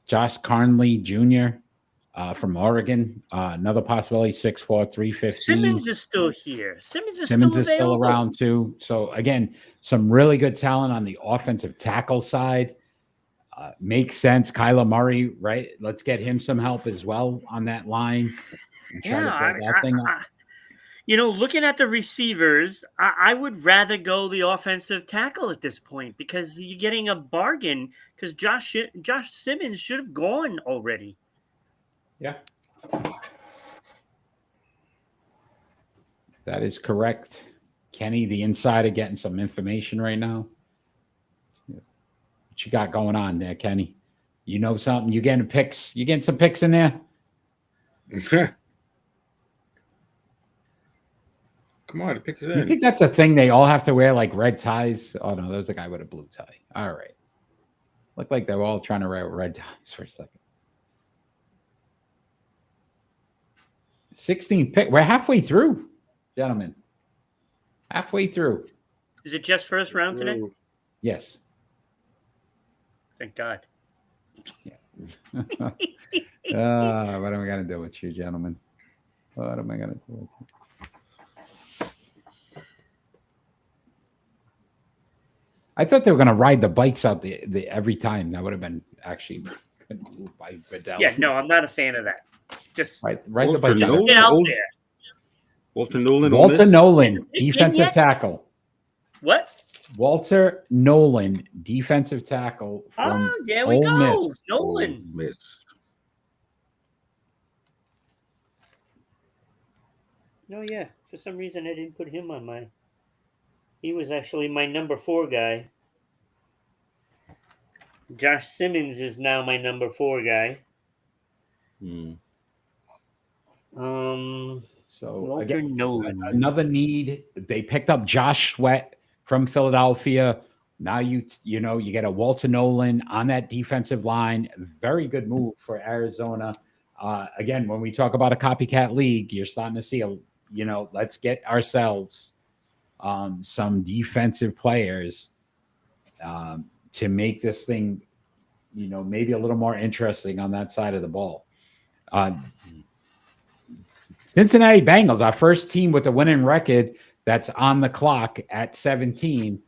Josh Carnley Jr. From Oregon, another possibility, 6'4", 315. Simmons is still here. Simmons is still around too. So again, some really good talent on the offensive tackle side. Makes sense. Kyler Murray, right? Let's get him some help as well on that line. And try to build that thing up. Looking at the receivers, I would rather go the offensive tackle at this point because you're getting a bargain. Because Josh Simmons should have gone already. Yeah, that is correct. Kenny, the insider, getting some information right now. What you got going on there, Kenny? You know something? You getting picks? You getting some picks in there? Come on, the picks in. You think that's a thing? They all have to wear like red ties? Oh no, there's a guy with a blue tie. All right, looked like they were all trying to wear red ties for a second. 16th pick. We're halfway through, gentlemen. Halfway through. Is it just first round today? Yes. Thank God. Yeah. What am I going to do with you, gentlemen? What am I going to do with you? I thought they were going to ride the bikes out the every time. That would have been actually good move by Vidal. Yeah, no, I'm not a fan of that. Just ride the bikes. Just get out there. Walter Nolan. Walter Nolan, defensive tackle. What? Walter Nolan, defensive tackle from there we Ole go. Miss. Nolan. Ole Miss. No, yeah. For some reason, I didn't put him on my. He was actually my number 4 guy. Josh Simmons is now my number 4 guy. So Walter again, Nolan. another need. They picked up Josh Sweat from Philadelphia. Now you get a Walter Nolan on that defensive line. Very good move for Arizona. Again, when we talk about a copycat league, you're starting to see let's get ourselves some defensive players to make this thing, maybe a little more interesting on that side of the ball. Cincinnati Bengals, our first team with a winning record that's on the clock at 17.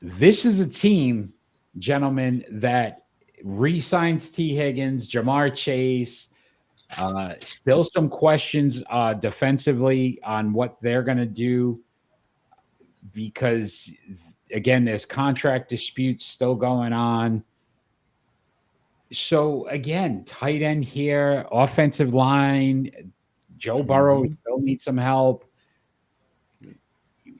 This is a team, gentlemen, that re-signs T. Higgins, Jamar Chase. Still some questions defensively on what they're going to do because, again, there's contract disputes still going on. So, again, tight end here, offensive line. Joe Burrow still needs some help.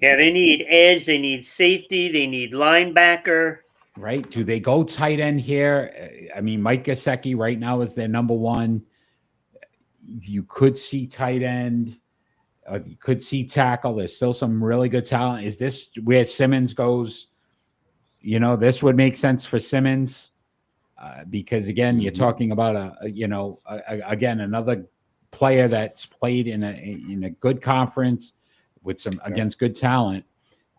Yeah, they need edge. They need safety. They need linebacker. Right? Do they go tight end here? I mean, Mike Gesicki right now is their number 1. You could see tight end. You could see tackle. There's still some really good talent. Is this where Simmons goes? This would make sense for Simmons because, again, you're talking about again, another player that's played in a good conference with some against good talent.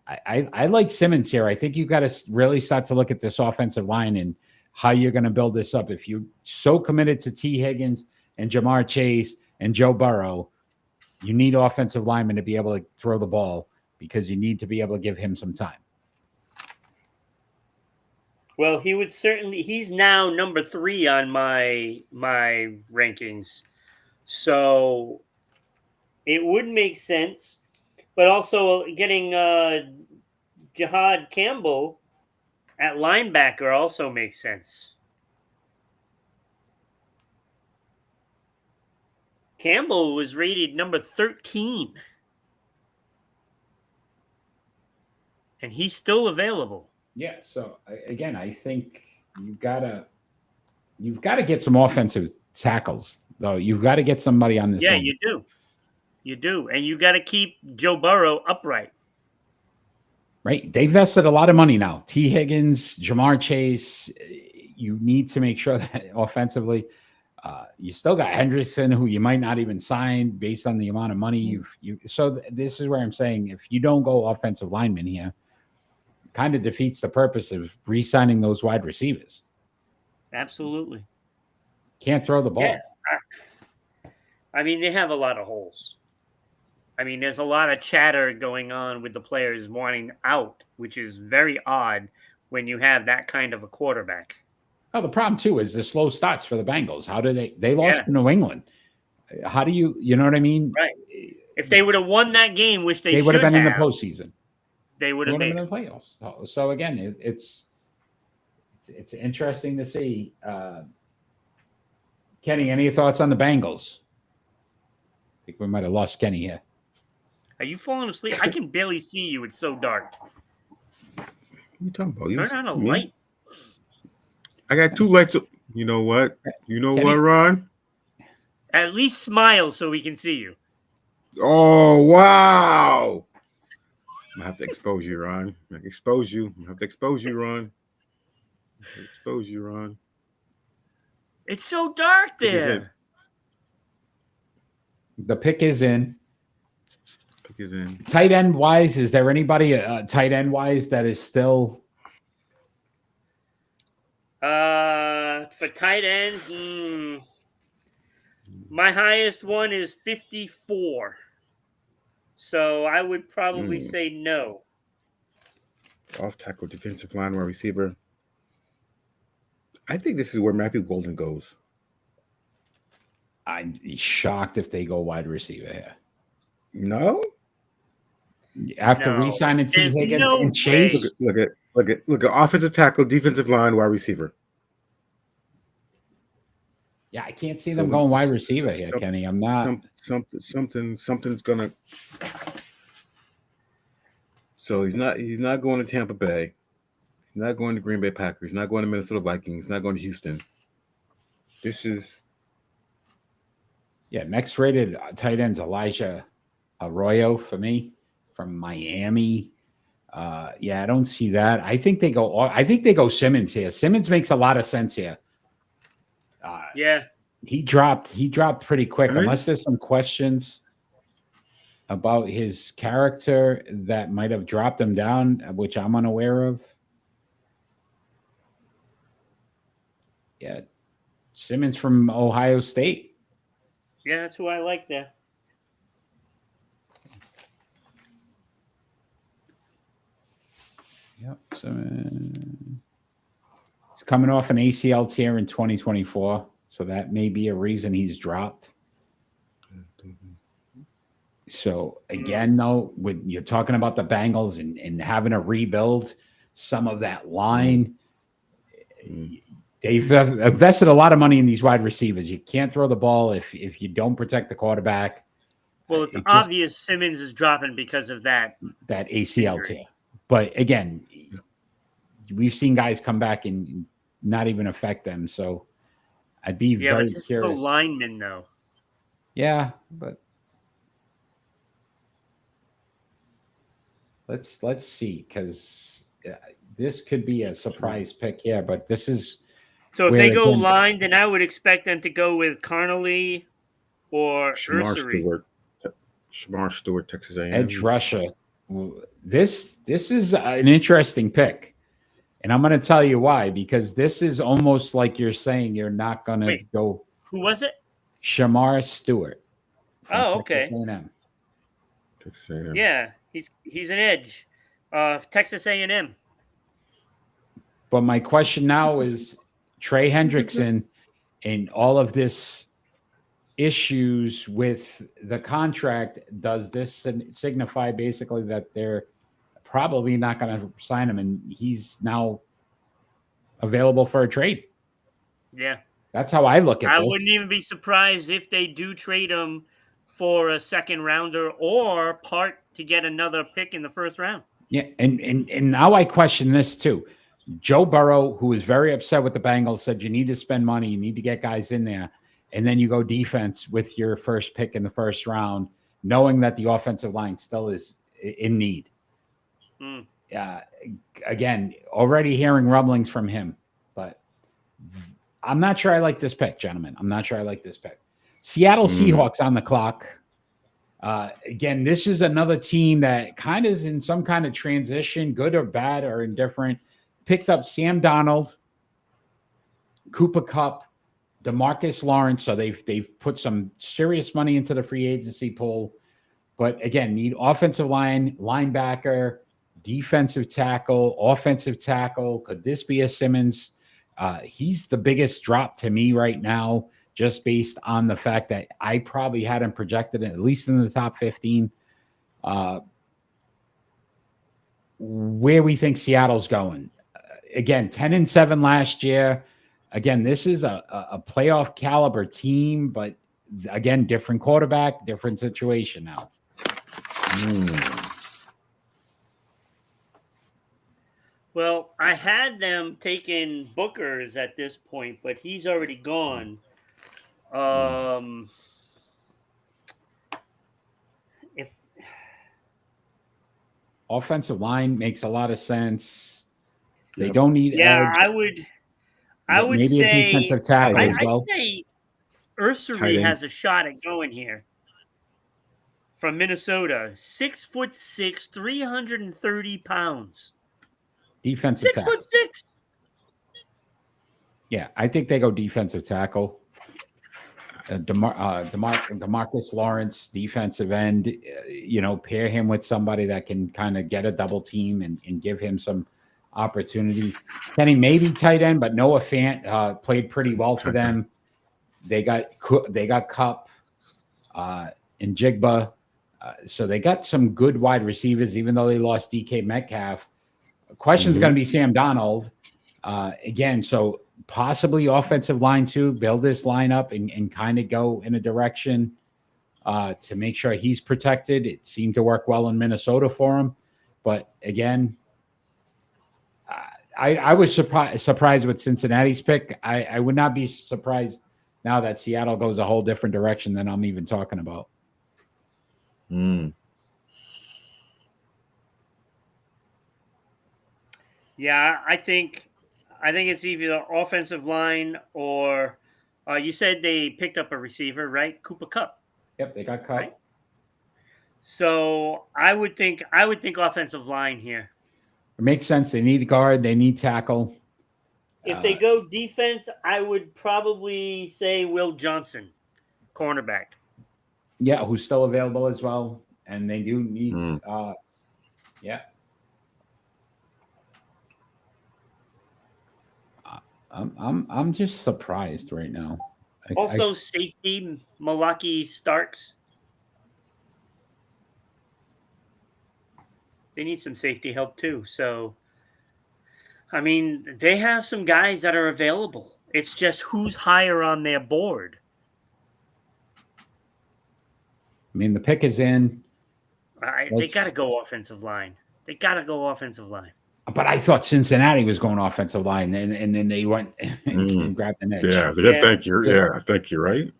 I like Simmons here. I think you've got to really start to look at this offensive line and how you're going to build this up. If you're so committed to T. Higgins and Jamar Chase and Joe Burrow, you need offensive linemen to be able to throw the ball because you need to be able to give him some time. Well, he's now number 3 on my rankings. So it would make sense. But also getting Jihad Campbell at linebacker also makes sense. Campbell was rated number 13. And he's still available. Yeah. So again, I think you've got to get some offensive tackles, though. You've got to get somebody on this. Yeah, line. you do. You do. And you got to keep Joe Burrow upright. Right. They vested a lot of money now. T. Higgins, Jamar Chase. You need to make sure that offensively, you still got Hendrickson, who you might not even sign based on the amount of money So this is where I'm saying, if you don't go offensive lineman here, kind of defeats the purpose of re-signing those wide receivers. Absolutely. Can't throw the ball. Yeah. I mean, they have a lot of holes. I mean, there's a lot of chatter going on with the players wanting out, which is very odd when you have that kind of a quarterback. Oh, the problem too is the slow starts for the Bengals. How do they lost to New England? How do you know what I mean? Right. If they would have won that game, which they would have been in the postseason. They would have been made in the playoffs. So again, it's interesting to see. Kenny, any thoughts on the Bengals? I think we might have lost Kenny here. Are you falling asleep? I can barely see you. It's so dark. What are you talking about? Turn on a light. I got 2 lights. You know what? You know Kenny? what, Ron? At least smile so we can see you. Oh, wow. I'm going to have to expose you, Ron. I'm going to expose you. I have to expose you, Ron. Expose you, Ron. It's so dark there. The pick is in. Pick is in. Tight end wise, is there anybody tight end wise that is still? For tight ends, my highest one is 54. So I would probably say no. Off tackle, defensive line, wide receiver. I think this is where Matthew Golden goes. I'd be shocked if they go wide receiver here. No? After re-signing T. Higgins and Chase? Look at offensive tackle, defensive line, wide receiver. Yeah, I can't see them going wide receiver here, Kenny. I'm not. Something's gonna. So he's not going to Tampa Bay. He's not going to Green Bay Packers. He's not going to Minnesota Vikings. He's not going to Houston. This is. Yeah, next rated tight end's Elijah Arroyo for me from Miami. I don't see that. I think they go Simmons here. Simmons makes a lot of sense here. He dropped pretty quick. Simmons? Unless there's some questions about his character that might have dropped him down, which I'm unaware of. Yeah, Simmons from Ohio State. Yeah, that's who I like there. Yep. So he's coming off an ACL tear in 2024, so that may be a reason he's dropped. So again, though, when you're talking about the Bengals and having to rebuild some of that line, they've invested a lot of money in these wide receivers. You can't throw the ball if you don't protect the quarterback. Well, it's obvious Simmons is dropping because of that ACL tear. But again, we've seen guys come back and not even affect them. So I'd be very curious. Yeah, but the lineman, though. Yeah, but let's see, because this could be a surprise pick here. But this is so if they go line, then I would expect them to go with Carnley or Shamar Stewart, Texas A&M. Edge rusher. This is an interesting pick, and I'm going to tell you why. Because this is almost like you're saying you're not going to go. Who was it? Shamar Stewart. Oh, okay. Texas A&M. Yeah, he's an edge. Texas A&M. But my question now is Trey Hendrickson and all of this issues with the contract. Does this signify basically that they're probably not going to sign him and he's now available for a trade? Yeah. That's how I look at I this. wouldn't even be surprised if they do trade him for a second rounder or part to get another pick in the first round. Yeah, and now I question this too. Joe Burrow, who was very upset with the Bengals, said you need to spend money, you need to get guys in there, and then you go defense with your first pick in the first round, knowing that the offensive line still is in need. Again, already hearing rumblings from him, but I'm not sure I like this pick, gentlemen. I'm not sure I like this pick. Seattle Seahawks on the clock. Again, this is another team that kind of is in some kind of transition, good or bad or indifferent. Picked up Sam Darnold, Cooper Kupp, DeMarcus Lawrence. So they've put some serious money into the free agency pool. But again, need offensive line, linebacker, defensive tackle, offensive tackle. Could this be a Simmons? He's the biggest drop to me right now, just based on the fact that I probably had him projected at least in the top 15. Where we think Seattle's going. Again, 10-7 last year. Again, this is a playoff caliber team, but again, different quarterback, different situation now. Well, I had them taking Booker's at this point, but he's already gone. If offensive line makes a lot of sense. They don't need edge. I would maybe say a defensive tackle as well. I'd say Ursary has a shot at going here. From Minnesota, 6'6", 330 pounds. Defensive tackle. 6'6". Yeah, I think they go defensive tackle. DeMarcus Lawrence, defensive end. Pair him with somebody that can kind of get a double team and give him some opportunities. Kenny, maybe tight end, but Noah Fant played pretty well for them. They got Kupp and Jigba. So they got some good wide receivers, even though they lost DK Metcalf. Question's going to be Sam Darnold. Again, so possibly offensive line too, build this lineup and kind of go in a direction to make sure he's protected. It seemed to work well in Minnesota for him. But again, I was surprised with Cincinnati's pick. I would not be surprised now that Seattle goes a whole different direction than I'm even talking about. Yeah, I think it's either offensive line or you said they picked up a receiver, right? Cooper Kupp. Yep, they got Kupp. Right? So I would think offensive line here. It makes sense. They need guard. They need tackle. If they go defense, I would probably say Will Johnson, cornerback. Yeah, who's still available as well, and they do need. I'm just surprised right now. Safety Malaki Starks. They need some safety help too. So, I mean, they have some guys that are available. It's just who's higher on their board. I mean, the pick is in. They got to go offensive line. But I thought Cincinnati was going offensive line, and then they went and grabbed the edge. Thank you. Yeah, thank you. Right.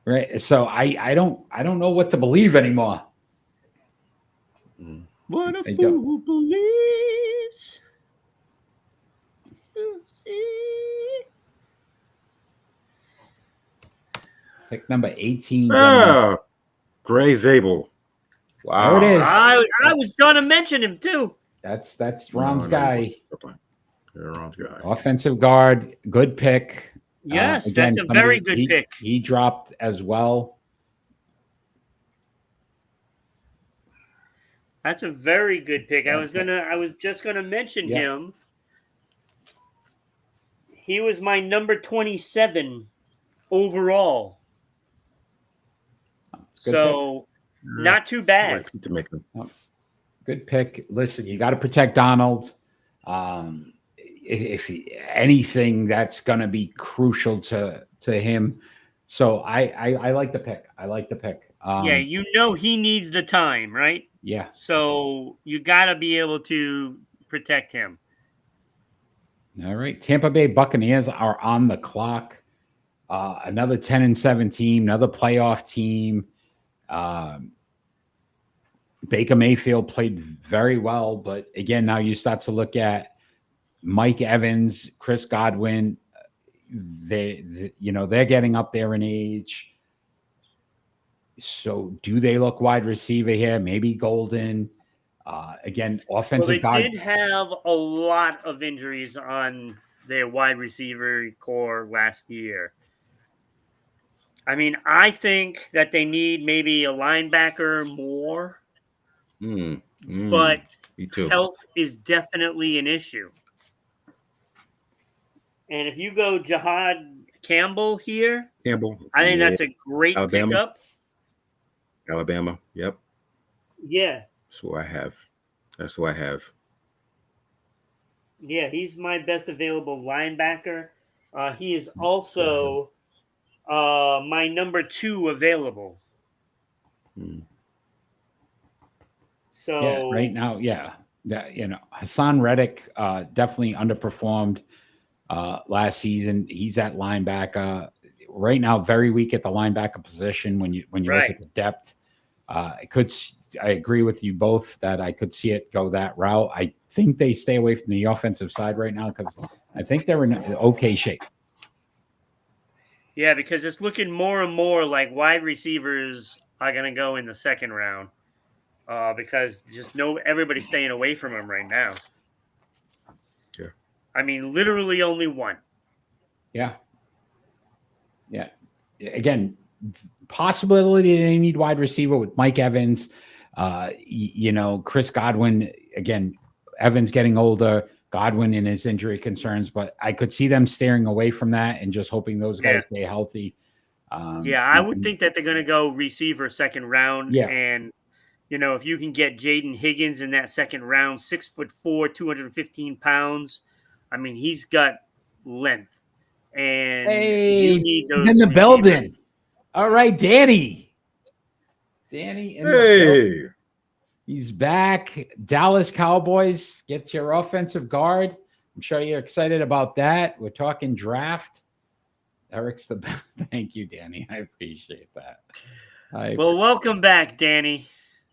Right. So I don't know what to believe anymore. What a fool believes. Pick number 18. Gray Zabel. Wow. There it is. I was going to mention him too. That's Ron's guy. Yeah, Ron's guy. Offensive guard, good pick. Yes, again, that's a very good pick. He dropped as well. That's a very good pick. I was just gonna mention him. He was my number 27 overall. So not too bad. Good pick. Listen, you got to protect Donald. if anything, that's going to be crucial to him. So I like the pick. I like the pick. Yeah, he needs the time, right? Yeah. So you got to be able to protect him. All right. Tampa Bay Buccaneers are on the clock. Another 10-7 team, another playoff team. Baker Mayfield played very well, but again, now you start to look at Mike Evans, Chris Godwin. They're getting up there in age. So do they look wide receiver here? Maybe Golden. Again, offensive guard. They did have a lot of injuries on their wide receiver core last year. I mean, I think that they need maybe a linebacker more. But me too. Health is definitely an issue. And if you go Jihad Campbell here, I think that's a great pickup. Alabama, yep. Yeah. That's who I have. Yeah, he's my best available linebacker. He is also my number 2 available. So yeah, right now, that Hassan Reddick definitely underperformed last season. He's at linebacker right now, very weak at the linebacker position. When you look at the depth, I agree with you both that I could see it go that route. I think they stay away from the offensive side right now because I think they're in okay shape. Yeah, because it's looking more and more like wide receivers are going to go in the second round because everybody's staying away from them right now. Yeah. I mean, literally only one. Yeah. Yeah. Again, possibility they need wide receiver with Mike Evans. Chris Godwin, again, Evans getting older, Godwin in his injury concerns, but I could see them steering away from that and just hoping those guys stay healthy. I would think that they're going to go receiver second round. Yeah. And, if you can get Jaden Higgins in that second round, 6'4", 215 pounds. I mean, he's got length. And you need those he's in the receivers. building. All right, Danny in the building. He's back. Dallas Cowboys, get your offensive guard. I'm sure you're excited about that. We're talking draft. Eric's the best. Thank you, Danny. I appreciate that. Welcome back, Danny.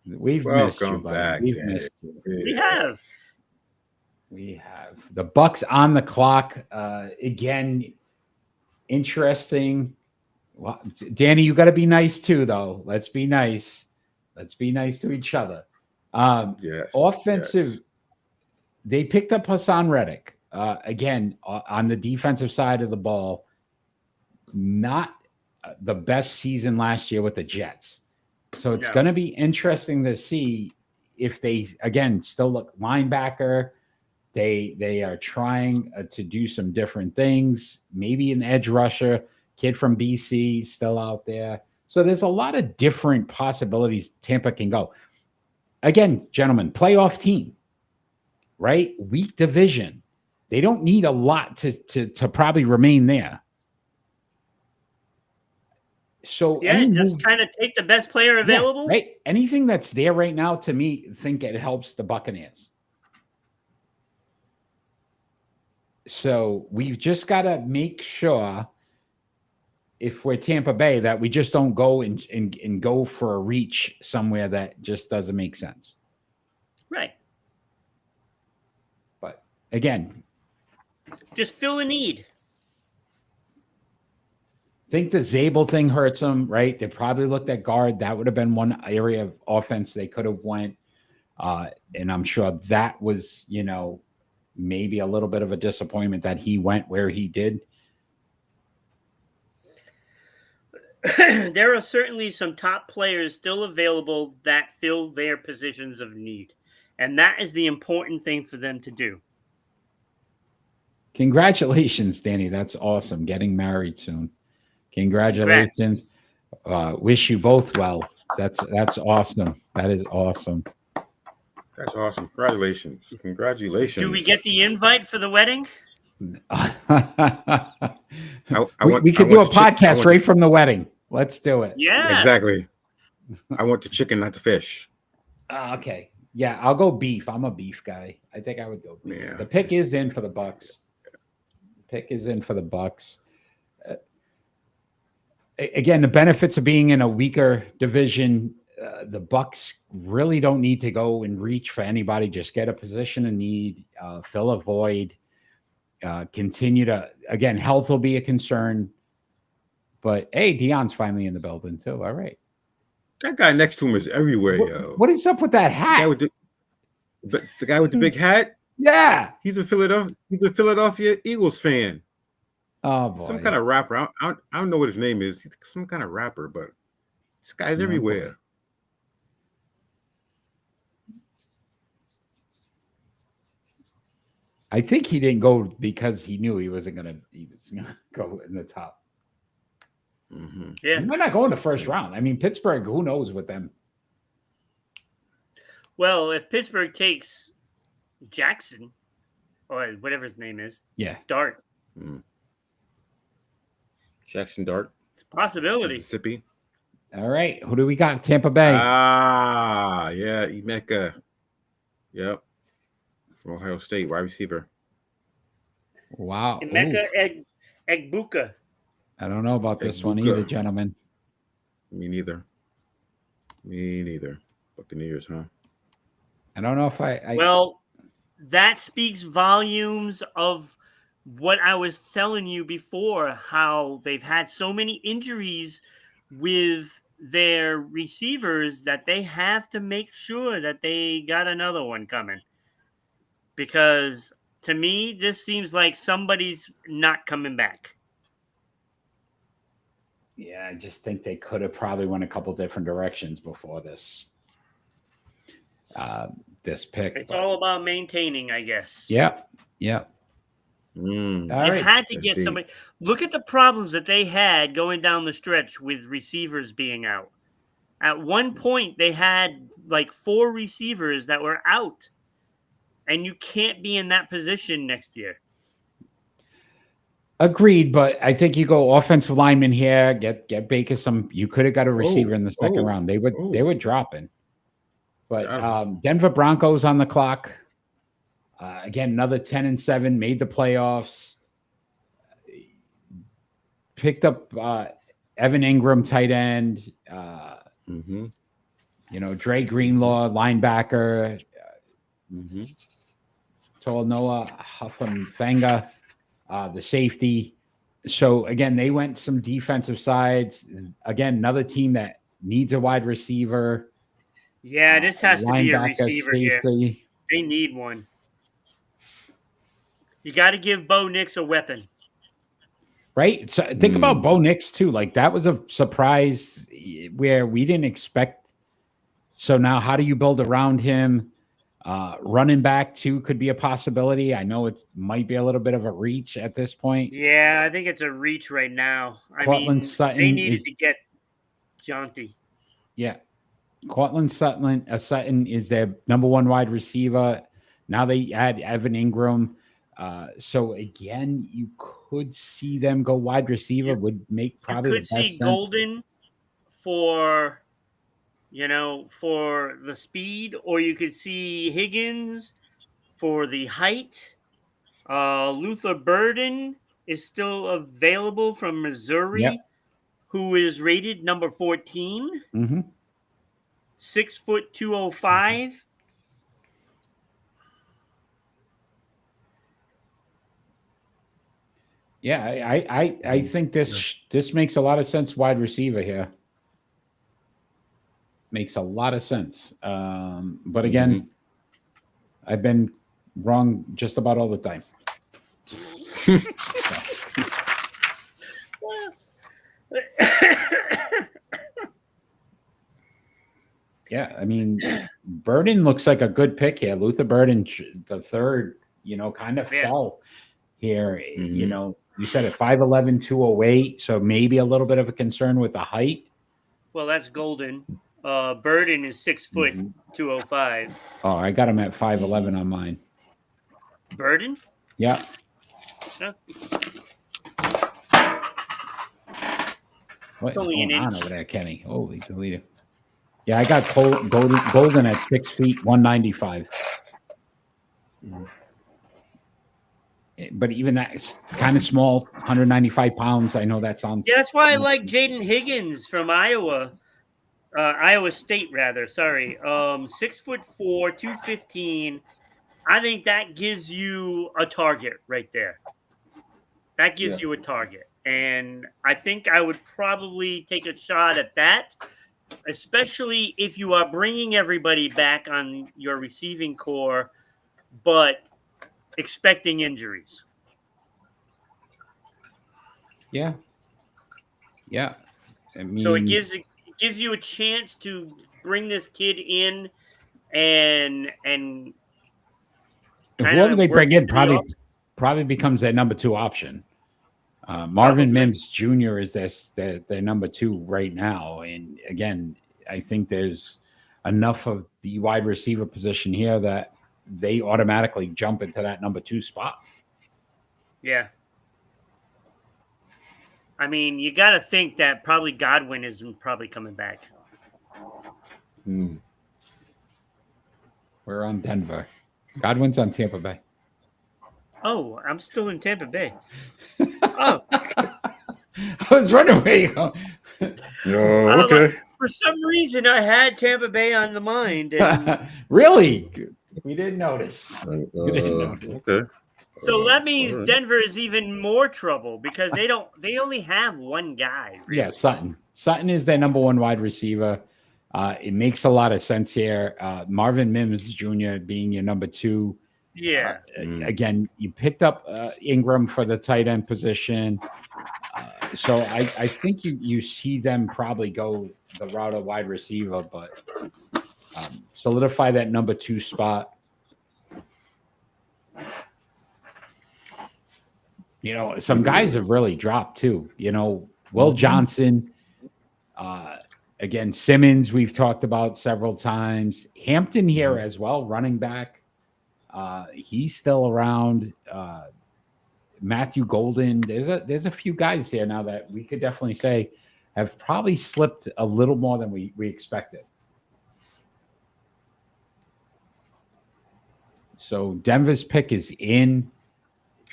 We've missed you, buddy. We've missed you. We have the Bucks on the clock. Again, interesting. Well, Danny, you got to be nice too, though. Let's be nice. Let's be nice to each other. Offensive. Yes. They picked up Hassan Reddick. Again, on the defensive side of the ball, not the best season last year with the Jets. So it's going to be interesting to see if they, again, still look linebacker. They are trying to do some different things. Maybe an edge rusher, kid from BC still out there. So there's a lot of different possibilities Tampa can go. Again, gentlemen, playoff team, right? Weak division. They don't need a lot to probably remain there. So just kind of take the best player available. Yeah, right. Anything that's there right now, to me, think it helps the Buccaneers. So we've just got to make sure, if we're Tampa Bay, that we just don't go and go for a reach somewhere that just doesn't make sense. Right. But again, just fill a need. I think the Zabel thing hurts them, right? They probably looked at guard. That would have been one area of offense they could have went. And I'm sure that was, maybe a little bit of a disappointment that he went where he did. There are certainly some top players still available that fill their positions of need. And that is the important thing for them to do. Congratulations, Danny. That's awesome. Getting married soon. Congratulations. Wish you both well. That's awesome. That is awesome. That's awesome. Congratulations. Congratulations. Do we get the invite for the wedding? We could do a podcast right from the wedding. Let's do it. Yeah. Exactly. I want the chicken, not the fish. Okay. Yeah, I'll go beef. I'm a beef guy. I think I would go beef. Yeah. The pick is in for the Bucks. Again, the benefits of being in a weaker division, the Bucks really don't need to go and reach for anybody. Just get a position of need, fill a void, continue to, again, health will be a concern. But hey, Dion's finally in the building too. All right. That guy next to him is everywhere, yo. What is up with that hat? The guy with the big hat? Yeah. He's a Philadelphia Eagles fan. Oh boy. Some kind of rapper. I don't know what his name is. He's some kind of rapper, but this guy's everywhere. I think he didn't go because he knew he was gonna go in the top. Mm-hmm. Yeah. He might not go in the first round. I mean, Pittsburgh, who knows with them? Well, if Pittsburgh takes Jackson or whatever his name is, Yeah. Dart. Jackson Dart. It's a possibility. Mississippi. All right. Who do we got? Tampa Bay. Ah, yeah. Emeka. Yep. From Ohio State, wide receiver. Wow. Emeka Egbuka. I don't know about this one either, gentlemen. Me neither. Buccaneers, huh? I don't know if I Well, that speaks volumes of what I was telling you before, how they've had so many injuries with their receivers that they have to make sure that they got another one coming. Because to me, this seems like somebody's not coming back. Yeah, I just think they could have probably went a couple different directions before this pick. It's all about maintaining, I guess. Yeah. You had to get somebody. Look at the problems that they had going down the stretch with receivers being out. At one point, they had like 4 receivers that were out, and you can't be in that position next year. Agreed, but I think you go offensive lineman here, get Baker some. You could have got a receiver in the second round. They were dropping. But Denver Broncos on the clock. Again, another 10-7, made the playoffs. Picked up Evan Ingram, tight end. Dre Greenlaw, linebacker. Noah Huffenfanga, the safety. So again, they went some defensive sides. Again, another team that needs a wide receiver. Yeah, this has to be a receiver here. Safety. They need one. You got to give Bo Nix a weapon. Right? So think about Bo Nix too. Like that was a surprise where we didn't expect. So now how do you build around him? Running back too could be a possibility. I know it might be a little bit of a reach at this point. Yeah, I think it's a reach right now. Sutton they needed to get Jonty. Yeah. Cortland Sutton is their number 1 wide receiver. Now they add Evan Ingram. So again, you could see them go wide receiver. Would make probably you could the best see sense. Golden for the speed, or you could see Higgins for the height. Luther Burden is still available from Missouri, who is rated number 14. 6 foot 205. Yeah, I think this makes a lot of sense. Wide receiver here makes a lot of sense. But again, I've been wrong just about all the time. Yeah, I mean, Burden looks like a good pick here. Luther Burden, the third, kind of fell here. You said at 5'11", 208, so maybe a little bit of a concern with the height. Well, that's Golden. Burden is 6 foot Mhm. 205. Oh, I got him at 5'11" on mine. Burden? Yeah. No. What's only an going on inch. over there, Kenny? Holy Toledo. Yeah, I got Golden at 6 feet, 195. But even that is kind of small, 195 pounds. I know that sounds. Yeah, that's why I like Jaden Higgins from Iowa. Iowa State, rather. Sorry. 6'4", 215. I think that gives you a target right there. That gives you a target. And I think I would probably take a shot at that, especially if you are bringing everybody back on your receiving core, but expecting injuries. Yeah. Yeah. I mean, So it gives you a chance to bring this kid in and whoever they bring in probably probably becomes their number 2 option. Marvin Mims Jr. is their number 2 right now. And again, I think there's enough of the wide receiver position here that they automatically jump into that number 2 spot. Yeah. I mean, you got to think that probably Godwin is probably coming back. We're on Denver. Godwin's on Tampa Bay. Oh, I'm still in Tampa Bay. Oh. I was wondering where you go. Oh, okay. For some reason, I had Tampa Bay on the mind. And Really? We didn't notice. We didn't notice. Okay. So that means Denver is even more trouble because they only have one guy. Really. Yeah, Sutton. Sutton is their number 1 wide receiver. It makes a lot of sense here. Marvin Mims Jr. being your number 2. Yeah. Again, you picked up Ingram for the tight end position. So I think you see them probably go the route of wide receiver, but solidify that number 2 spot. You know, some guys have really dropped too. You know, Will Johnson, again, Simmons, we've talked about several times. Hampton here as well, running back. He's still around. Matthew Golden. There's a few guys here now that we could definitely say have probably slipped a little more than we expected. So Denver's pick is in.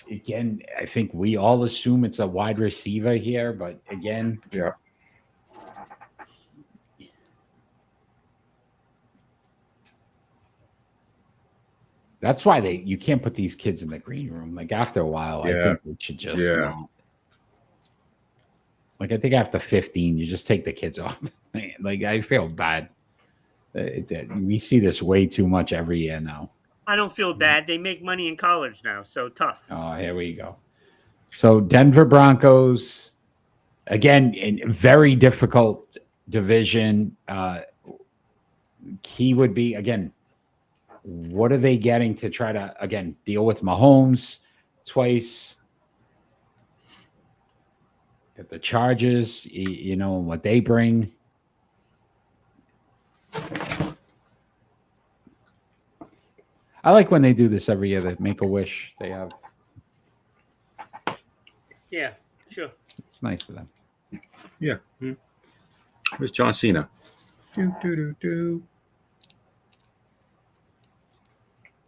Again, I think we all assume it's a wide receiver here, but again, yeah. That's why you can't put these kids in the green room. Like after a while, I think we should just not. Like I think after 15, you just take the kids off. Like I feel bad. We see this way too much every year now. I don't feel bad. They make money in college now, so tough. Oh, here we go. So Denver Broncos, again, in a very difficult division. Key would be, again, what are they getting to try to, again, deal with Mahomes twice? Get the Chargers, you know, what they bring. I like when they do this every year. They make a wish. They have. Yeah, sure. It's nice of them. Yeah. Where's John Cena?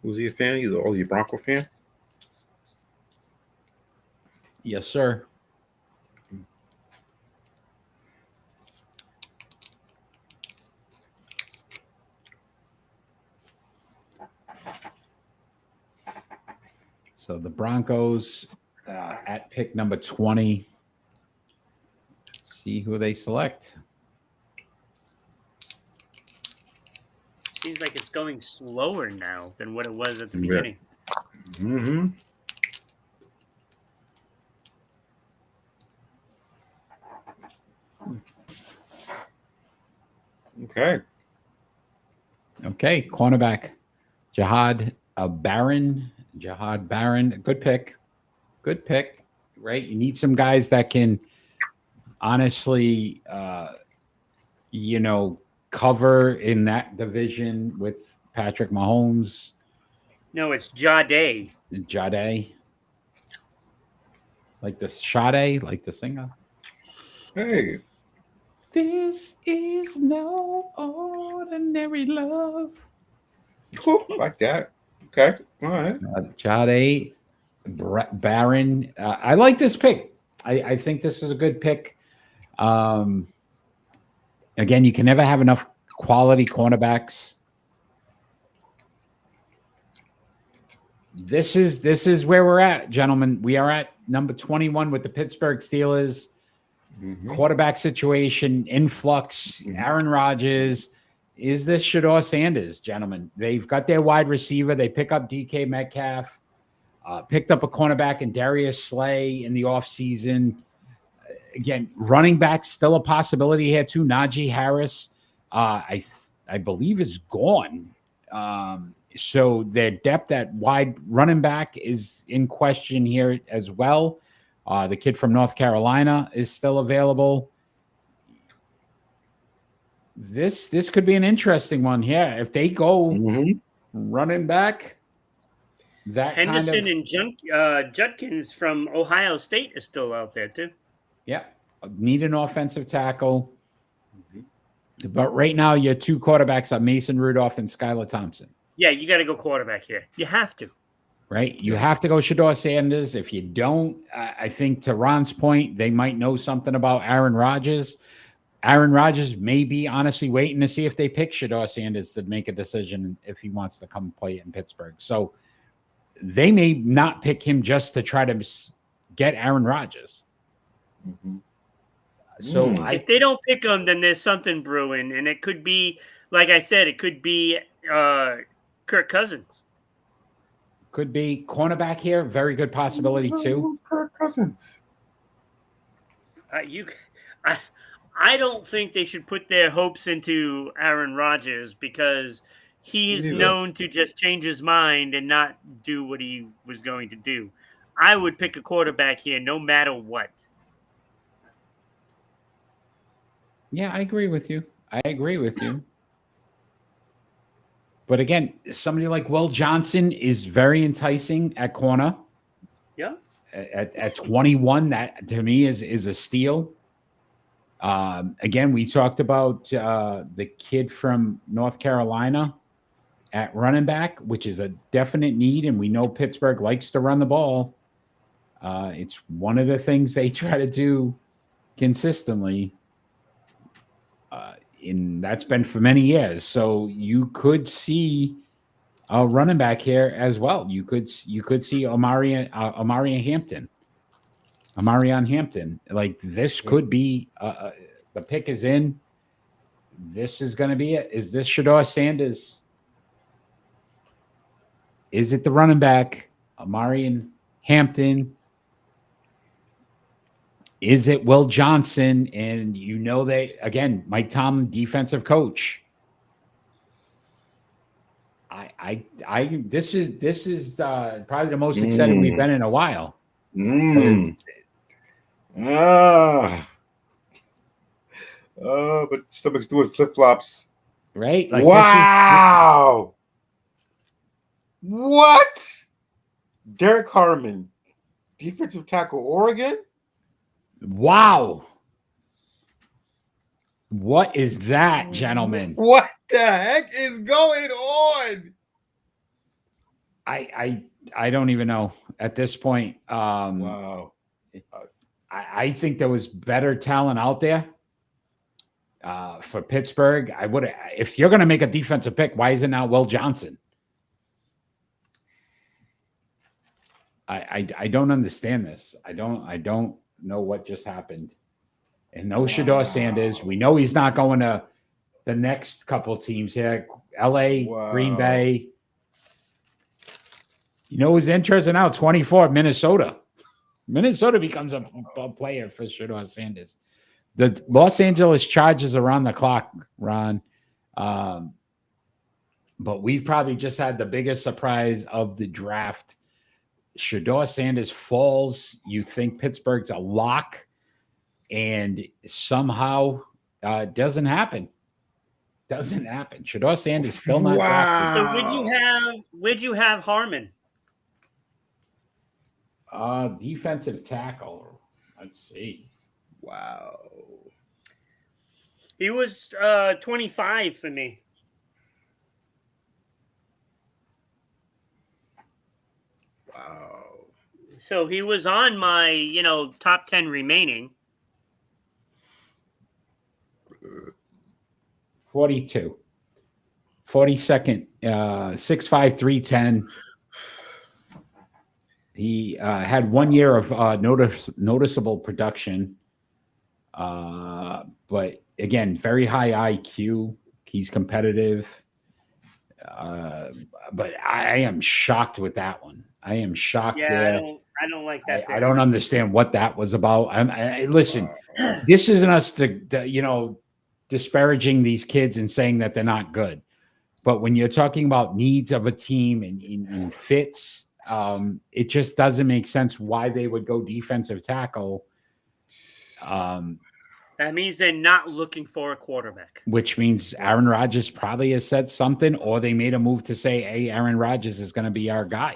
Was he a fan? He's a Bronco fan? Yes, sir. So the Broncos at pick number 20. Let's see who they select. Seems like it's going slower now than what it was at the beginning. Mm-hmm. Okay, cornerback Jahad Barron. Good pick. Right? You need some guys that can honestly, you know, cover in that division with Patrick Mahomes? No, it's Jade. Jade. Like the Sade, like the singer. Hey. This is no ordinary love. Cool. Like that. Okay. All right. Jade Barron. I like this pick. I think this is a good pick. Again, you can never have enough quality cornerbacks. This is where we're at, gentlemen. We are at number 21 with the Pittsburgh Steelers. Quarterback situation, influx, Aaron Rodgers. Is this Shedeur Sanders, gentlemen? They've got their wide receiver. They pick up DK Metcalf, picked up a cornerback in Darius Slay in the offseason. Again, running back still a possibility here too. Najee Harris, I believe, is gone. So their depth at wide running back is in question here as well. The kid from North Carolina is still available. This could be an interesting one here. If they go running back, that Henderson kind of, and Judkins from Ohio State is still out there too. Yeah, need an offensive tackle. But right now, your two quarterbacks are Mason Rudolph and Skylar Thompson. Yeah, you got to go quarterback here. You have to. Right? You have to go Shedeur Sanders. If you don't, I think to Ron's point, they might know something about Aaron Rodgers. Aaron Rodgers may be honestly waiting to see if they pick Shedeur Sanders to make a decision if he wants to come play in Pittsburgh. So they may not pick him just to try to get Aaron Rodgers. So if they don't pick him, then there's something brewing. And it could be, like I said, it could be Kirk Cousins. Could be cornerback here. Very good possibility too. Kirk Cousins. I don't think they should put their hopes into Aaron Rodgers because he's known to just change his mind and not do what he was going to do. I would pick a quarterback here no matter what. Yeah, I agree with you. But again, somebody like Will Johnson is very enticing at corner. Yeah. At 21, that to me is a steal. Again, we talked about the kid from North Carolina at running back, which is a definite need, and we know Pittsburgh likes to run the ball. It's one of the things they try to do consistently. And that's been for many years. So you could see a running back here as well. You could see Omarion Hampton. Like this could be the pick is in. This is going to be it. Is this Shedeur Sanders? Is it the running back Omarion Hampton? Is it Will Johnson? And you know that again, Mike Tomlin, defensive coach. This is probably the most excited we've been in a while. But stomach's doing flip flops, right? Like wow. What? Derek Harmon, defensive tackle, Oregon. Wow. What is that, gentlemen? What the heck is going on? I don't even know at this point. Wow. I think there was better talent out there for Pittsburgh. I would, if you're going to make a defensive pick, why is it not Will Johnson? I don't understand this. I don't know what just happened. And no Shedeur Sanders. We know he's not going to the next couple teams here. LA, Green Bay. You know who's interested now? 24, Minnesota. Minnesota becomes a player for Shedeur Sanders. The Los Angeles Chargers are on the clock, Ron. But we've probably just had the biggest surprise of the draft. Shedeur Sanders falls. You think Pittsburgh's a lock, and somehow it doesn't happen. Doesn't happen. Shador Sanders still not drafted. So where'd you have Harmon? Defensive tackle. Let's see. Wow. He was 25 for me. Wow. So he was on my, top 10 remaining. 42. 42nd. 6'5", 310. He had 1 year of noticeable production. But again, very high IQ. He's competitive. But I am shocked with that one. I am shocked. Yeah, I don't like that. I don't understand what that was about. Listen, this isn't us disparaging these kids and saying that they're not good. But when you're talking about needs of a team and fits, it just doesn't make sense why they would go defensive tackle. That means they're not looking for a quarterback. Which means Aaron Rodgers probably has said something, or they made a move to say, hey, Aaron Rodgers is going to be our guy.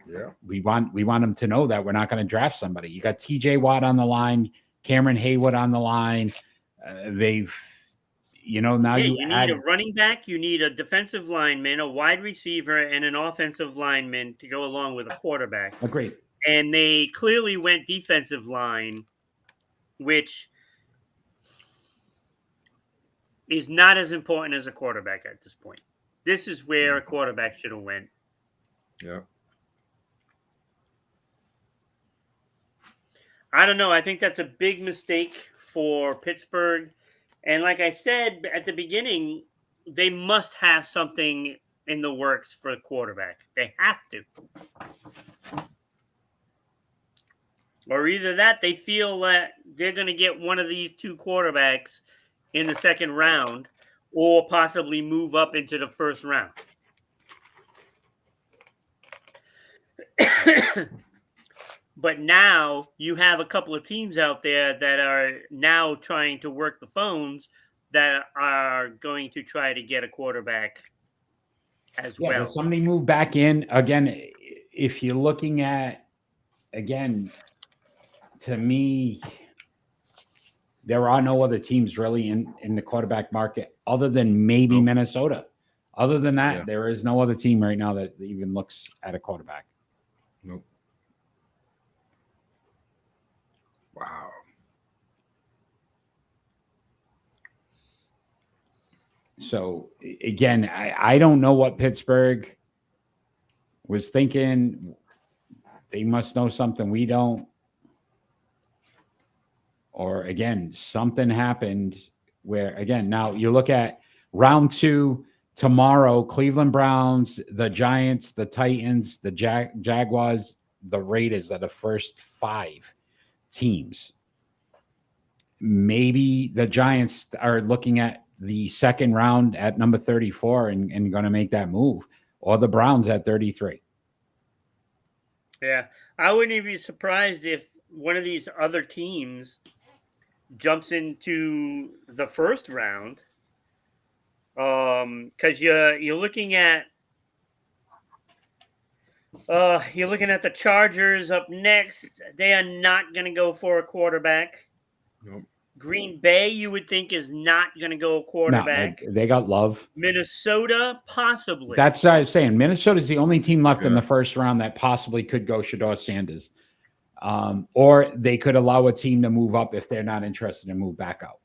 Yeah. We want him to know that we're not going to draft somebody. You got TJ Watt on the line, Cameron Haywood on the line. You need a running back, you need a defensive lineman, a wide receiver, and an offensive lineman to go along with a quarterback. Agreed. And they clearly went defensive line, which is not as important as a quarterback at this point. This is where a quarterback should have went. Yeah. I don't know. I think that's a big mistake for Pittsburgh. And like I said at the beginning, they must have something in the works for a quarterback. They have to. Or either that, they feel that they're going to get one of these two quarterbacks in the second round, or possibly move up into the first round. But now you have a couple of teams out there that are now trying to work the phones that are going to try to get a quarterback as well. Does somebody move back in? Again, if you're looking at, again, to me, there are no other teams really in the quarterback market other than maybe Minnesota. Other than that, there is no other team right now that even looks at a quarterback. Nope. Wow. So again, I don't know what Pittsburgh was thinking. They must know something we don't. Or again, something happened where, again, now you look at round 2 tomorrow, Cleveland Browns, the Giants, the Titans, the Jaguars, the Raiders are the first 5 teams. Maybe the Giants are looking at the second round at number 34 and going to make that move, or the Browns at 33. Yeah, I wouldn't even be surprised if one of these other teams jumps into the first round, because you're looking at the Chargers up next. They are not going to go for a quarterback. Nope. Green Bay, you would think, is not going to go quarterback. No, they got Love. Minnesota, possibly. That's what I was saying. Minnesota's the only team left in the first round that possibly could go Shador Sanders. Or they could allow a team to move up if they're not interested and move back out.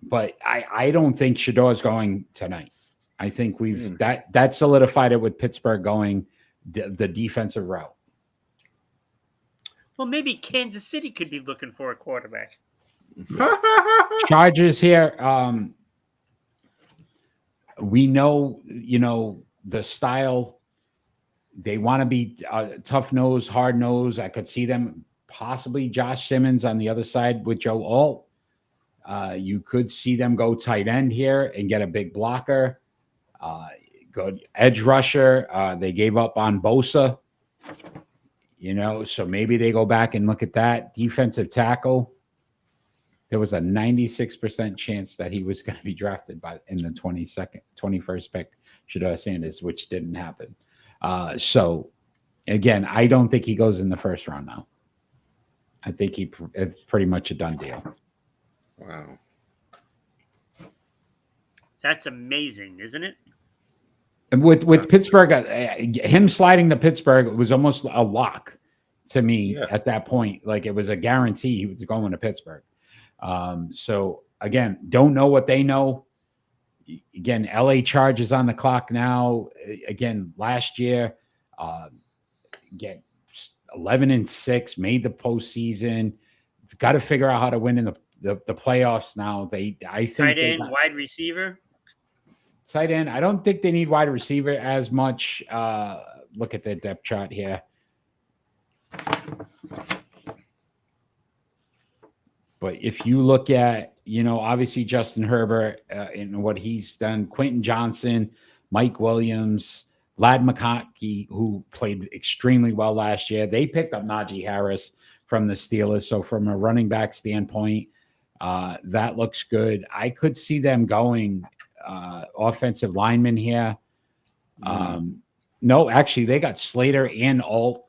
But I don't think Shador's going tonight. I think that solidified it with Pittsburgh going the defensive route. Well, maybe Kansas City could be looking for a quarterback. Chargers here. We know, the style. They want to be tough nose, hard nose. I could see them possibly Josh Simmons on the other side with Joe Alt. You could see them go tight end here and get a big blocker. Good edge rusher. They gave up on Bosa. So maybe they go back and look at that defensive tackle. there was a 96% chance that he was going to be drafted in the 21st pick, Shedeur Sanders, which didn't happen. So again, I don't think he goes in the first round now. I think it's pretty much a done deal. Wow. That's amazing, isn't it? And with Pittsburgh, him sliding to Pittsburgh was almost a lock to me at that point. Like it was a guarantee he was going to Pittsburgh. So again, don't know what they know. Again, LA Chargers on the clock now. Again, last year, again, 11-6, made the postseason. Got to figure out how to win in the playoffs now. I think tight end, wide receiver. Tight end. I don't think they need wide receiver as much. Look at the depth chart here. But if you look at, obviously Justin Herbert and what he's done, Quentin Johnson, Mike Williams, Ladd McConkey, who played extremely well last year. They picked up Najee Harris from the Steelers. So from a running back standpoint, that looks good. I could see them going offensive lineman here. No, actually, they got Slater and Alt,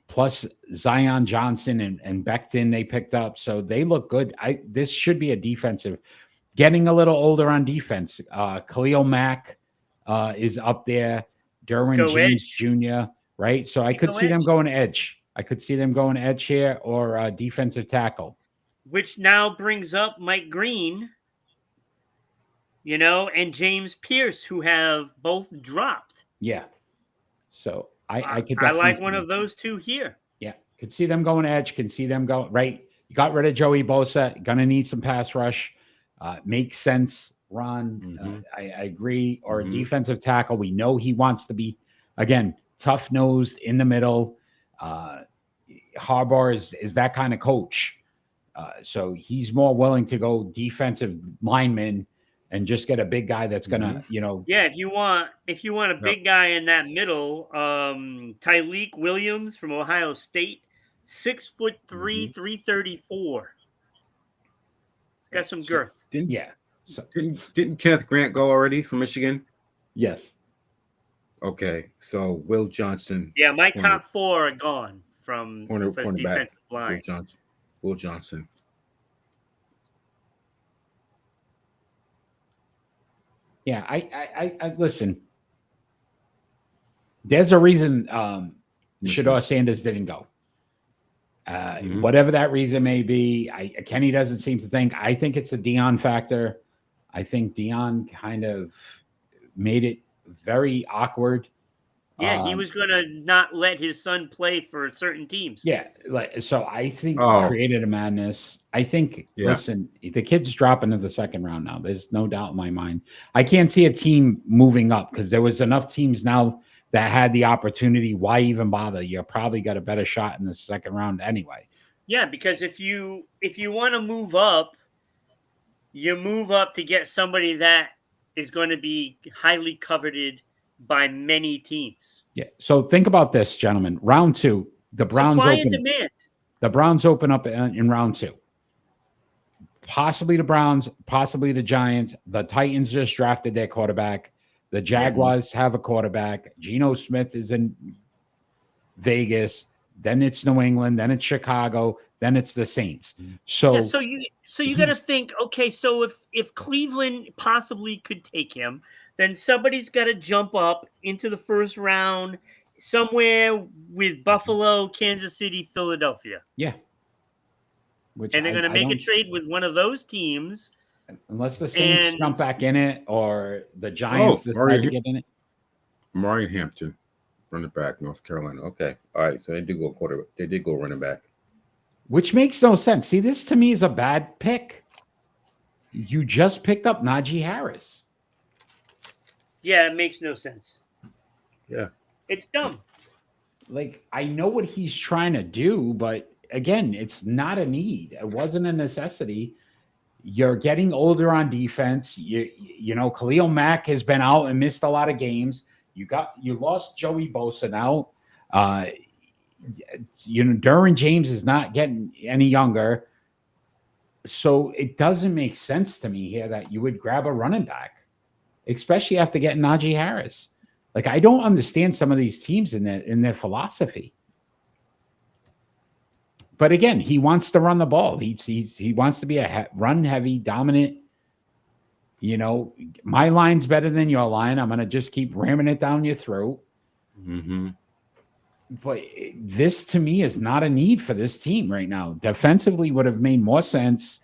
plus Zion Johnson and Becton they picked up. So they look good. This should be a defensive. Getting a little older on defense. Khalil Mack is up there. Derwin James Jr., right? So I could see them going edge. I could see them going edge here or defensive tackle. Which now brings up Mike Green, and James Pierce, who have both dropped. Yeah. So I could. I like one of those two here. Yeah, could see them going edge. Can see them go right. You got rid of Joey Bosa. Gonna need some pass rush. Makes sense, Ron. I agree. Or a defensive tackle. We know he wants to be, again, tough nosed in the middle. Harbaugh is that kind of coach. So he's more willing to go defensive lineman and just get a big guy that's gonna, Yeah, if you want a big guy in that middle, Tyleek Williams from Ohio State, 6'3", 334. It's got some girth. Didn't Kenneth Grant go already from Michigan? Yes. Okay, so Will Johnson. Yeah, my top four are gone from defensive line. Will Johnson. Yeah, I listen. There's a reason Shedeur Sanders didn't go. Whatever that reason may be, Kenny doesn't seem to think. I think it's a Deion factor. I think Deion kind of made it very awkward. Yeah, he was going to not let his son play for certain teams. Yeah, so I think he created a madness. I think, listen, the kid's dropping to the second round now. There's no doubt in my mind. I can't see a team moving up because there was enough teams now that had the opportunity. Why even bother? You probably got a better shot in the second round anyway. Yeah, because if you want to move up, you move up to get somebody that is going to be highly coveted by many teams. Yeah. So think about this, gentlemen. Round 2, the Browns Supply open. and demand. The Browns open up in round 2. Possibly the Browns, possibly the Giants. The Titans just drafted their quarterback. The Jaguars have a quarterback. Geno Smith is in Vegas. Then it's New England. Then it's Chicago. Then it's the Saints. So you got to think. Okay, so if Cleveland possibly could take him, then somebody's got to jump up into the first round somewhere with Buffalo, Kansas City, Philadelphia. Yeah. And they're going to make a trade with one of those teams. Unless the Saints jump back in it or the Giants decide to get in it. Marion Hampton, running back, North Carolina. Okay. All right. So they did go quarterback. They did go running back. Which makes no sense. See, this to me is a bad pick. You just picked up Najee Harris. Yeah, it makes no sense. Yeah. It's dumb. Like, I know what he's trying to do, but again, it's not a need. It wasn't a necessity. You're getting older on defense. You know, Khalil Mack has been out and missed a lot of games. You lost Joey Bosa now. Derwin James is not getting any younger. So it doesn't make sense to me here that you would grab a running back, especially after getting Najee Harris. Like, I don't understand some of these teams in their philosophy. But again, he wants to run the ball. He wants to be a run heavy, dominant. You know, my line's better than your line. I'm going to just keep ramming it down your throat. Mm-hmm. But this, to me, is not a need for this team right now. Defensively would have made more sense.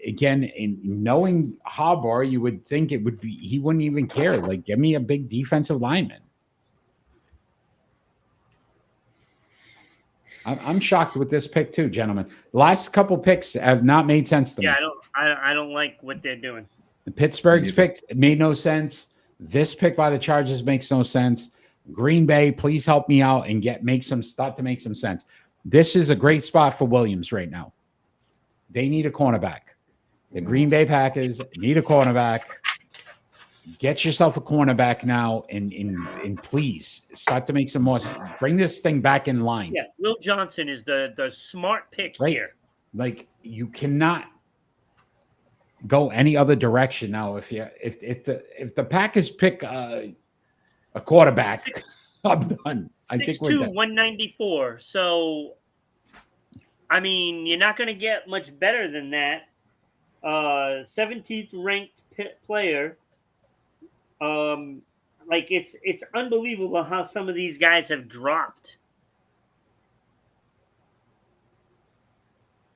Again, in knowing Harbaugh, you would think it would be, he wouldn't even care. Like, give me a big defensive lineman. I'm shocked with this pick too, gentlemen. The last couple picks have not made sense to me. Yeah, I don't like what they're doing. The Pittsburgh's pick made no sense. This pick by the Chargers makes no sense. Green Bay, please help me out and start to make some sense. This is a great spot for Williams right now. They need a cornerback. The Green Bay Packers need a cornerback. Get yourself a cornerback now, and please start to make some more. Bring this thing back in line. Yeah, Will Johnson is the smart pick here. Like, you cannot go any other direction now. If the Packers pick a quarterback, I'm done. I think we're 6'2", done. 194. So, I mean, you're not going to get much better than that. 17th ranked player. Like, it's unbelievable how some of these guys have dropped.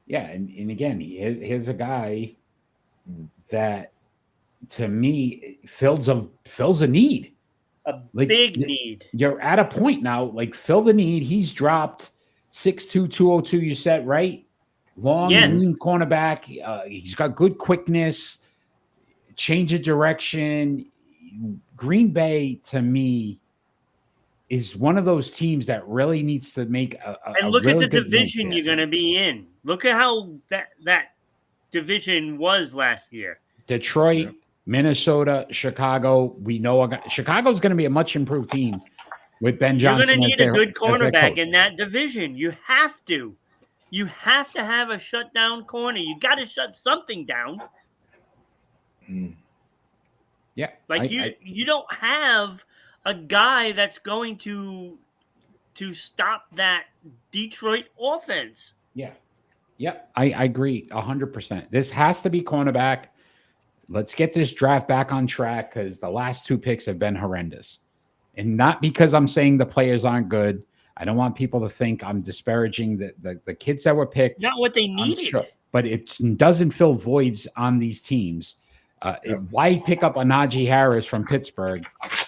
Yeah, and again, here's a guy that, to me, fills a need. A big need. You're at a point now, like, fill the need. He's dropped 6'2", 202, you said, right? Long, lean cornerback. He's got good quickness, change of direction. Green Bay, to me, is one of those teams that really needs to make and look at the division you're going to be in. Look at how that division was last year. Detroit, Minnesota, Chicago. We know Chicago's going to be a much improved team with Ben Johnson. You're going to need a good cornerback in that division. You have to. You have to have a shutdown corner. You got to shut something down. Yeah. Like, you don't have a guy that's going to stop that Detroit offense. Yeah. Yep. I agree 100%. This has to be cornerback. Let's get this draft back on track, because the last two picks have been horrendous. And not because I'm saying the players aren't good. I don't want people to think I'm disparaging the kids that were picked. Not what they needed. Sure, but it doesn't fill voids on these teams. Why pick up a Najee Harris from Pittsburgh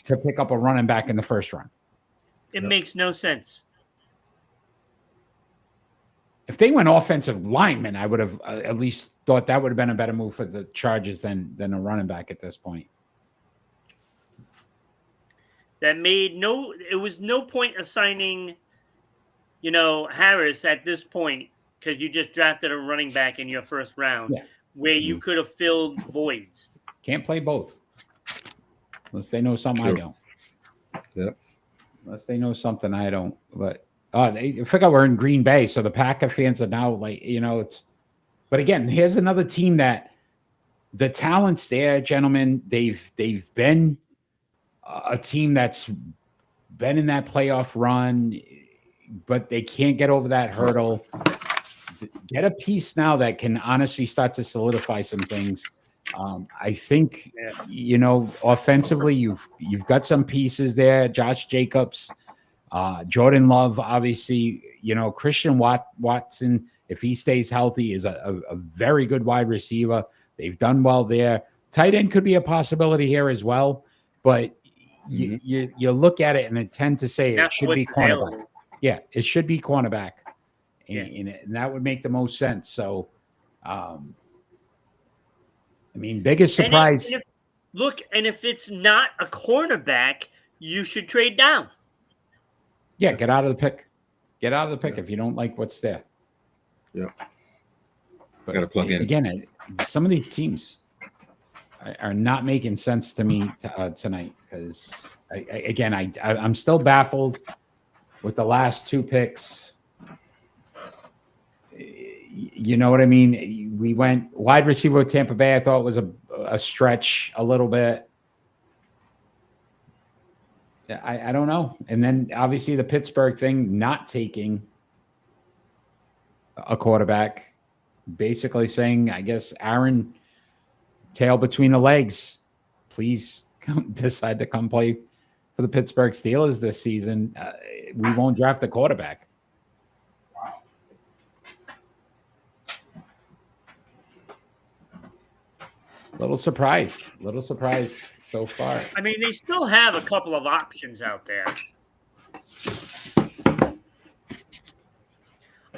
to pick up a running back in the first round? It makes no sense. If they went offensive lineman, I would have at least thought that would have been a better move for the Chargers than a running back at this point. It was no point assigning, Harris at this point, because you just drafted a running back in your first round, where you could have filled voids. Can't play both. Unless they know something I don't. Yep. Unless they know something I don't. But I forgot we're in Green Bay, so the Packer fans are now like, it's. But again, here's another team that the talent's there, gentlemen. They've been a team that's been in that playoff run, but they can't get over that hurdle. Get a piece now that can honestly start to solidify some things. I think, offensively, you've got some pieces there. Josh Jacobs, Jordan Love, obviously, Christian Watson, if he stays healthy, is a very good wide receiver. They've done well there. Tight end could be a possibility here as well, but you look at it and it tend to say it should be cornerback. Yeah, it should be cornerback. And that would make the most sense. So, biggest surprise. And if it's not a cornerback, you should trade down. Yeah, get out of the pick. Get out of the pick if you don't like what's there. Yeah. But got to plug in. Again, some of these teams are not making sense to me tonight, because, I'm still baffled with the last two picks. You know what I mean? we went wide receiver with Tampa Bay. I thought was a stretch a little bit. I don't know. And then obviously the Pittsburgh thing, not taking a quarterback, basically saying, I guess, Aaron, tail between the legs, please decide to come play for the Pittsburgh Steelers this season. We won't draft a quarterback. Little surprised so far. I mean, they still have a couple of options out there.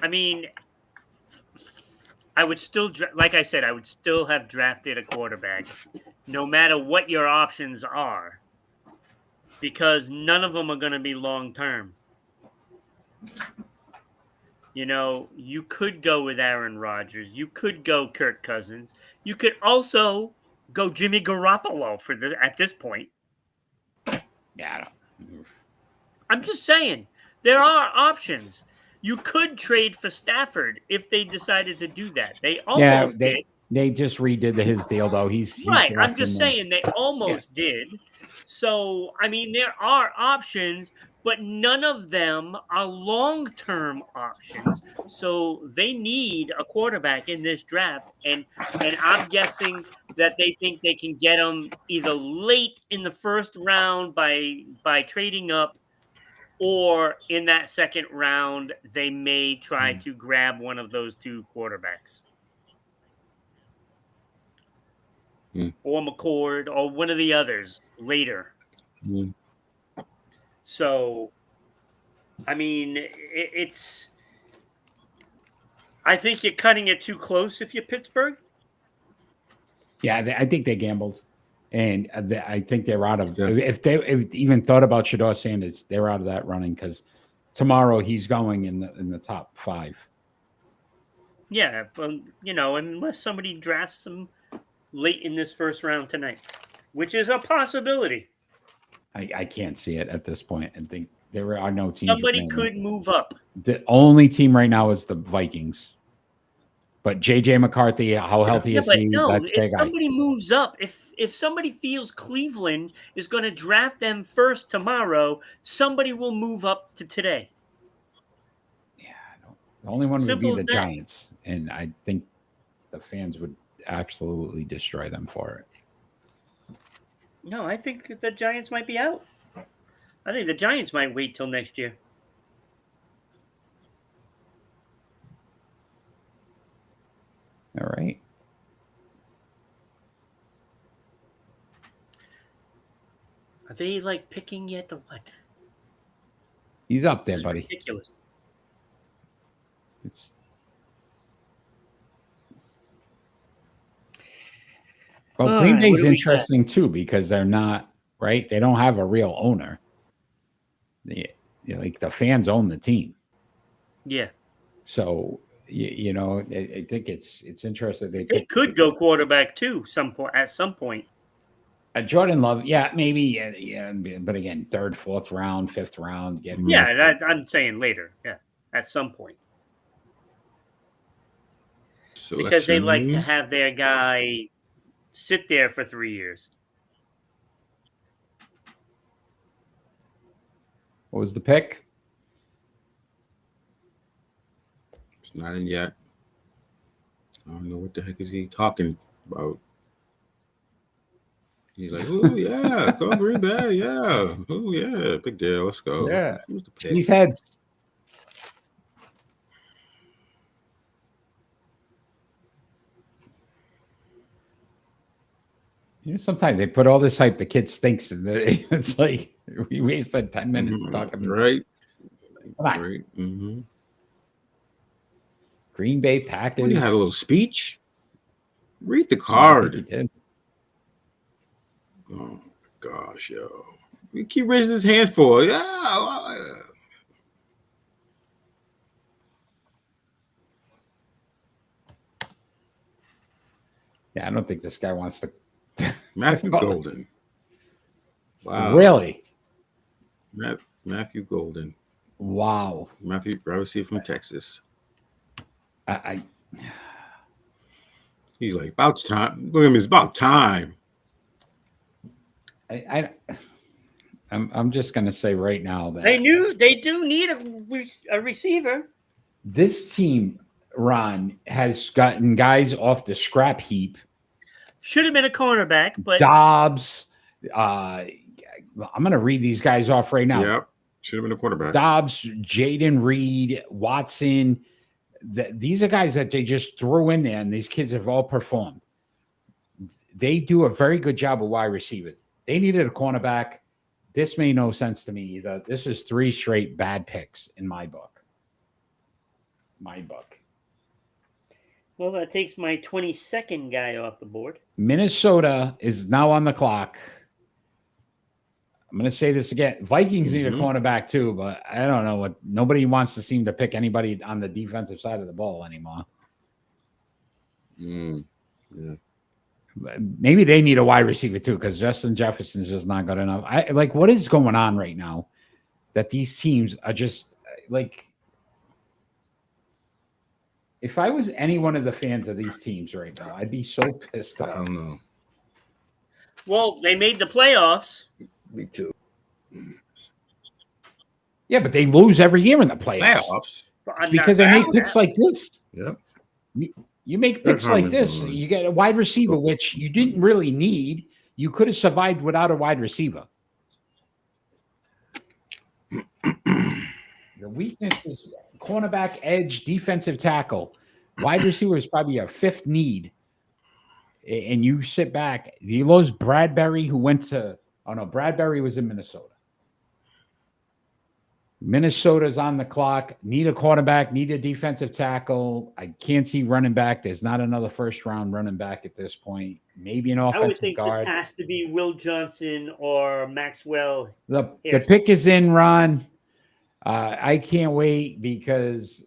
I mean, I would still, like I said, I would still have drafted a quarterback, no matter what your options are, because none of them are going to be long term. You know, you could go with Aaron Rodgers. You could go Kirk Cousins. You could also go Jimmy Garoppolo at this point. Yeah, I'm just saying, there are options. You could trade for Stafford if they decided to do that. They almost did. They just redid his deal, though. He's right. I'm just saying they almost did. So, I mean, there are options, but none of them are long-term options. So they need a quarterback in this draft, and I'm guessing that they think they can get him either late in the first round by trading up, or in that second round they may try to grab one of those two quarterbacks. Or McCord, or one of the others later. So, I mean, it's. I think you're cutting it too close if you're Pittsburgh. Yeah, I think they gambled, and I think they're out of. If they even thought about Shedeur Sanders, they're out of that running because tomorrow he's going in the top 5. Yeah, you know, unless somebody drafts him late in this first round tonight, which is a possibility. I can't see it at this point. I think there are no teams. Somebody could move up. The only team right now is the Vikings. But J.J. McCarthy, how healthy is he? No, that's if somebody moves up, if somebody feels Cleveland is going to draft them first tomorrow, somebody will move up to today. Yeah, the only one would be the Giants, and I think the fans would absolutely destroy them for it. No, I think that the Giants might be out. I think the Giants might wait till next year. All right. Are they like picking yet to what? He's up there, buddy. Ridiculous. It's Green Bay's interesting too because they're not right. They don't have a real owner. Like the fans own the team. Yeah. So you know, I think it's interesting. They could go quarterback too at some point. Jordan Love, yeah, maybe, yeah, but again, 3rd, 4th round, 5th round. I'm saying later. Yeah, at some point. Because they like to have their guy sit there for 3 years. What was the pick? It's not in yet. I don't know what the heck is he talking about. He's like, oh yeah, go Green Bay, yeah, oh yeah, big deal, let's go. Yeah, these heads. You know, sometimes they put all this hype. The kid stinks, and it's like we wasted 10 minutes talking. Right. Come on. Right. Mm-hmm. Green Bay Packers. Well, you had a little speech. Read the card. He did. Oh my gosh, yo! We keep raising his hands for yeah. Yeah, I don't think this guy wants to. Matthew Golden. Wow. Really? Matthew Golden. Wow. Matthew, obviously from Texas. He's like, about time. Look at him. It's about time. I'm just going to say right now that they do need a receiver. This team, Ron, has gotten guys off the scrap heap. Should have been a cornerback, but Dobbs. I'm going to read these guys off right now. Yep. Should have been a quarterback. Dobbs, Jaden Reed, Watson. These are guys that they just threw in there, and these kids have all performed. They do a very good job of wide receivers. They needed a cornerback. This made no sense to me either. This is 3 straight bad picks in my book. Well, that takes my 22nd guy off the board. Minnesota is now on the clock. I'm going to say this again. Vikings need a cornerback too, but I don't know what. Nobody wants to seem to pick anybody on the defensive side of the ball anymore. Yeah. Maybe they need a wide receiver too, because Justin Jefferson's just not good enough. What is going on right now that these teams are just like. If I was any one of the fans of these teams right now, I'd be so pissed off. I don't know. Well, they made the playoffs. Me too. Yeah, but they lose every year in the playoffs. It's because they make picks like this. Yep. You make picks like this. You get a wide receiver, which you didn't really need. You could have survived without a wide receiver. The weakness is cornerback, edge, defensive tackle. Wide receiver is probably a 5th need. And you sit back. You lose Bradbury, who went to Bradbury was in Minnesota. Minnesota's on the clock. Need a quarterback, need a defensive tackle. I can't see running back. There's not another first-round running back at this point. Maybe an offensive guard. I would think this has to be Will Johnson or Maxwell. The pick is in, Ron. I can't wait because,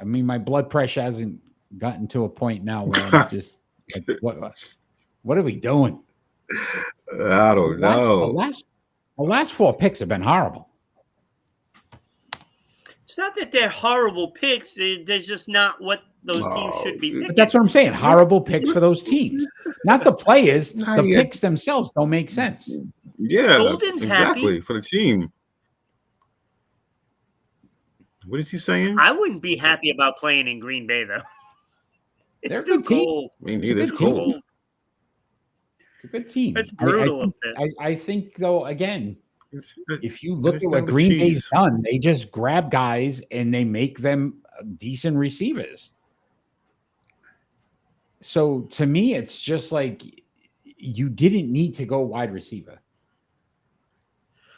my blood pressure hasn't gotten to a point now where I'm just like, what are we doing? I don't know. The last 4 picks have been horrible. It's not that they're horrible picks. They're just not what those teams should be picking. But that's what I'm saying. Horrible picks for those teams. Not the players. The picks themselves don't make sense. Yeah, Golden's exactly happy. For the team. What is he saying? I wouldn't be happy about playing in Green Bay, though. It's They're too cold. I mean, it's cold. It's a good team. It's brutal up there. I think, though, again, if you look at what Green Bay's done, they just grab guys and they make them decent receivers. So, to me, it's just like you didn't need to go wide receiver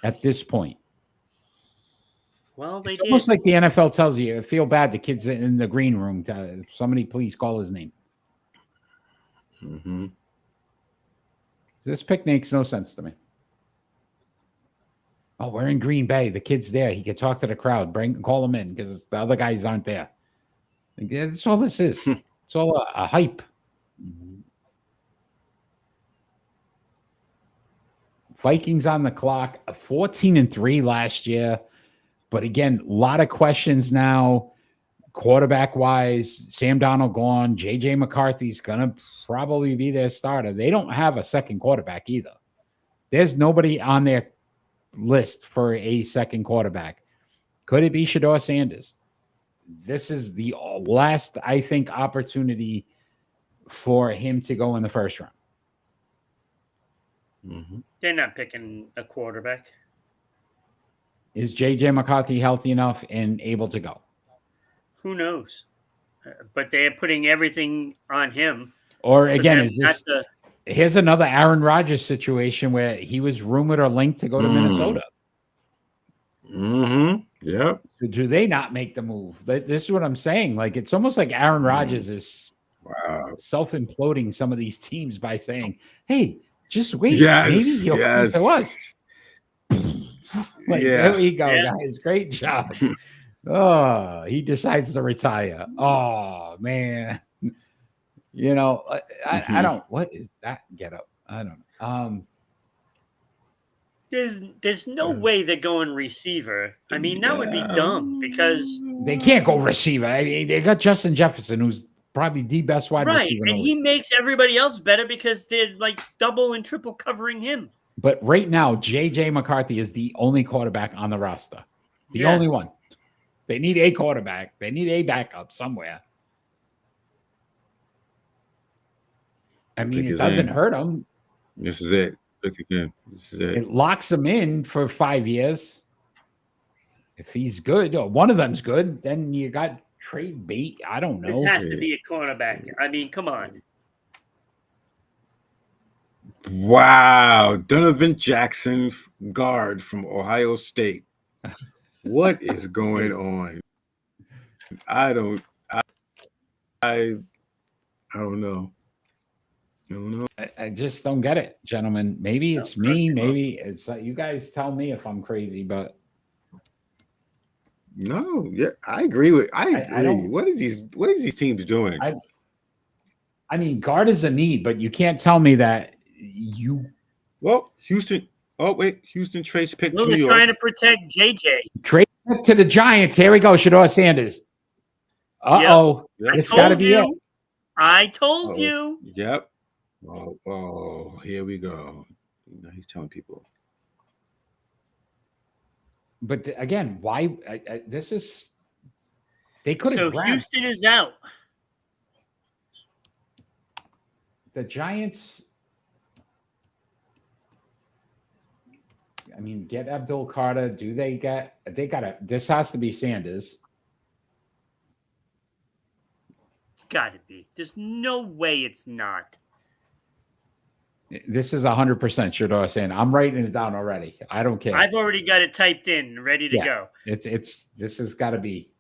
at this point. Well, it's almost like the NFL tells you, I feel bad the kid's in the green room. Somebody please call his name. Mm-hmm. This pick makes no sense to me. Oh, we're in Green Bay. The kid's there. He can talk to the crowd. Call him in because the other guys aren't there. That's all this is. It's all a hype. Vikings on the clock. 14-3 last year. But again, a lot of questions now. Quarterback-wise, Sam Darnold gone. J.J. McCarthy's going to probably be their starter. They don't have a second quarterback either. There's nobody on their list for a second quarterback. Could it be Shedeur Sanders? This is the last, I think, opportunity for him to go in the first round. Mm-hmm. They're not picking a quarterback. Is J.J. McCarthy healthy enough and able to go? Who knows? But they're putting everything on him. Or again, is this... Here's another Aaron Rodgers situation where he was rumored or linked to go to Minnesota. Mm-hmm. Yeah. Do they not make the move? This is what I'm saying. Like, it's almost like Aaron Rodgers is self-imploding some of these teams by saying, hey, just wait. Maybe he'll come to us. There we go, guys. Great job. Oh, he decides to retire. Oh, man. You know, I don't. What is that get up? I don't know. There's no way they're going receiver. That would be dumb because they can't go receiver. I mean, they got Justin Jefferson, who's probably the best wide Right, receiver. and he makes everybody else better because they're like double and triple covering him. But right now, J.J. McCarthy is the only quarterback on the roster. The only one. They need a quarterback. They need a backup somewhere. I mean, it doesn't hurt them. This is it. Pick again. This is it. It locks him in for 5 years. If he's good, or one of them's good, then you got trade bait. I don't know. This has to be a cornerback. I mean, come on. Wow. Donovan Jackson, guard from Ohio State. What is going on? I don't know. I just don't get it, gentlemen. Maybe it's me. Maybe it's you guys tell me if I'm crazy, but no, yeah, I agree. What is these teams doing? I mean, guard is a need, but you can't tell me that you. Well, Houston. Oh wait, Houston trades pick to New They're York. trying to protect JJ. Trade to the Giants. Here we go. Shador Sanders. Uh-oh. Yep. It's got to be it. I told you. Yep. Oh, here we go. Now he's telling people. But again, why? This is. They could have. So Houston is out. The Giants. I mean, get Abdul Carter. Do they get? They got to. This has to be Sanders. It's got to be. There's no way it's not. This is 100% Shador saying. I'm writing it down already. I don't care. I've already got it typed in, ready to go. It's. This has got to be.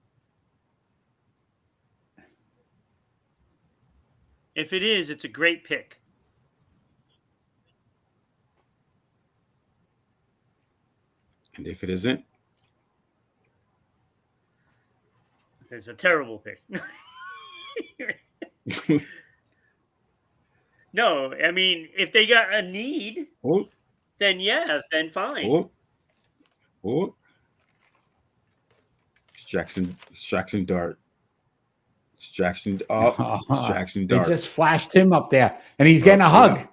If it is, it's a great pick. And if it isn't, it's a terrible pick. No, I mean, if they got a need, then fine. It's Jackson Dart. It's Jackson Dart. They just flashed him up there, and he's getting a hug.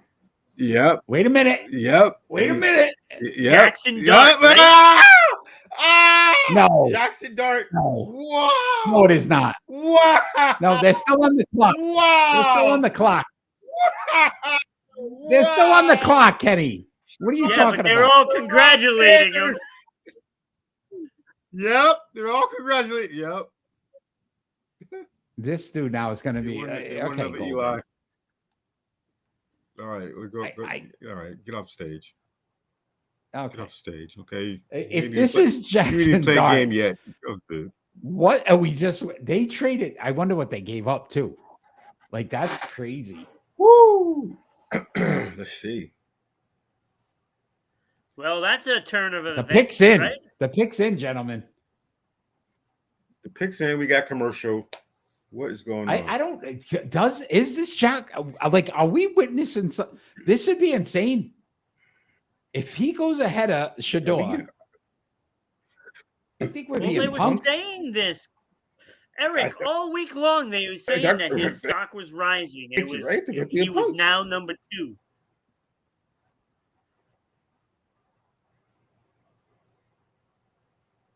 Yep. Wait a minute. Yep. Wait a minute. Yep. Jackson Dart. Yep. Right? No. Jackson Dart. No. Wow. No, it is not. Wow. No, they're still on the clock. Wow. They're still on the clock. Wow. They're still on the clock, Kenny. What are you talking but they're about? all congratulating him. Yep. They're all congratulating. Yep. This dude now is going to be okay. Eli. All right, we'll go. All right, get off stage. Okay. Get off stage, okay? If this is Jackson you didn't play Dart, a game yet. Okay. what are we just? They traded. I wonder what they gave up too. Like that's crazy. Woo! Let's see. Well, that's a turn of The events. pick's in. Right? The pick's in, gentlemen. The pick's in. We got commercial. What is going on? I don't. Is this Jack? Like, are we witnessing? This would be insane. If he goes ahead of Shador, I think we're being they were punked. saying this, Eric, all week long. They were saying that his stock was rising. And he was now number 2.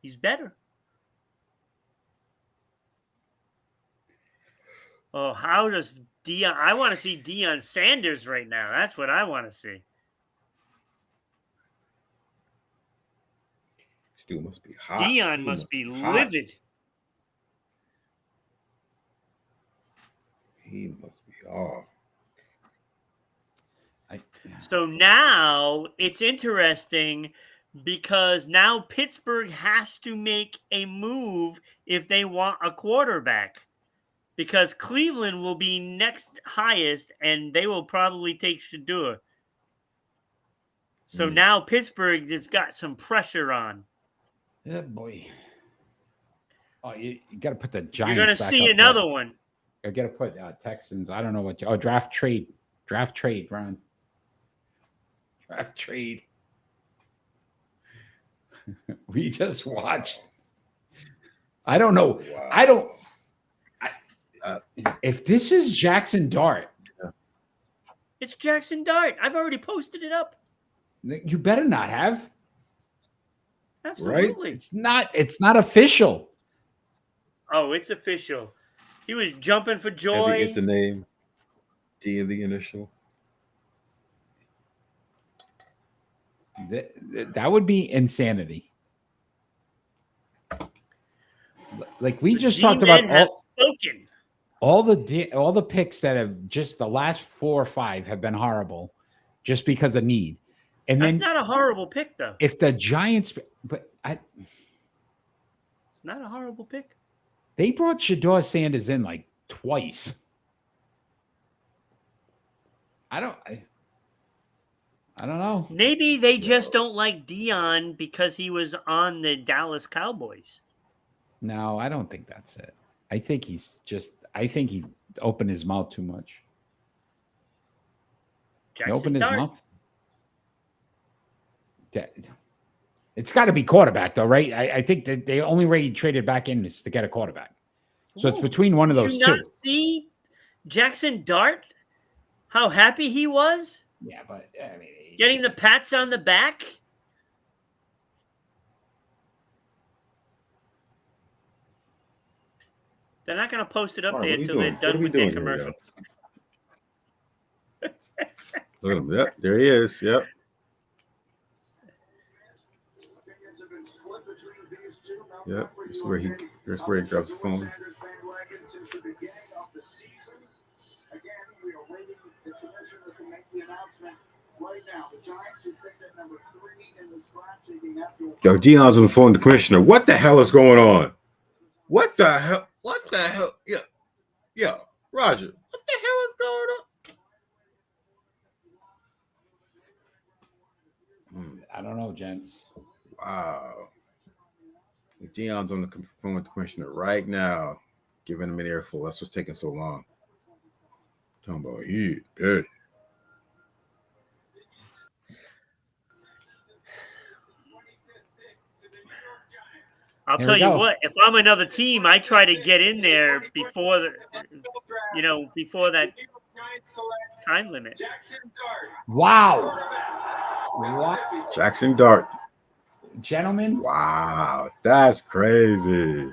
He's better. Oh, how does Deion? I want to see Deion Sanders right now. That's what I want to see. This dude must be hot. Deion must be livid. He must be off. So now it's interesting because now Pittsburgh has to make a move if they want a quarterback. Because Cleveland will be next highest, and they will probably take Shador. So now Pittsburgh has got some pressure on. Yeah, boy. Oh, you got to put the Giants. You're going to see another one. I got to put Texans. I don't know what. Draft trade, Ron. Draft trade. We just watched. I don't know. Wow. If this is Jackson Dart, It's Jackson Dart. I've already posted it up. you better not have. Absolutely. It's not official. Oh, it's official. He was jumping for I joy. think it's the name. D in the initial. That would be insanity. Like we just talked about all the picks that have just the last 4 or 5 have been horrible just because of need. And That's then not a horrible pick, though. if the Giants, It's not a horrible pick. They brought Shedeur Sanders in like twice. I don't know. Maybe they just don't like Dion because he was on the Dallas Cowboys. No, I don't think that's it. I think he opened his mouth too much. He opened his mouth. It's got to be quarterback, though, right? I think that the only way he traded back in is to get a quarterback. So it's between one of those two. Did you not see Jackson Dart? How happy he was? Yeah, but I mean, getting the pats on the back. They're not going to post it up there until they're done with their commercial. Look at him. Yep, there he is. Yep. Yep. That's where he grabs the phone. Yo, Dion's on the phone to the commissioner. What the hell is going on? What the hell? What the hell? Yeah, Roger. What the hell is going on? I don't know, gents. Wow. Dion's on the phone with the commissioner right now, giving him an earful. That's what's taking so long. Talking about he good. I'll tell you what, if I'm another team, I try to get in there before that time limit. Wow. Jackson Dart. Gentlemen. Wow. That's crazy.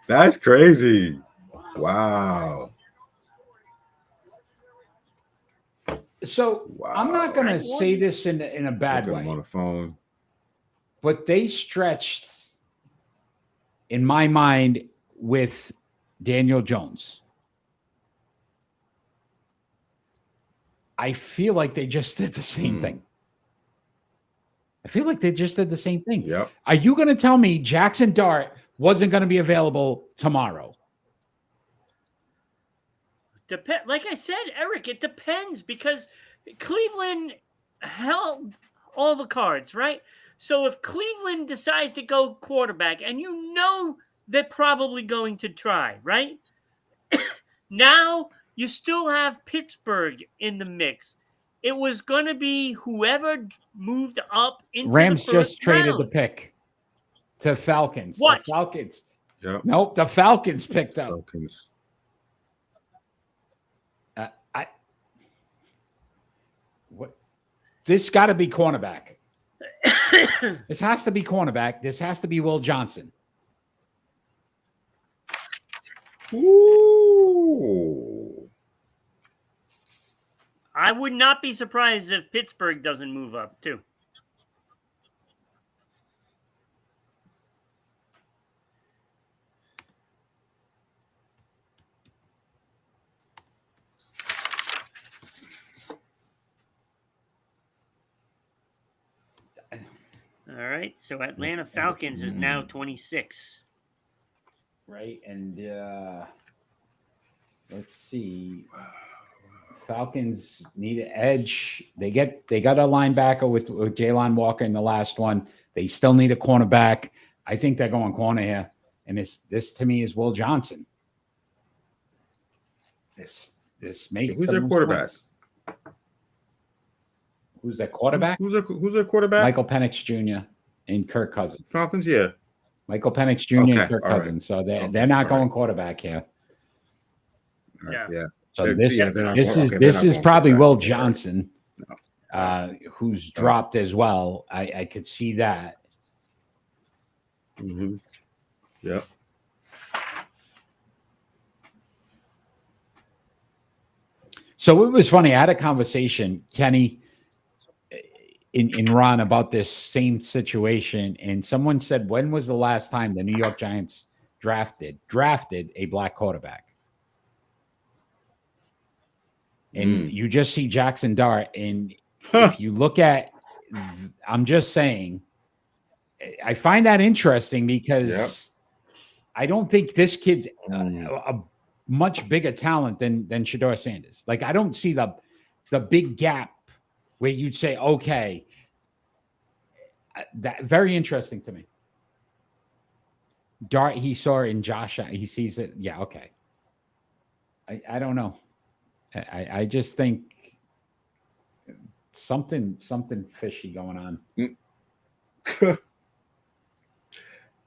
That's crazy. Wow. So I'm not going to say this in a bad way. On the phone. But they stretched, in my mind, with Daniel Jones. I feel like they just did the same thing. I feel like they just did the same thing. Yep. Are you going to tell me Jackson Dart wasn't going to be available tomorrow? Like I said, Eric, it depends because Cleveland held all the cards, right? So if Cleveland decides to go quarterback, and you know they're probably going to try, right? Now you still have Pittsburgh in the mix. It was going to be whoever moved up into Rams the first just traded round. the pick to Falcons. What? The Falcons. Yep. Nope, the Falcons picked up. Falcons. What? This got to be cornerback. This has to be cornerback. This has to be Will Johnson. Ooh. I would not be surprised if Pittsburgh doesn't move up, too. All right, so Atlanta Falcons is now 26. Right, and let's see. Falcons need an edge. They got a linebacker with Jalen Walker in the last one. They still need a cornerback. I think they're going corner here, and this to me is Will Johnson. This makes Who's their quarterback? Sense. Who's their quarterback? Who's their quarterback? Michael Penix Jr. and Kirk Cousins. Falcons, yeah. Michael Penix Jr. and Kirk Cousins. Right. So they're not going quarterback here. Yeah. Yeah. So They're- this yeah, they're not this going- is okay, they're this not is going probably quarterback. Will Okay, right. Johnson, who's dropped as well. I could see that. Mm-hmm. Yep. So it was funny. I had a conversation, Kenny, in Ron about this same situation, and someone said, "When was the last time the New York Giants drafted a black quarterback?" And you just see Jackson Dart, and if you look at, I'm just saying, I find that interesting because I don't think this kid's a much bigger talent than Shedeur Sanders. Like, I don't see the big gap where you'd say, okay, that very interesting to me. Dart he saw in Josh, he sees it. Yeah, okay. I don't know. I just think something fishy going on.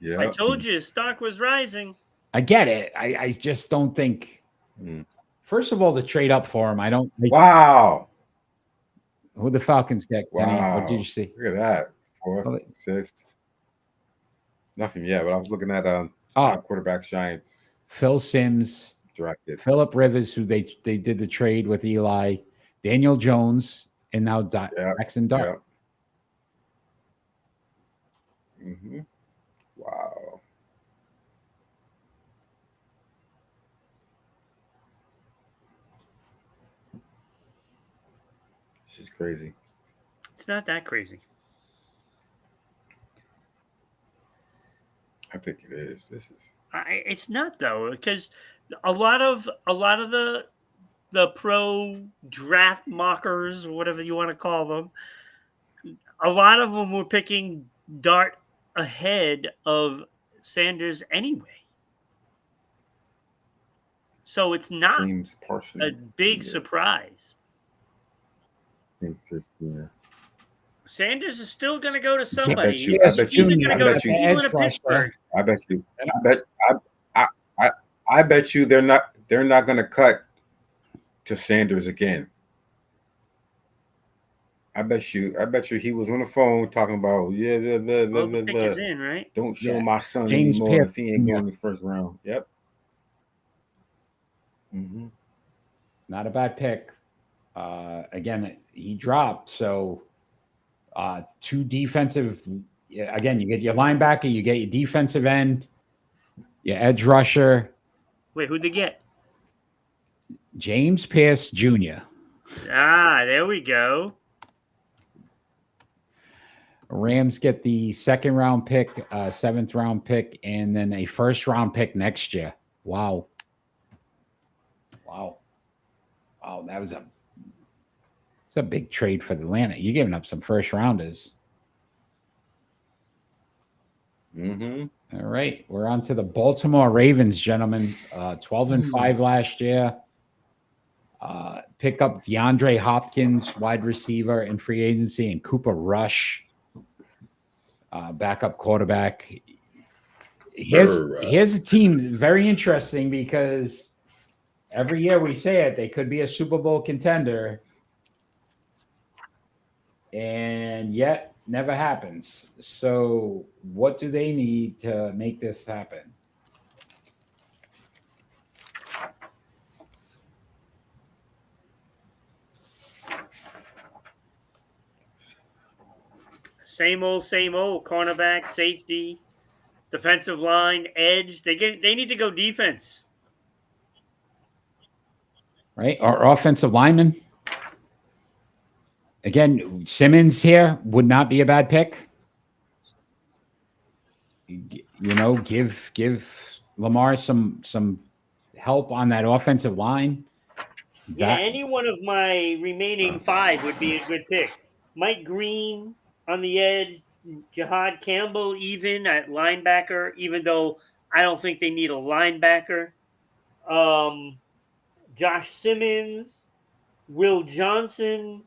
Yeah. I told you his stock was rising. I get it. I just don't think. First of all, to trade up for him, I don't. Wow. Who the Falcons get? Kenny? Wow. What did you see? Look at that. 4th, 6th. Nothing yet, but I was looking at top quarterback Giants. Phil Simms, Drafted. Phillip Rivers, who they did the trade with Eli, Daniel Jones, and now Jackson Dart. Mm-hmm. Wow. This is crazy. It's not that crazy. I think it is. This is. It's not though, because a lot of the pro draft mockers, whatever you want to call them, a lot of them were picking Dart ahead of Sanders anyway. So it's not James Parsons. a big surprise. Yeah. Sanders is still going to go to somebody. I bet you. He's either going to go to Cleveland or Pittsburgh. I bet you. I bet you they're not going to cut to Sanders again. I bet you he was on the phone talking about The pick is in, right? Don't show my son James anymore Pierce. if he ain't going in the first round. Yep. Mm-hmm. Not a bad pick. Again, he dropped. So 2 defensive. Again, you get your linebacker, you get your defensive end, your edge rusher. Wait, who'd they get? James Pierce Jr. There we go. Rams get the 2nd round pick, 7th round pick, and then a 1st round pick next year. Wow. It's a big trade for Atlanta. You're giving up some 1st rounders. Mm-hmm. All right, we're on to the Baltimore Ravens, gentlemen. 12-5 last year. Pick up DeAndre Hopkins, wide receiver in free agency, and Cooper Rush, backup quarterback. Here's a team very interesting because every year we say it, they could be a Super Bowl contender, and yet never happens. So what do they need to make this happen? Same old, cornerback, safety, defensive line, edge. They need to go defense. Right? Or offensive lineman. Again, Simmons here would not be a bad pick. Give Lamar some help on that offensive line. Any one of my remaining 5 would be a good pick. Mike Green on the edge, Jihad Campbell even at linebacker, even though I don't think they need a linebacker. Josh Simmons, Will Johnson,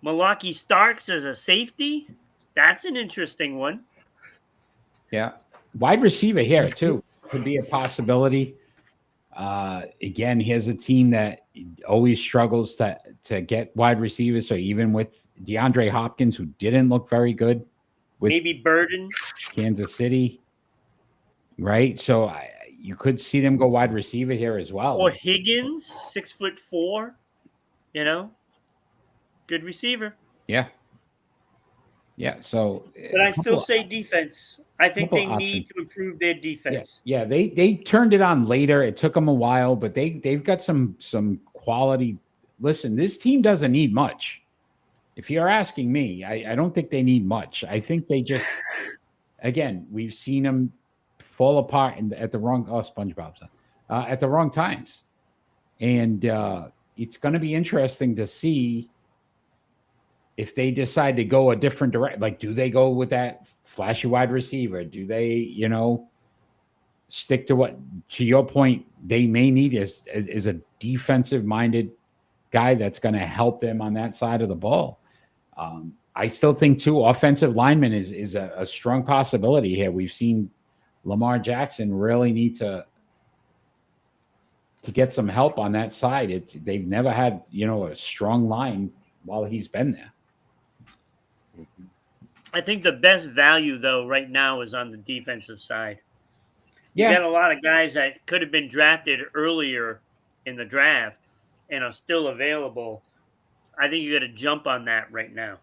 Malaki Starks as a safety. That's an interesting one. Yeah. Wide receiver here, too, could be a possibility. Again, here's a team that always struggles to get wide receivers. So even with DeAndre Hopkins, who didn't look very good with Maybe Burden. Kansas City, right? So you could see them go wide receiver here as well. Or Higgins, 6'4", good receiver. Yeah. Yeah. So, but I still say defense. I think they need to improve their defense. Yeah. They turned it on later. It took them a while, but they've got some quality. Listen, this team doesn't need much. If you're asking me, I don't think they need much. I think they just, again, we've seen them fall apart at the wrong, SpongeBob's at the wrong times. And it's going to be interesting to see if they decide to go a different direction. Like, do they go with that flashy wide receiver? Do they, stick to what, to your point, they may need is a defensive minded guy that's going to help them on that side of the ball. I still think too, offensive lineman is a strong possibility here. We've seen Lamar Jackson really need to get some help on that side. They've never had, a strong line while he's been there. I think the best value, though, right now is on the defensive side. Yeah. You got a lot of guys that could have been drafted earlier in the draft and are still available. I think you got to jump on that right now.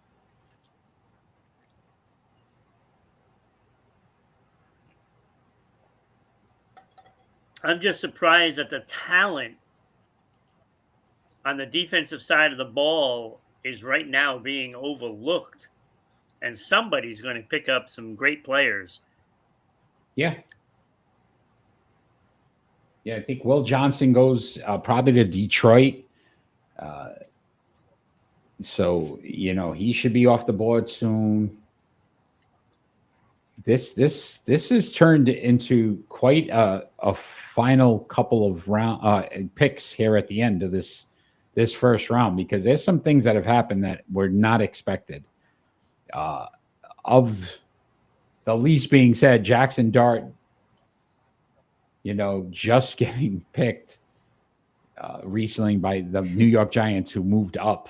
I'm just surprised at the talent on the defensive side of the ball is right now being overlooked. And somebody's going to pick up some great players. Yeah. Yeah, I think Will Johnson goes probably to Detroit. So, he should be off the board soon. This has turned into quite a final couple of round picks here at the end of this first round, because there's some things that have happened that were not expected. Of the least being said, Jackson Dart, just getting picked recently by the New York Giants, who moved up.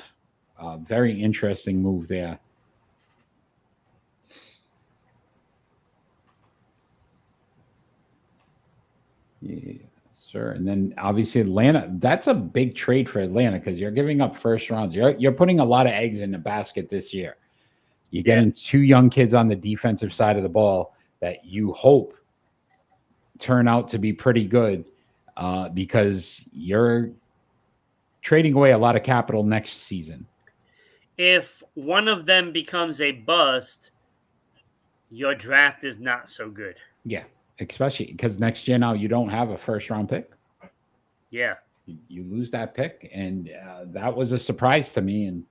Very interesting move there. Yeah, sir. And then obviously Atlanta, that's a big trade for Atlanta, because you're giving up first rounds. You're putting a lot of eggs in the basket this year. You're getting two young kids on the defensive side of the ball that you hope turn out to be pretty good, because you're trading away a lot of capital next season. If one of them becomes a bust, your draft is not so good. Yeah, especially because next year now you don't have a first-round pick. Yeah. You lose that pick, and that was a surprise to me. And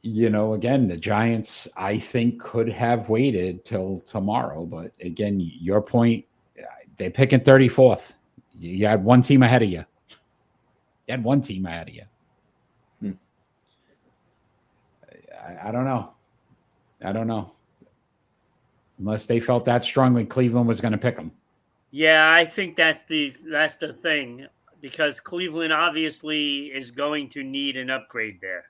again, the Giants, I think, could have waited till tomorrow. But again, your point, they're picking 34th. You had one team ahead of you. I don't know. Unless they felt that strongly Cleveland was going to pick them. Yeah, I think that's the thing, because Cleveland obviously is going to need an upgrade there.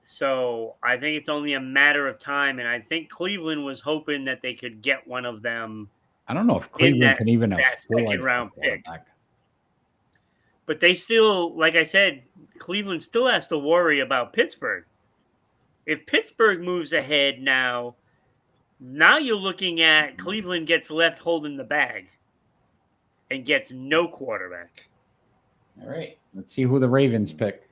So I think it's only a matter of time, and I think Cleveland was hoping that they could get one of them. I don't know if Cleveland can even that afford second round pick. Back. But they still, like I said, Cleveland still has to worry about Pittsburgh. If Pittsburgh moves ahead now you're looking at Cleveland gets left holding the bag and gets no quarterback. All right. Let's see who the Ravens pick.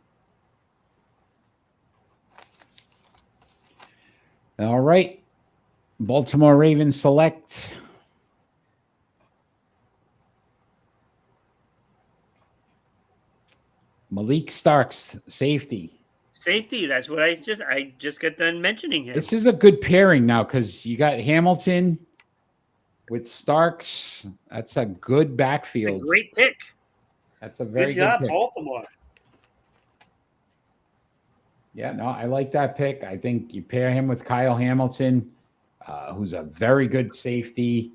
All right. Baltimore Ravens select Malik Starks, safety. Safety, that's what I just got done mentioning him. This is a good pairing now, because you got Hamilton with Starks. That's a good backfield. It's a great pick. That's a very good job, pick. Baltimore. Yeah, no, I like that pick. I think you pair him with Kyle Hamilton, who's a very good safety.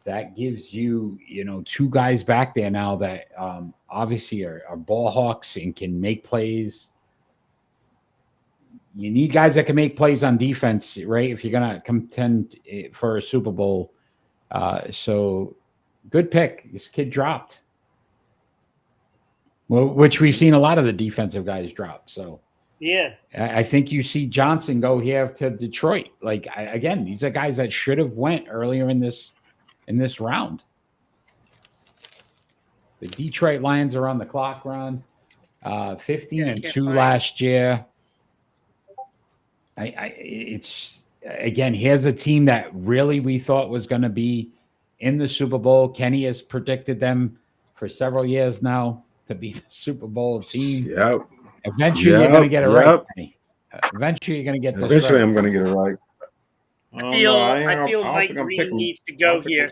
that gives you, two guys back there now that obviously are ball hawks and can make plays. You need guys that can make plays on defense, right? If you're going to contend for a Super Bowl. So good pick. This kid dropped. Well, which we've seen a lot of the defensive guys drop. So Yeah. I think you see Johnson go here to Detroit. Like, again, these are guys that should have went earlier in this round. The Detroit Lions are on the clock, Ron. 15-2 last year. It's again, here's a team that really we thought was going to be in the Super Bowl. Kenny has predicted them for several years now to be the Super Bowl team. Yep. Eventually, you're going to get it right, Kenny. Eventually, you're going to get this Eventually, right. I'm going to get it right. I feel Mike Green needs to go here.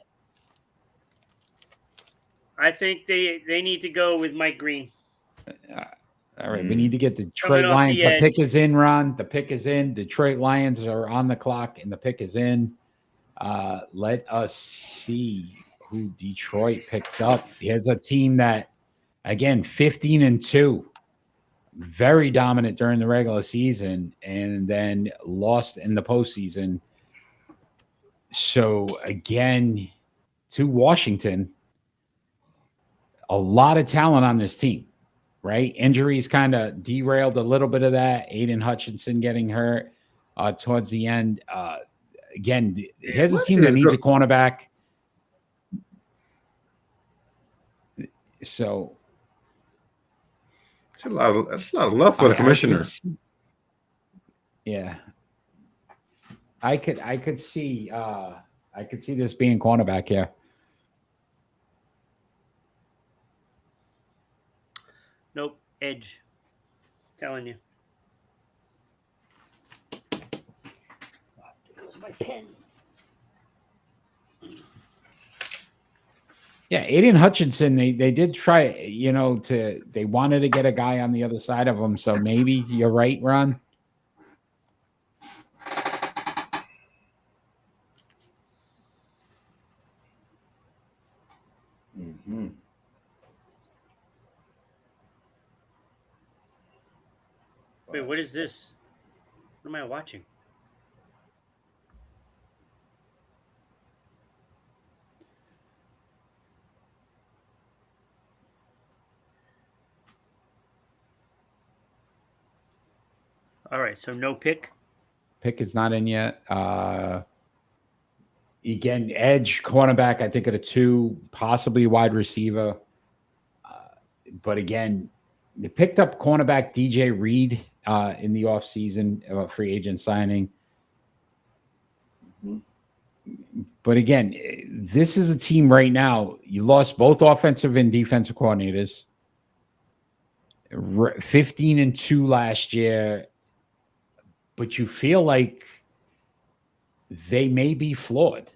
I think they need to go with Mike Green. All right, we need to get the Detroit Lions. The pick is in, Ron. The pick is in. Detroit Lions are on the clock, and the pick is in. Let us see who Detroit picks up. Here's a team that, again, 15-2, very dominant during the regular season, and then lost in the postseason. So, again, to Washington, a lot of talent on this team. Right? Injuries kind of derailed a little bit of that. Aiden Hutchinson getting hurt towards the end. Again, here's a team that needs a cornerback. So that's a lot of love for the commissioner. Yeah. I could see this being cornerback here. Nope, edge. Telling you. There goes my pen. Yeah, Aiden Hutchinson, they did try, they wanted to get a guy on the other side of him. So maybe you're right, Ron. Mm-hmm. Wait, what is this? What am I watching? All right, so no pick. Pick is not in yet. Again, edge, cornerback, I think at a 2, possibly wide receiver. But again, they picked up cornerback DJ Reed in the offseason, free agent signing. But again, this is a team right now. You lost both offensive and defensive coordinators. 15-2 last year. But you feel like they may be flawed.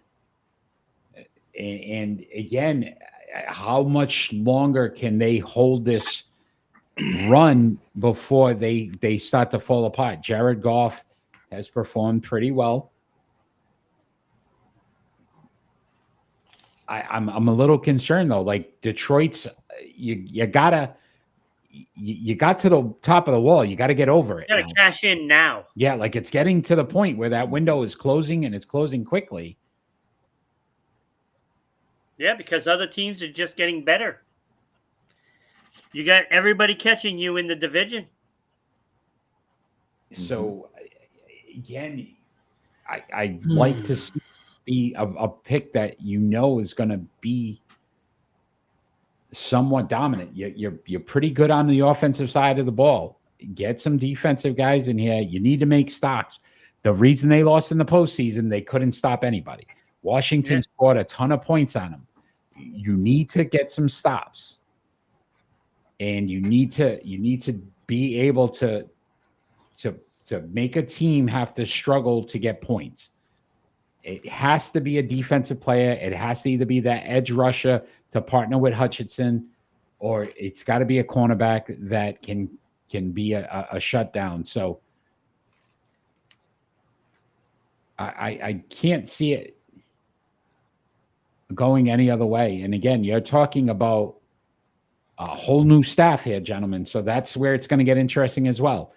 And again, how much longer can they hold this run before they start to fall apart? Jared Goff has performed pretty well. I'm a little concerned though. Like Detroit's, you got to the top of the wall. You got to get over it. You got to cash in now. Yeah, like it's getting to the point where that window is closing and it's closing quickly. Yeah, because other teams are just getting better. You got everybody catching you in the division. So, again, I like to see a pick that is going to be somewhat dominant. You're pretty good on the offensive side of the ball. Get some defensive guys in here. You need to make stocks. The reason they lost in the postseason, they couldn't stop anybody. Washington scored a ton of points on them. You need to get some stops, and you need to be able to make a team have to struggle to get points. It has to be a defensive player. It has to either be that edge rusher to partner with Hutchinson, or it's got to be a cornerback that can be a shutdown. So I can't see it. going any other way. And again, you're talking about a whole new staff here, gentlemen. So that's where it's going to get interesting as well.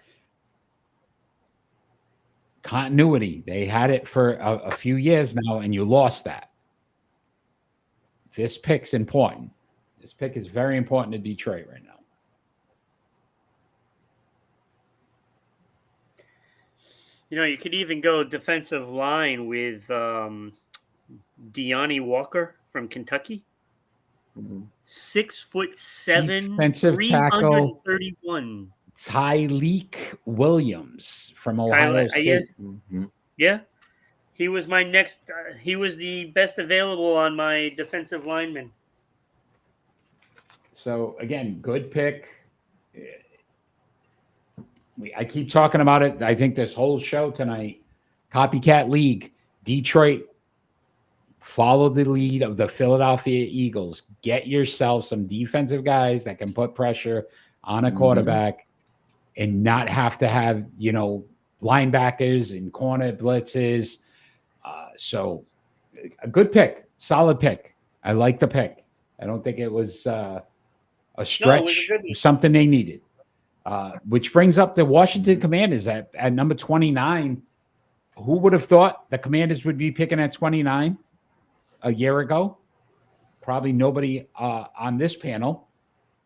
Continuity. They had it for a few years now, and you lost that. This pick's important. This pick is very important to Detroit right now. You could even go defensive line with Deonte Walker from Kentucky. 6'7", defensive tackle 331. Tyleek Williams from Ohio State. Yeah. He was my next. He was the best available on my defensive lineman. So again, good pick. I keep talking about it. I think this whole show tonight, Copycat League, Detroit, follow the lead of the Philadelphia Eagles. Get yourself some defensive guys that can put pressure on a quarterback and not have to have, linebackers and corner blitzes. So a good pick, solid pick. I like the pick. I don't think it was a stretch, something they needed. Which brings up the Washington Commanders at number 29. Who would have thought the Commanders would be picking at 29 a year ago? Probably nobody on this panel.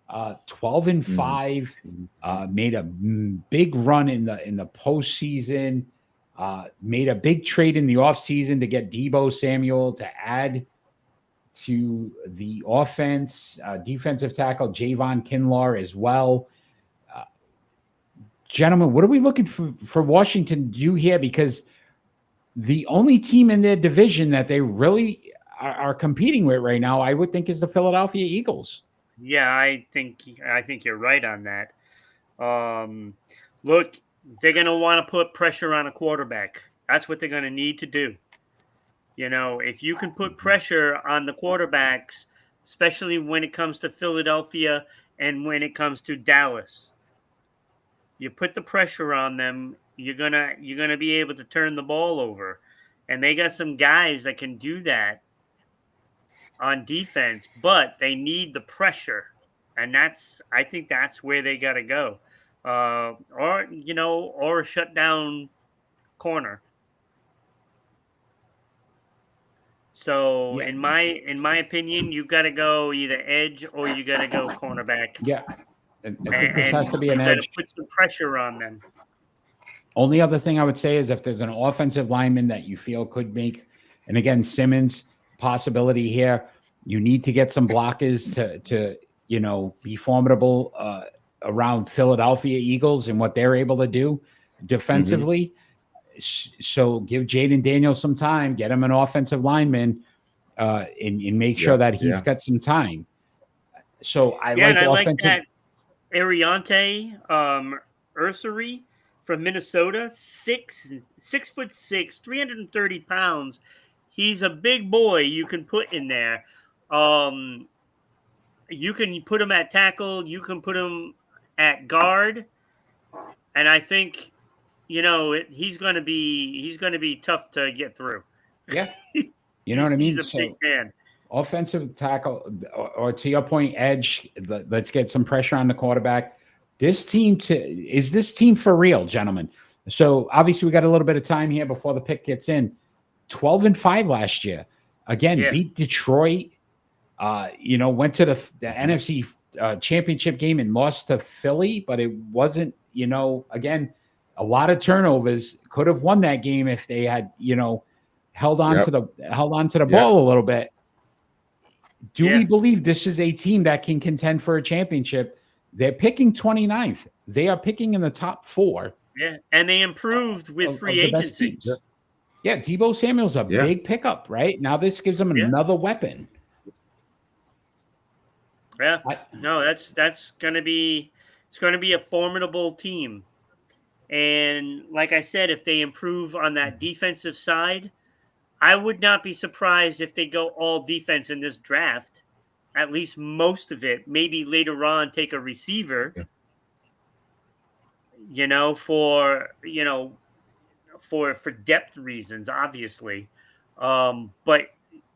12-5, made a big run in the postseason. Made a big trade in the offseason to get Deebo Samuel to add to the offense. Defensive tackle Javon Kinlaw as well. Gentlemen, what are we looking for Washington to do here? Because the only team in their division that they really are competing with right now, I would think, is the Philadelphia Eagles. Yeah, I think you're right on that. Look, they're going to want to put pressure on a quarterback. That's what they're going to need to do. If you can put pressure on the quarterbacks, especially when it comes to Philadelphia and when it comes to Dallas, you put the pressure on them, you're gonna be able to turn the ball over. And they got some guys that can do that on defense, but they need the pressure. And I think that's where they gotta go. Or a shutdown corner. So in my opinion, you gotta go either edge or you gotta go cornerback. Yeah. I think this has to be an edge. Put some pressure on them. Only other thing I would say is if there's an offensive lineman that you feel could make, and again, Simmons possibility here, you need to get some blockers to be formidable around Philadelphia Eagles and what they're able to do defensively. So give Jaden Daniels some time, get him an offensive lineman, and make sure that he's got some time. So I like that. Ariante Ursary from Minnesota, 6'6", 330 pounds. He's a big boy you can put in there. You can put him at tackle. You can put him at guard. And I think, he's going to be tough to get through. Yeah. You know what I mean? He's a big man. Offensive tackle, or to your point, edge. Let's get some pressure on the quarterback. Is this team for real, gentlemen? So obviously we got a little bit of time here before the pick gets in. 12-5 last year. Again, beat Detroit. Went to the NFC championship game and lost to Philly, but it wasn't. Again, a lot of turnovers. Could have won that game if they had held on to the ball a little bit. Do we believe this is a team that can contend for a championship? They're picking 29th. They are picking in the top 4. Yeah, and they improved with free agency. Yeah, Deebo Samuel's a big pickup, right? Now this gives them another weapon. Yeah, that's going to be a formidable team. And like I said, if they improve on that defensive side, I would not be surprised if they go all defense in this draft, at least most of it. Maybe later on take a receiver, for depth reasons, obviously. But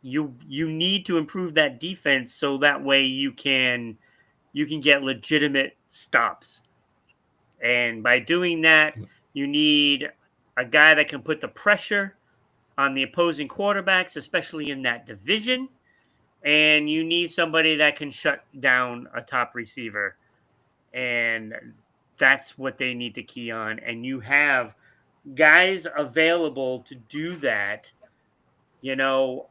you need to improve that defense so that way you can get legitimate stops. And by doing that, you need a guy that can put the pressure on the opposing quarterbacks, especially in that division. And you need somebody that can shut down a top receiver. And that's what they need to key on. And you have guys available to do that,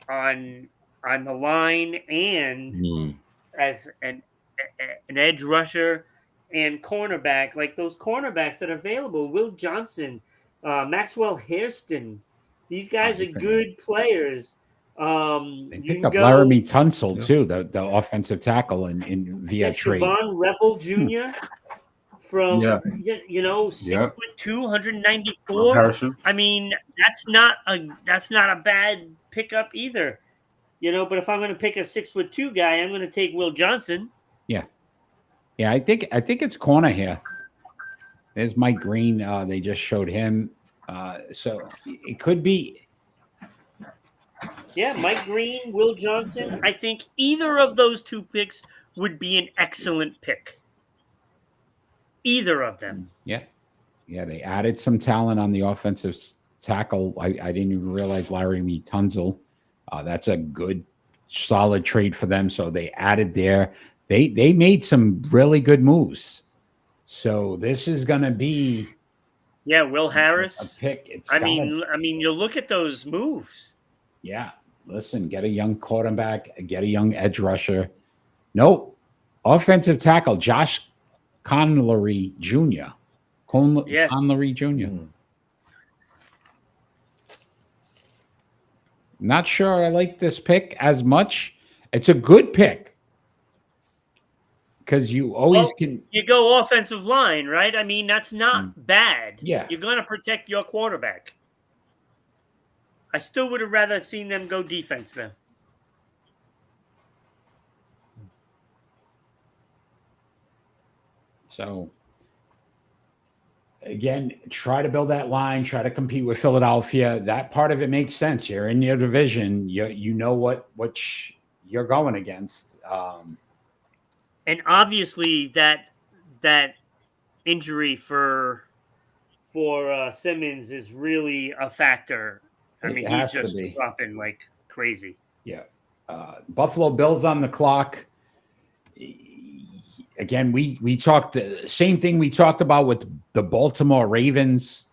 on the line and as an edge rusher and cornerback. Like those cornerbacks that are available, Will Johnson, Maxwell Hairston, these guys are good players. They picked up Laramie Tunsil too, the offensive tackle in via trade. Siobhan Revel Jr. from 6'2", 194. I mean, that's not a bad pickup either. But if I'm going to pick a 6'2" guy, I'm going to take Will Johnson. Yeah, I think it's corner here. There's Mike Green. They just showed him. So it could be. Yeah, Mike Green, Will Johnson. I think either of those two picks would be an excellent pick. Either of them. Yeah, they added some talent on the offensive tackle. I didn't even realize Laramie Tunsil. That's a good, solid trade for them. So they added there. They made some really good moves. So this is going to be. Yeah, Will Harris. A pick. I mean, you look at those moves. Yeah. Listen, get a young quarterback, get a young edge rusher. Nope. Offensive tackle, Josh Conlery Jr. Conlery Jr. Not sure I like this pick as much. It's a good pick because you always can. You go offensive line, right? I mean, that's not bad. Yeah. You're going to protect your quarterback. I still would have rather seen them go defense though. So, again, try to build that line, try to compete with Philadelphia. That part of it makes sense. You're in your division. You know what you're going against. And obviously that injury for Simmons is really a factor. I mean, he's just dropping like crazy. Yeah. Buffalo Bills on the clock. Again, we talked the same thing we talked about with the Baltimore Ravens.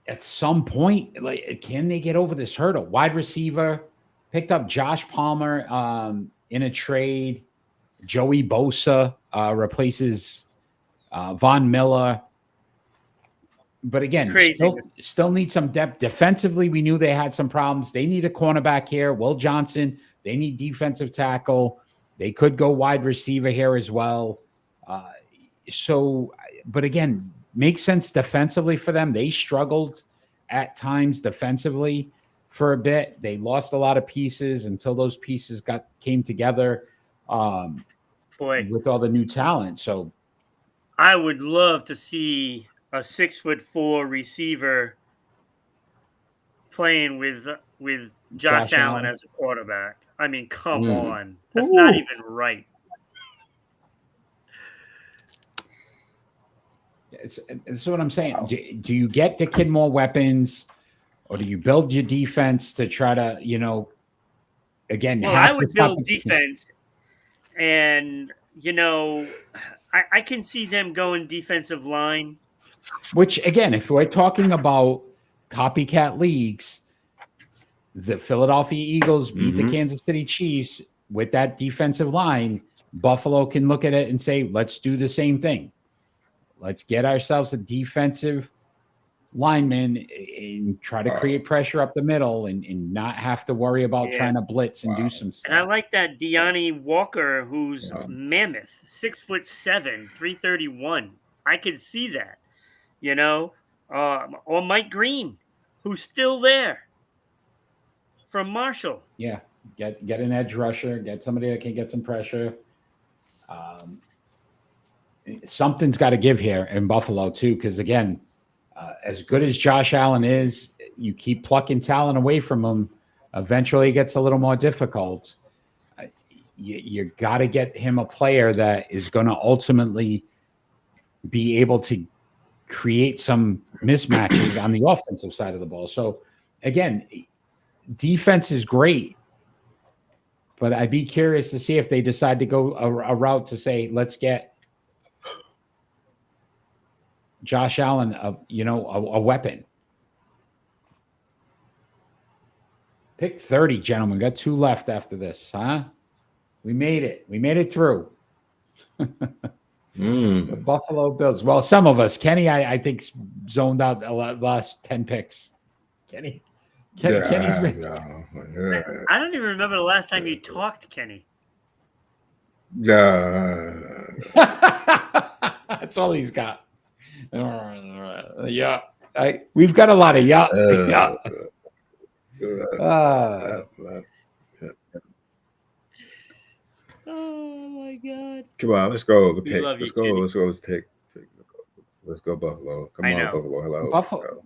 At some point, like, can they get over this hurdle? Wide receiver picked up Josh Palmer in a trade. Joey Bosa replaces Von Miller. But again, still need some depth. Defensively, we knew they had some problems. They need a cornerback here. Will Johnson. They need defensive tackle. They could go wide receiver here as well. But again, makes sense defensively for them. They struggled at times defensively for a bit. They lost a lot of pieces until those pieces came together with all the new talent. So I would love to see a 6'4" receiver playing with Josh Allen as a quarterback. I mean, come on. That's not even right. That's what I'm saying. Do you get the kid more weapons, or do you build your defense to try to, again? Well, I would build defense, and I can see them going defensive line. Which, again, if we're talking about copycat leagues, the Philadelphia Eagles beat the Kansas City Chiefs with that defensive line. Buffalo can look at it and say, let's do the same thing. Let's get ourselves a defensive lineman and try to create pressure up the middle and not have to worry about trying to blitz and do some stuff. And I like that Deani Walker, who's mammoth, 6'7", 331. I could see that, or Mike Green, who's still there from Marshall. Yeah, get an edge rusher, get somebody that can get some pressure. Something's got to give here in Buffalo too, because again, as good as Josh Allen is, you keep plucking talent away from him, eventually it gets a little more difficult. You got to get him a player that is going to ultimately be able to create some mismatches on the offensive side of the ball. So again, defense is great, but I'd be curious to see if they decide to go a route to say, let's get Josh Allen a weapon. Pick 30, gentlemen. Got 2 left after this, huh? We made it. We made it through. The Buffalo Bills. Well, some of us. Kenny, I think, zoned out the last 10 picks. Kenny's been... I don't even remember the last time you talked to Kenny. That's all he's got. Yeah. We've got a lot of yeah. Oh my God! Come on, let's go. The We pick. love you, Let's go. Kenny. Let's go. Let's pick. Let's go Buffalo. Come I on, know. Buffalo. Hello. Buffalo.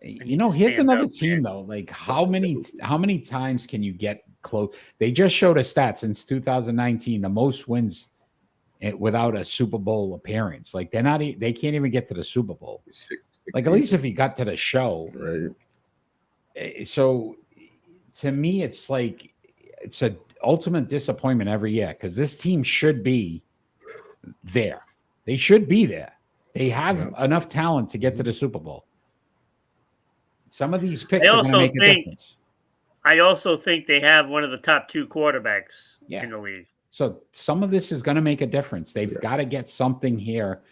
need to Here's stand another up, team man. though. Like how many times can you get close? They just showed a stat since 2019, the most wins without a Super Bowl appearance. Like they can't even get to the Super Bowl. Like at least if you got to the show, right? So to me, it's like it's an ultimate disappointment every year because this team should be there. They should be there. They have enough talent to get to the Super Bowl. Some of these picks are going to make a difference. I also think they have one of the top 2 quarterbacks in the league. So some of this is going to make a difference. They've got to get something here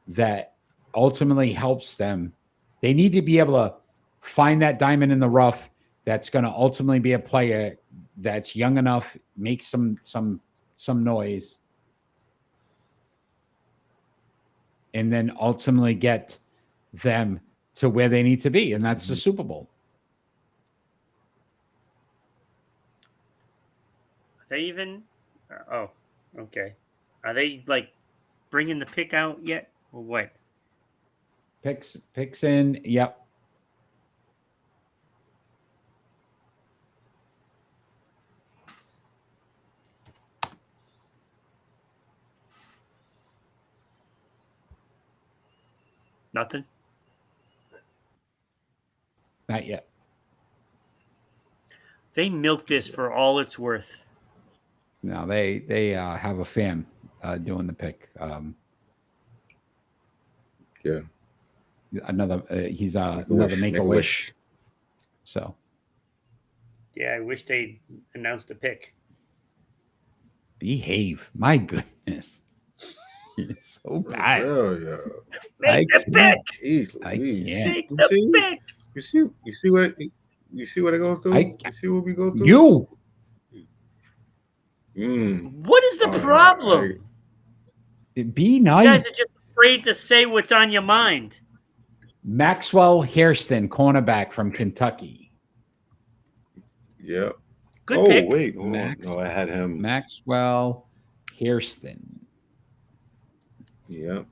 that ultimately helps them. They need to be able to find that diamond in the rough that's going to ultimately be a player that's young enough, make some noise, and then ultimately get them to where they need to be, and that's the Super Bowl. Are they even? Oh, okay. Are they like bringing the pick out yet, or what? Picks in. Yep. Nothing. Not yet. They milked this for all it's worth. No, they have a fan doing the pick. Another he's another Make-A-Wish. So yeah, I wish they announced the pick. Behave, my goodness, it's so bad. Make the pick. I can't. Make the pick. You see what I go through? You see what we go through? What is the problem? Be nice. You guys are just afraid to say what's on your mind. Maxwell Hairston, cornerback from Kentucky. Yep. Good pick. Wait. No, I had him. Maxwell Hairston. Yep.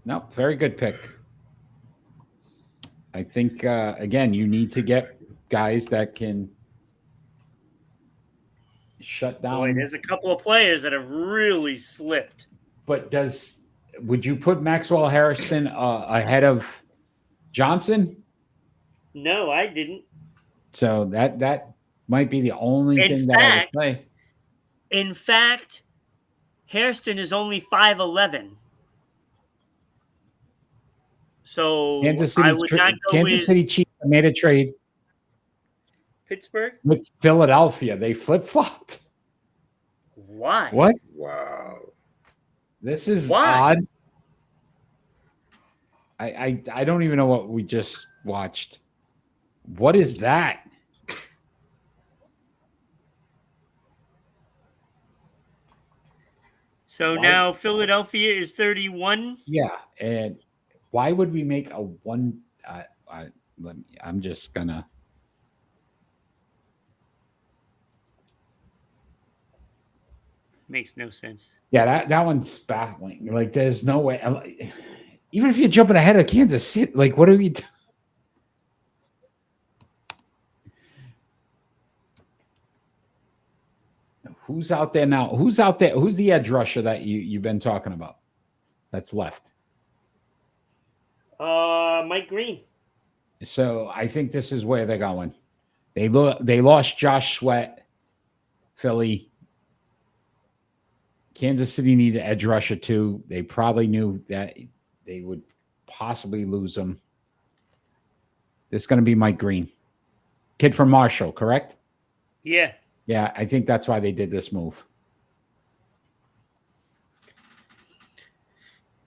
No, very good pick. I think, again, you need to get guys that can shut down. Boy, there's a couple of players that have really slipped. But would you put Maxwell Harrison ahead of Johnson? No, I didn't. So that might be the only thing that I would play. In fact, Hairston is only 5'11". So Kansas I would not go Kansas City Chiefs made a trade. Pittsburgh? With Philadelphia. They flip-flopped. Why? What? Wow. This is odd. I don't even know what we just watched. What is that? So now Philadelphia is 31. Yeah, and why would we make a one? I'm just gonna. Makes no sense. Yeah, that one's baffling. Like, there's no way. Even if you're jumping ahead of Kansas City, like what are we? Who's out there now? Who's out there? Who's the edge rusher that you've been talking about? That's left. Mike Green. So I think this is where they're going. They lost Josh Sweat, Philly. Kansas City needed edge rusher too. They probably knew that they would possibly lose him. This is going to be Mike Green, kid from Marshall, correct? Yeah. Yeah, I think that's why they did this move.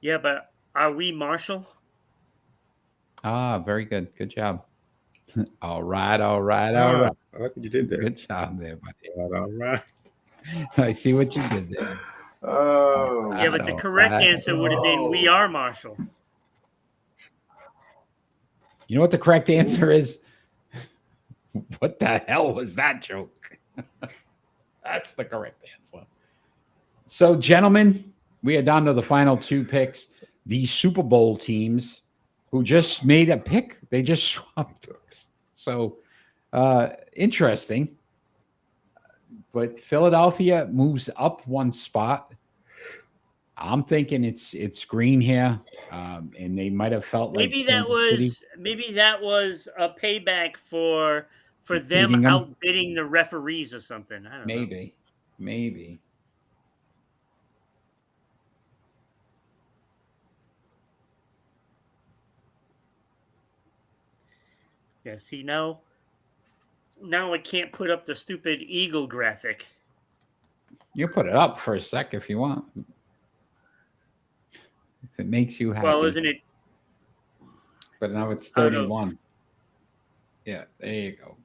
Yeah, but are we Marshall? Ah, very good. Good job. All right. I like what you did there. Good job there, buddy. All right. I see what you did there. Oh, Yeah, but the correct answer would have been we are Marshall. You know what the correct answer is? What the hell was that joke? That's the correct answer. So, gentlemen, we are down to the final two picks. The Super Bowl teams who just made a pick, they just swapped picks. So, interesting. But Philadelphia moves up one spot. I'm thinking it's Green here, and they might have felt Maybe like that was a payback for them outbidding the referees or something. I don't know. Maybe. Yeah. See now I can't put up the stupid eagle graphic. You put it up for a sec if you want. If it makes you happy. Well, isn't it? But now it's 31. Yeah, there you go.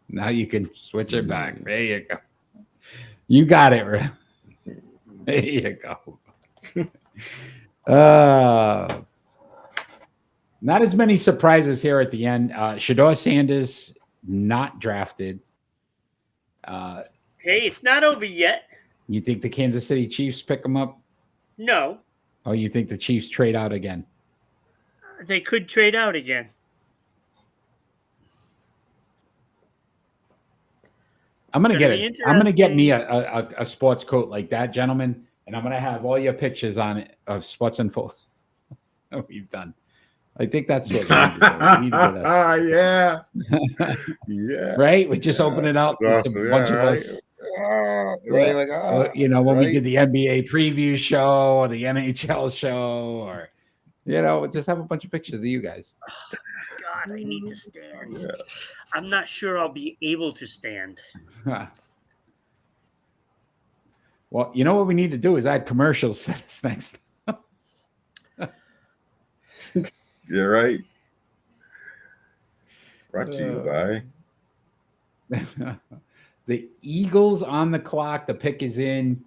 Now you can switch it back. There you go. You got it, right? There you go. Not as many surprises here at the end. Shedeur Sanders not drafted. Hey, it's not over yet. You think the Kansas City Chiefs pick him up? No. Or you think the Chiefs trade out again? They could trade out again. I'm gonna get me a sports coat like that, gentlemen, and I'm gonna have all your pictures on it of sports info we've done. I think that's what we need to do. Yeah. Right? We just open it up. Awesome. A bunch of us. When we did the NBA preview show or the NHL show, or just have a bunch of pictures of you guys. God, I need to stand. Yeah. I'm not sure I'll be able to stand. Well, you know what we need to do is add commercials to this next. Yeah, right. Brought to you by the Eagles on the clock. The pick is in.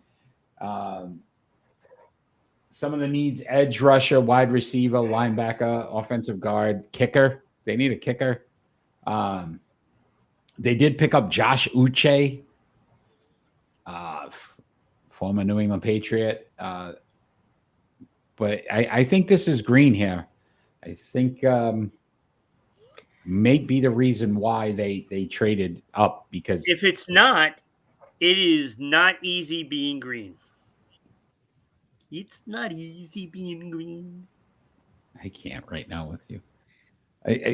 Some of the needs: edge rusher, wide receiver, linebacker, offensive guard, kicker. They need a kicker. They did pick up Josh Uche, former New England Patriot. But I think this is Green here. I think may be the reason why they traded up, because if it's not, it is not easy being Green. It's not easy being Green. I can't right now with you.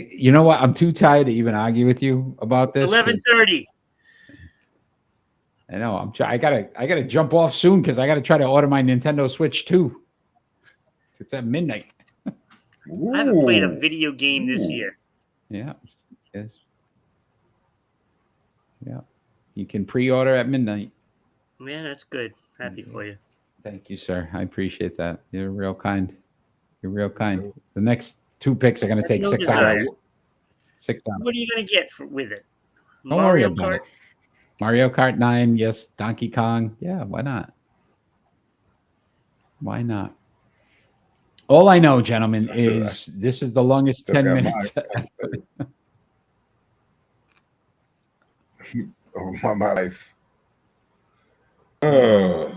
You know what? I'm too tired to even argue with you about this. 11:30. I know. I gotta jump off soon because I gotta try to order my Nintendo Switch 2. It's at midnight. I haven't played a video game this year. Yeah. Yes. Yeah. You can pre-order at midnight. Yeah, that's good. Happy for you. Thank you, sir. I appreciate that. You're real kind. The next two picks are going to take 6 hours. 6 hours. What are you going to get with it? Don't worry about it. Mario Kart 9, yes. Donkey Kong. Yeah, why not? Why not? All I know, gentlemen, is this is the longest 10 minutes. Oh, my life. Oh.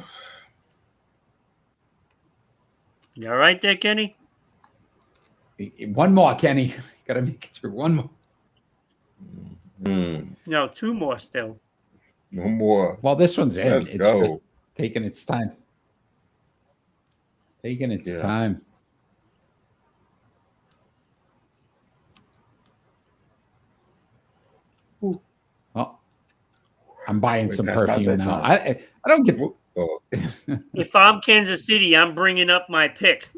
You all right there, Kenny? One more, Kenny. Got to make it through one more. No, two more still. No more. Well, this one's in. Let's It's go. just taking its time. Taking its time. Ooh. Oh, I'm buying Wait, some that's not perfume that now. time. I don't get. Oh, If I'm Kansas City, I'm bringing up my pick.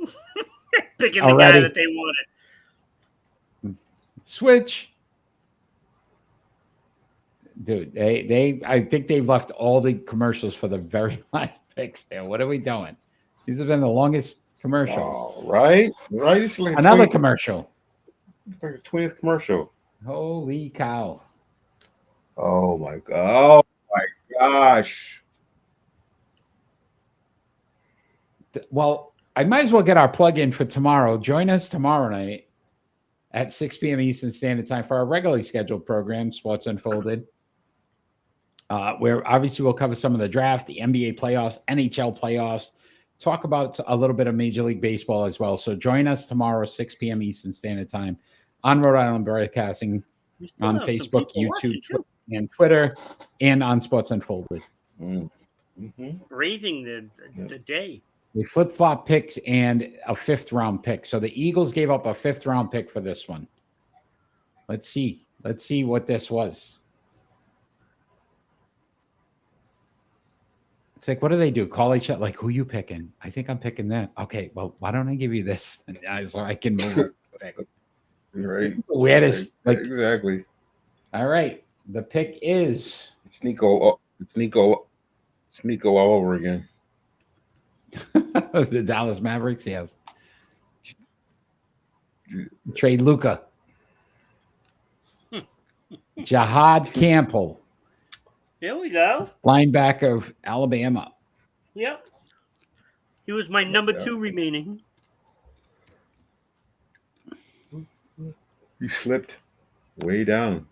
Picking the Already? guy that they wanted. Switch. Dude, I think they've left all the commercials for the very last picks there. What are we doing? These have been the longest commercials. all right. Right. It's like Another commercial. like a 20th commercial. Holy cow. Oh my god. Oh my gosh. Well, I might as well get our plug in for tomorrow. Join us tomorrow night at 6 p.m. Eastern Standard Time for our regularly scheduled program, Sports Unfolded, where obviously we'll cover some of the draft, the NBA playoffs, NHL playoffs, talk about a little bit of Major League Baseball as well. So join us tomorrow, 6 p.m. Eastern Standard Time on Rhode Island Broadcasting, on Facebook, YouTube, and Twitter, and on Sports Unfolded. Braving the day. We flip-flop picks and a fifth-round pick. So the Eagles gave up a fifth-round pick for this one. Let's see. Let's see what this was. It's like, what do they do? Call each other, like, who you picking? I think I'm picking that. Okay, well, why don't I give you this so I can move it? Right. Weirdest, like, exactly. All right. The pick is Sneeko all over again. the Dallas Mavericks, yes. Trade Luka. Jahad Campbell. Here we go. Linebacker of Alabama. Yep. He was my number 2 remaining. He slipped way down.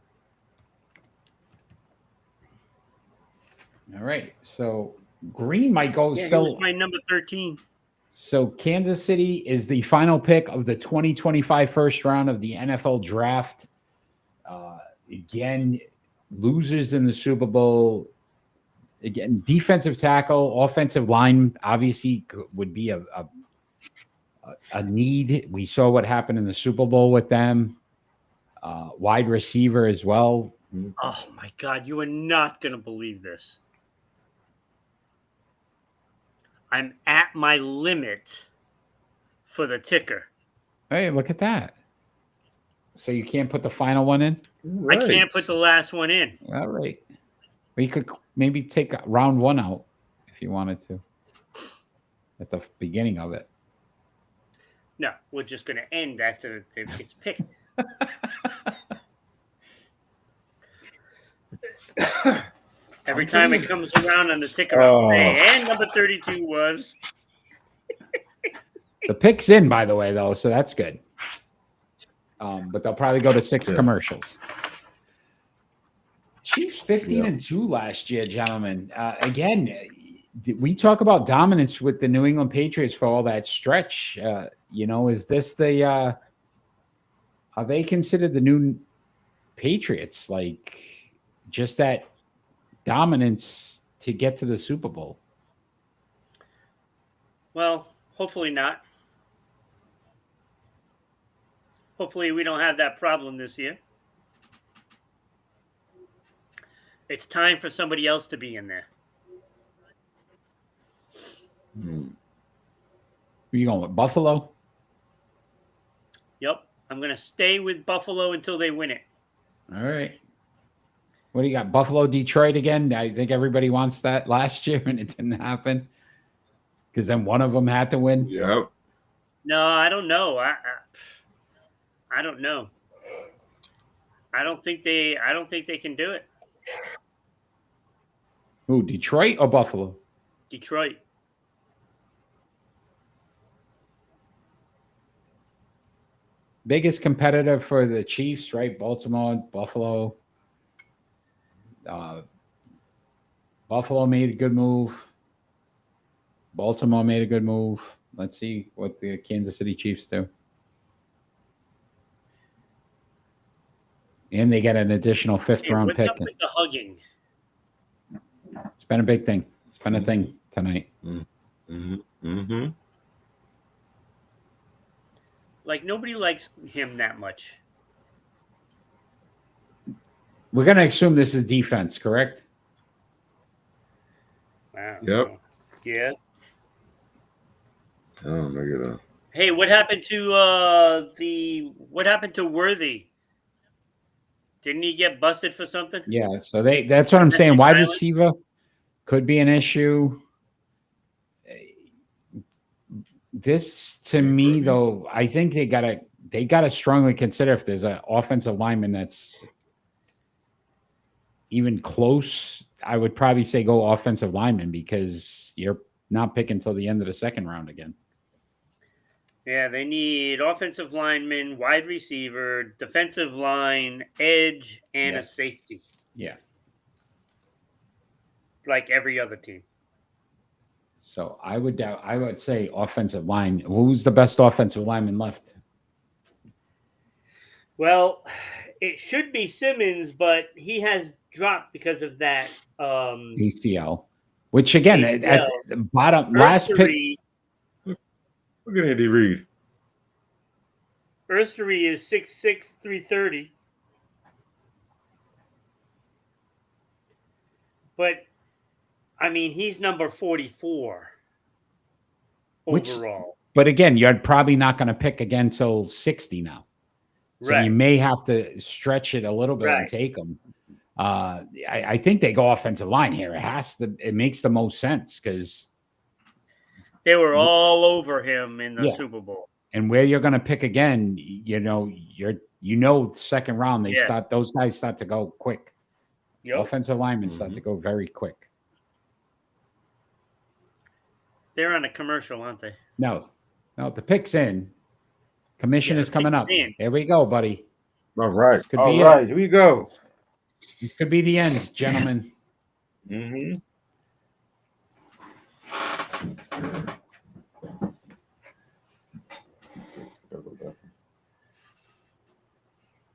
All right. So Green might go Yeah, still. he was my number 13. So Kansas City is the final pick of the 2025 first round of the NFL draft. Again, losers in the Super Bowl. Again, defensive tackle, offensive line obviously would be a need. We saw what happened in the Super Bowl with them. Wide receiver as well. Oh my God, you are not going to believe this. I'm at my limit for the ticker. Hey, look at that. So you can't put the final one in? Right. I can't put the last one in. All right. We could maybe take round one out if you wanted to at the beginning of it. No, we're just going to end after it's picked. Every time it comes around on the ticker, I'll say, and number 32 was. The pick's in, by the way, though, so that's good. But they'll probably go to 6 commercials. Chiefs 15-2 last year, gentlemen. Again, we talk about dominance with the New England Patriots for all that stretch. Is this the are they considered the new Patriots? Like just that dominance to get to the Super Bowl? Well, hopefully not. Hopefully we don't have that problem this year. It's time for somebody else to be in there. Are you going with Buffalo? Yep. I'm going to stay with Buffalo until they win it. All right. What do you got? Buffalo, Detroit again? I think everybody wants that last year and it didn't happen because then one of them had to win. Yep. No, I don't know. I don't know. I don't think they can do it. Who, Detroit or Buffalo? Detroit. Biggest competitor for the Chiefs, right? Baltimore, Buffalo. Buffalo made a good move. Baltimore made a good move. Let's see what the Kansas City Chiefs do. And they get an additional fifth-round What's pick. up with the hugging? It's been a big thing. It's been a thing tonight. Like, nobody likes him that much. We're going to assume this is defense, correct? Wow. Yep. Yeah. Oh, look at that. Hey, what happened to what happened to Worthy? Didn't he get busted for something? Yeah, so that's what I'm saying. Wide receiver could be an issue. This, to me, though, I think they gotta strongly consider if there's an offensive lineman that's even close. I would probably say go offensive lineman because you're not picking until the end of the second round again. Yeah, they need offensive lineman, wide receiver, defensive line, edge, and a safety. Yeah. Like every other team. So I would say offensive line. Who's the best offensive lineman left? Well, it should be Simmons, but he has dropped because of that ACL. Which again, ACL. at the bottom, last pick. Look at Andy Reid. Ursary is 6'6", 330. But, I mean, he's number 44 overall. But again, you're probably not going to pick again till 60 now. So you may have to stretch it a little bit and take them. I think they go offensive line here. It makes the most sense because they were all over him in the Super Bowl. And where you're going to pick again, second round those guys start to go quick. Offensive linemen start to go very quick. They're on a commercial, aren't they? No, the pick's in. Commission is coming up. Here we go, buddy. All right. Here we go. It could be the end, gentlemen.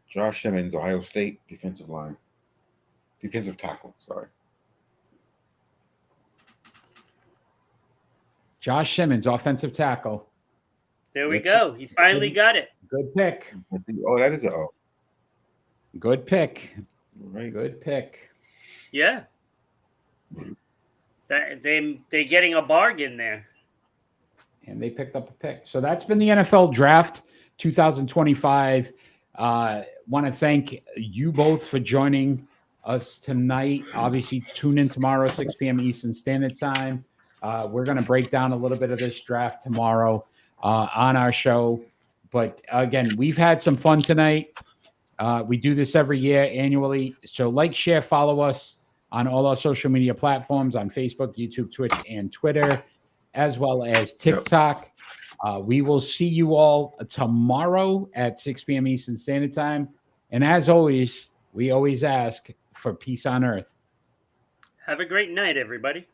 Josh Simmons, Ohio State defensive tackle. Sorry. Josh Simmons, offensive tackle. There we go. He finally got it. Good pick. Oh, that is a good pick. Right. Good pick. Yeah. They're getting a bargain there. And they picked up a pick. So that's been the NFL Draft 2025. Want to thank you both for joining us tonight. Obviously, tune in tomorrow, 6 p.m. Eastern Standard Time. We're going to break down a little bit of this draft tomorrow on our show. But again, we've had some fun tonight. We do this every year annually. So like, share, follow us on all our social media platforms on Facebook, YouTube, Twitch, and Twitter, as well as TikTok. We will see you all tomorrow at 6 p.m. Eastern Standard Time. And as always, we always ask for peace on earth. Have a great night, everybody.